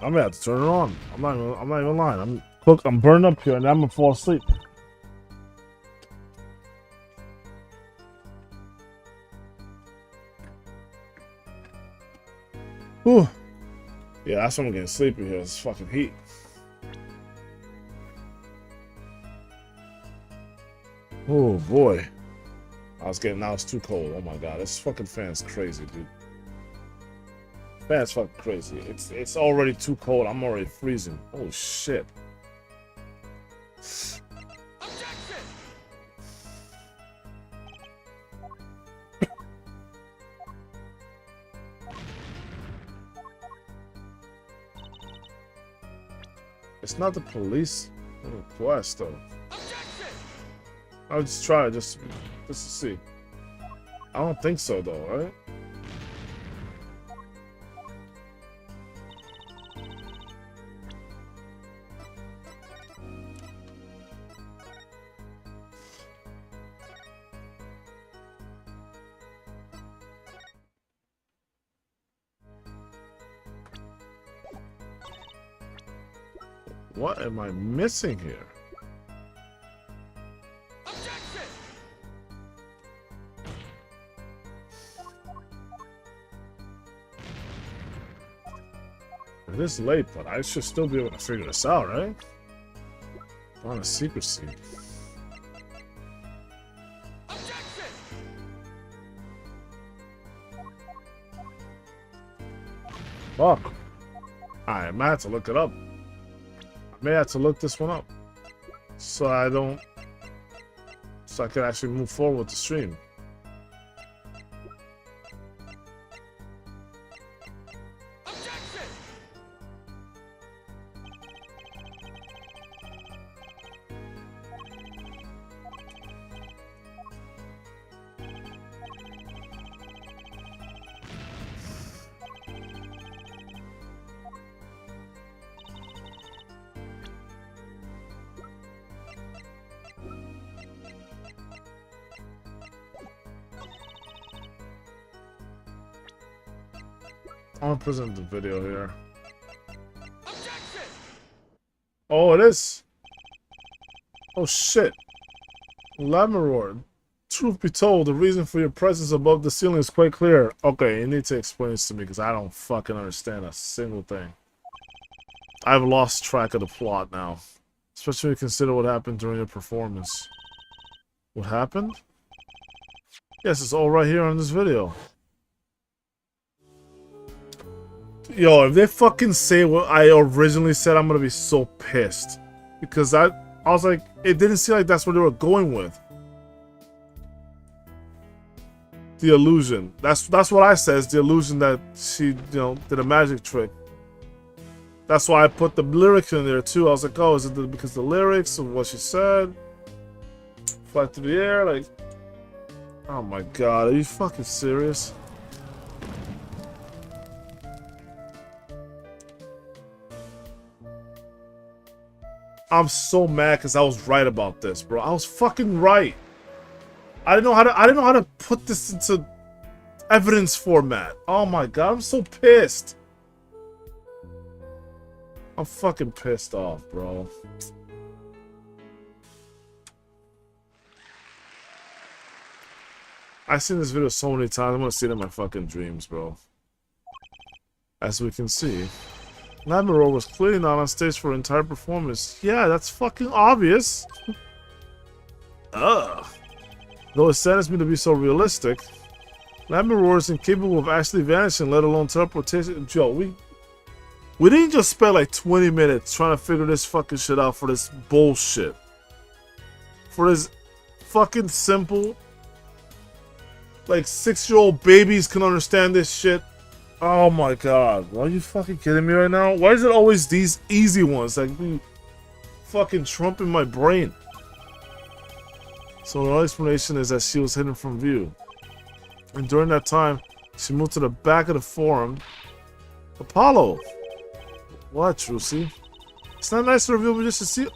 I may have to turn it on. I'm not even lying. I'm burning up here and I'm gonna fall asleep. Whew. Yeah, that's when I'm getting sleepy here. It's fucking heat. Oh boy. Now it's too cold. Oh my god, this fucking fan's crazy, dude. Fan's fucking crazy. It's already too cold. I'm already freezing. Oh shit. It's not the police request though. I'll just try it just to see. I don't think so though, right? What am I missing here? It is late, but I should still be able to figure this out, right? On a secrecy. Fuck. I might have to look it up. I may have to look this one up. So I can actually move forward with the stream. I'm gonna present the video here. Oh, it is. Oh shit. Lamaror, truth be told, the reason for your presence above the ceiling is quite clear. Okay, you need to explain this to me because I don't fucking understand a single thing. I've lost track of the plot now. Especially when you consider what happened during your performance. What happened? Yes, it's all right here on this video. Yo, if they fucking say what I originally said, I'm gonna be so pissed. Because I was like, it didn't seem like that's what they were going with. The illusion. That's what I said, is the illusion that she, did a magic trick. That's why I put the lyrics in there too. I was like, oh, is it because the lyrics of what she said? Fly through the air, like, oh my god, are you fucking serious? I'm so mad because I was right about this, bro. I was fucking right. I didn't know how to put this into evidence format. Oh my god, I'm so pissed. I'm fucking pissed off, bro. I've seen this video so many times. I'm gonna see it in my fucking dreams, bro. As we can see, Lamaror was clearly not on stage for an entire performance. Yeah, that's fucking obvious. Ugh. Though it saddens me to be so realistic, Lamaror is incapable of actually vanishing, let alone teleportation. Joe, we didn't just spend like 20 minutes trying to figure this fucking shit out for this bullshit. For this fucking simple, like 6-year-old babies can understand this shit. Oh my god, are you fucking kidding me right now? Why is it always these easy ones that be fucking trumping my brain? So the explanation is that she was hidden from view. And during that time, She moved to the back of the forum. Apollo. What, Trucy? It's not nice to reveal Magician Seal.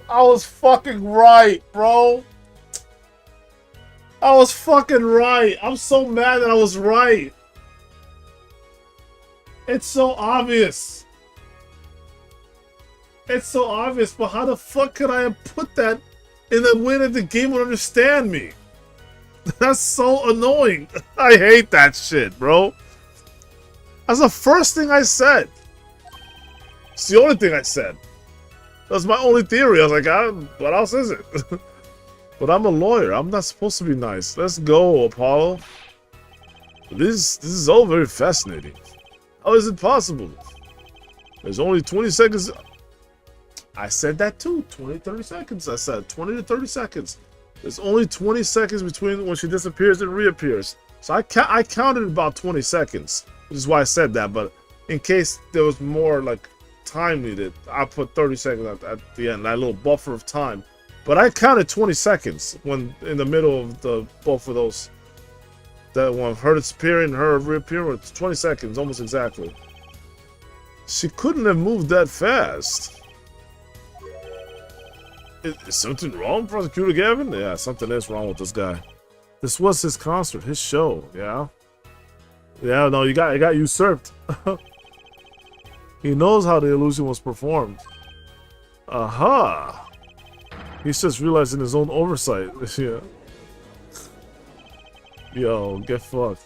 I was fucking right, bro. I was fucking right. I'm so mad that I was right. It's so obvious. It's so obvious, but how the fuck could I have put that in a way that the game would understand me? That's so annoying. I hate that shit, bro. That's the first thing I said. It's the only thing I said. That's my only theory. I was like, what else is it? But I'm a lawyer. I'm not supposed to be nice. Let's go, Apollo. This is all very fascinating. How is it possible? There's only 20 seconds. I said that too. 20, 30 seconds. I said 20 to 30 seconds. There's only 20 seconds between when she disappears and reappears. So I counted about 20 seconds, which is why I said that. But in case there was more like time needed, I put 30 seconds at the end, that little buffer of time. But I counted 20 seconds when in the middle of both of those. That one, her disappearing and her reappearing, it's 20 seconds, almost exactly. She couldn't have moved that fast. Is something wrong, Prosecutor Gavin? Yeah, something is wrong with this guy. This was his concert, his show, yeah? Yeah, no, you got usurped. He knows how the illusion was performed. Aha! He's just realizing his own oversight. Yeah. Yo, get fucked.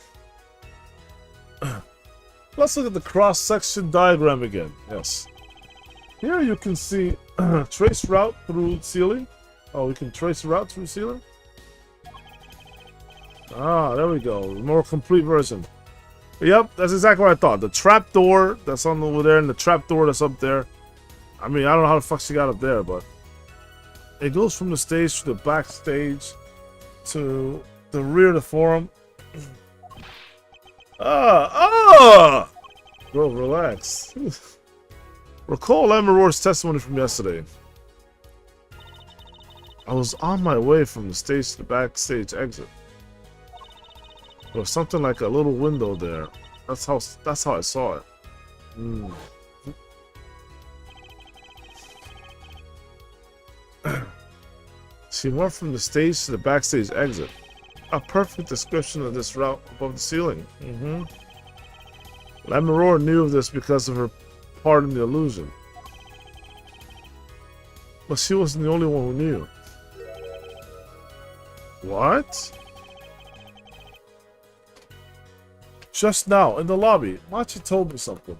Let's look at the cross-section diagram again. Yes. Here you can see trace route through ceiling. Oh, we can trace route through ceiling? Ah, there we go. More complete version. Yep, that's exactly what I thought. The trap door that's on over there and the trap door that's up there. I mean, I don't know how the fuck she got up there, but it goes from the stage to the backstage to the rear of the forum. Bro, relax. Recall Lamaror's testimony from yesterday. I was on my way from the stage to the backstage exit. There was something like a little window there. That's how I saw it. She went from the stage to the backstage exit. A perfect description of this route above the ceiling. Lamaror knew of this because of her part in the illusion. But she wasn't the only one who knew. What? Just now, in the lobby, Machi told me something.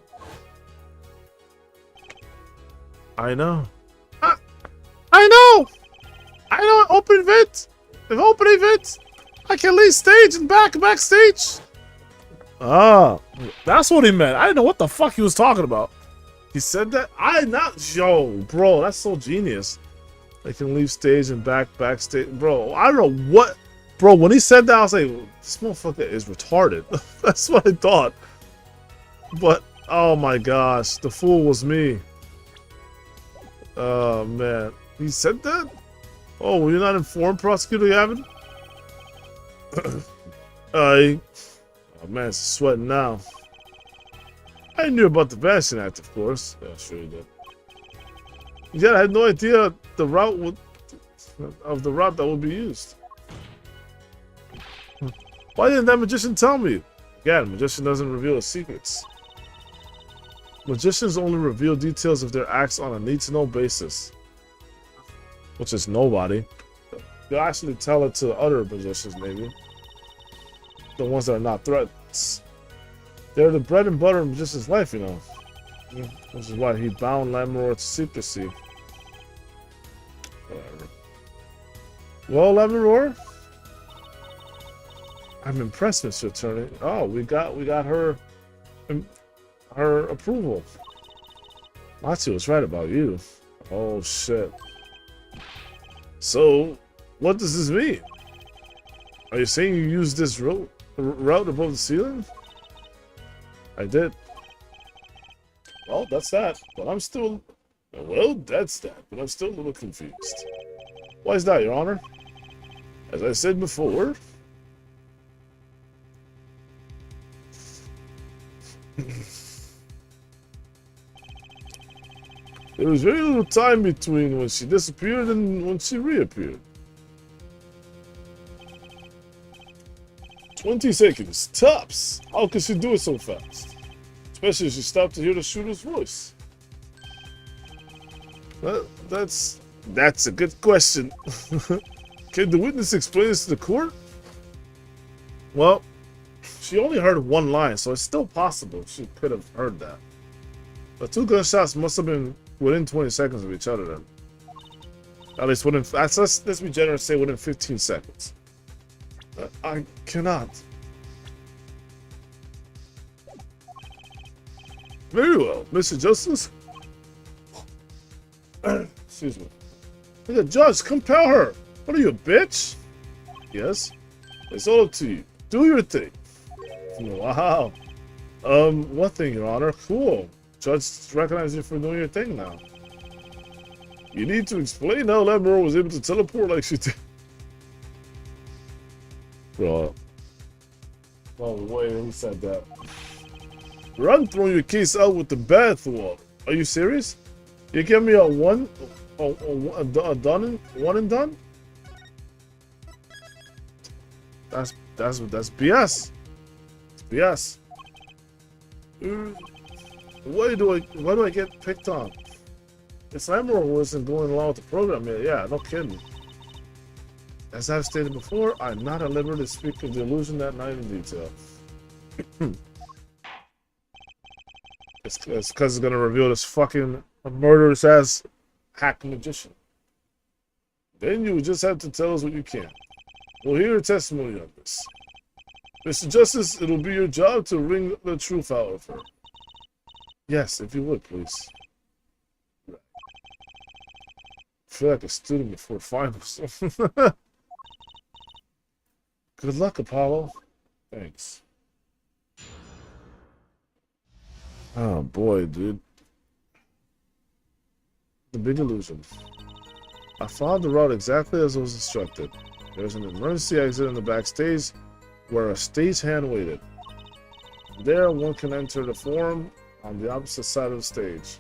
I know. I know! Open vent! If open event, I can leave stage and backstage. Ah, that's what he meant. I didn't know what the fuck he was talking about. He said that? Yo, bro, that's so genius. They can leave stage and backstage. Bro, I don't know what. Bro, when he said that, I was like, this motherfucker is retarded. That's what I thought. But, oh my gosh, the fool was me. Oh, man. He said that? Oh, were you not informed, Prosecutor Gavin? Oh, man, it's sweating now. I knew about the Vanishing Act, of course. Yeah, sure you did. Yet I had no idea the route that would be used. Why didn't that magician tell me? Again, magician doesn't reveal his secrets. Magicians only reveal details of their acts on a need-to-know basis. Which is nobody. They'll actually tell it to other magicians, maybe. The ones that are not threats. They're the bread and butter of magician's life, you know. Which is why he bound Lamaror to secrecy. Whatever. Well, Lamaror? I'm impressed, Mr. Attorney. Oh, we got her approval. Machi was right about you. Oh shit. So, what does this mean? Are you saying you used this route above the ceiling? I did. Well, that's that. But I'm still... Well, that's that. But I'm still a little confused. Why is that, Your Honor? As I said before, There was very little time between when she disappeared and when she reappeared. 20 seconds, tops. How could she do it so fast? Especially if she stopped to hear the shooter's voice. Well, that's a good question. Can the witness explain this to the court? Well, she only heard one line, so it's still possible she could have heard that. The two gunshots must have been within 20 seconds of each other then. At least within, let's be generous, say within 15 seconds. I cannot. Very well, Mr. Justice. Excuse me. The judge, compel her. What are you, a bitch? Yes. It's all up to you. Do your thing. Wow. What thing, Your Honor? Cool. Judge recognizes you for doing your thing now. You need to explain how Lamro was able to teleport like she did. Bro. No way he said that. Run throwing your case out with the bathwater. Are you serious? You give me a one and done? That's BS. It's BS. Why do I get picked on? This Lamro wasn't going along with the program yet. Yeah, no kidding. As I've stated before, I'm not at liberty to speak of the illusion that night in detail. It's because it's gonna reveal this fucking murderous ass hack magician. Then you just have to tell us what you can. We'll hear a testimony on this. Mr. Justice, it'll be your job to wring the truth out of her. Yes, if you would, please. I feel like a student before finals. Good luck, Apollo. Thanks. Oh boy, dude. The big illusion. I followed the route exactly as I was instructed. There's an emergency exit in the backstage where a stagehand waited. There, one can enter the forum on the opposite side of the stage.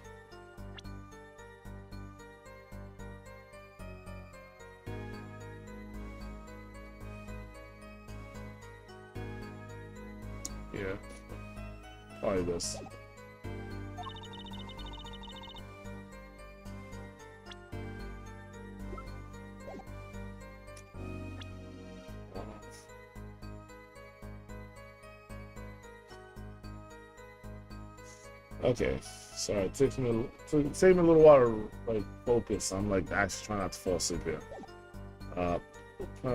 Yeah. Probably this. Okay, sorry, it takes me a little while to like focus. I'm like actually trying not to fall asleep here. Plan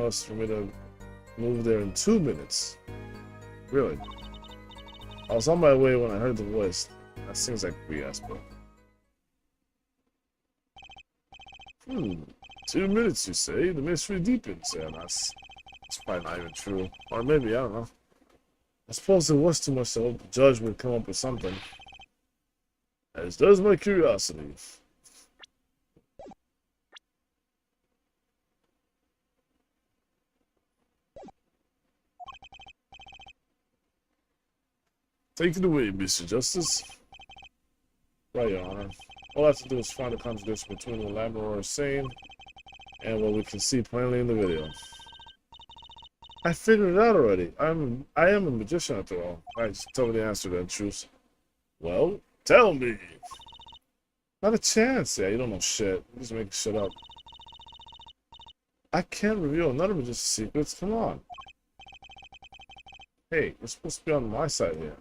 was for me to move there in 2 minutes. Really? I was on my way when I heard the voice. That seems like BS, but 2 minutes, you say? The mystery deepens. Yeah, that's probably not even true. Or maybe, I don't know. I suppose it was too much to hope the judge would come up with something. As does my curiosity. Take it away, Mr. Justice. Right, Your Honor. All I have to do is find a contradiction between what Lamro is saying and what we can see plainly in the video. I figured it out already. I am a magician after all. Alright, just tell me the answer then, Truce. Well, tell me. Not a chance. Yeah, you don't know shit. You just make shit up. I can't reveal none of magician's secrets. Come on. Hey, you're supposed to be on my side here.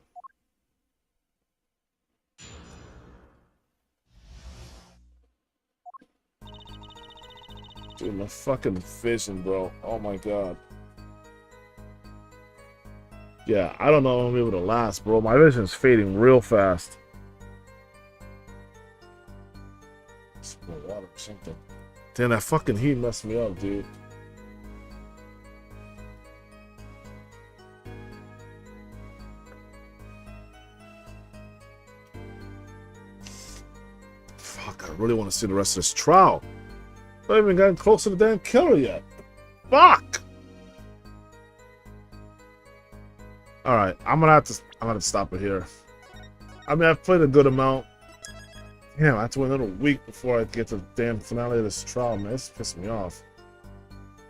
Dude, my fucking vision, bro. Oh my god. Yeah, I don't know if I'm gonna be able to last, bro. My vision's fading real fast. Some water or something. Damn, that fucking heat messed me up, dude. Fuck, I really want to see the rest of this trial. I haven't even gotten close to the damn killer yet. Fuck! Alright, I'm gonna have to stop it here. I mean, I've played a good amount. Damn, I have to wait another week before I get to the damn finale of this trial, man. This pissed me off.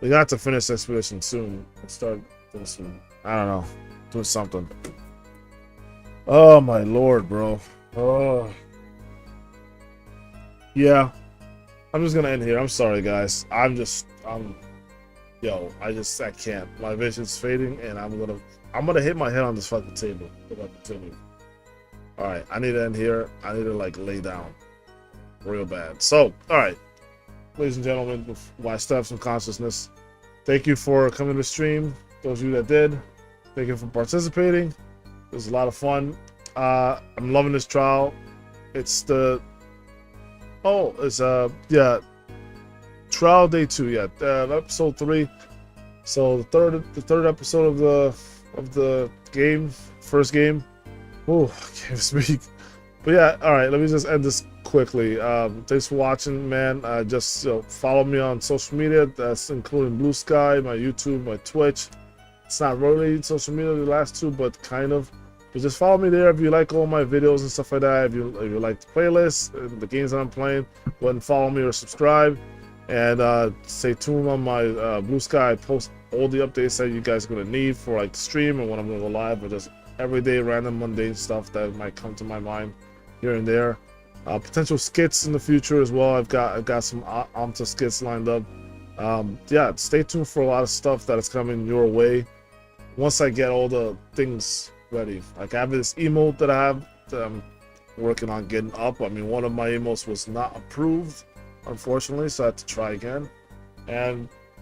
We got to finish Expedition soon. Let's start doing some, I don't know, doing something. Oh my lord, bro. Oh. Yeah. I'm just gonna end here. I'm sorry, guys. Yo, I can't. My vision's fading, and I'm gonna hit my head on this fucking table if I continue. All right, I need to end here. I need to like lay down, real bad. So, all right, ladies and gentlemen, while I still have some consciousness, thank you for coming to the stream. Those of you that did, thank you for participating. It was a lot of fun. I'm loving this trial. It's trial day 2, episode 3. So the third episode of the game, first game. Oh, I can't speak. But yeah, all right. Let me just end this quickly. Thanks for watching, man. Just follow me on social media. That's including Blue Sky, my YouTube, my Twitch. It's not really social media, the last two, but kind of. But just follow me there if you like all my videos and stuff like that. If you like the playlist and the games that I'm playing, go ahead and follow me or subscribe. And stay tuned on my Blue Sky. I post all the updates that you guys are gonna need for like the stream and when I'm gonna go live, or just everyday random mundane stuff that might come to my mind here and there. Potential skits in the future as well. I've got some Amta skits lined up. Yeah, stay tuned for a lot of stuff that is coming your way once I get all the things ready. Like I have this emote that I have that I'm working on getting up. I mean, one of my emotes was not approved, unfortunately, so I had to try again.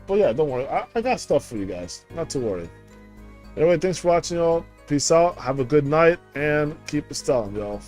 But yeah, don't worry, I got stuff for you guys, not to worry. Anyway, thanks for watching, y'all. Peace out, have a good night, and keep it styling, y'all.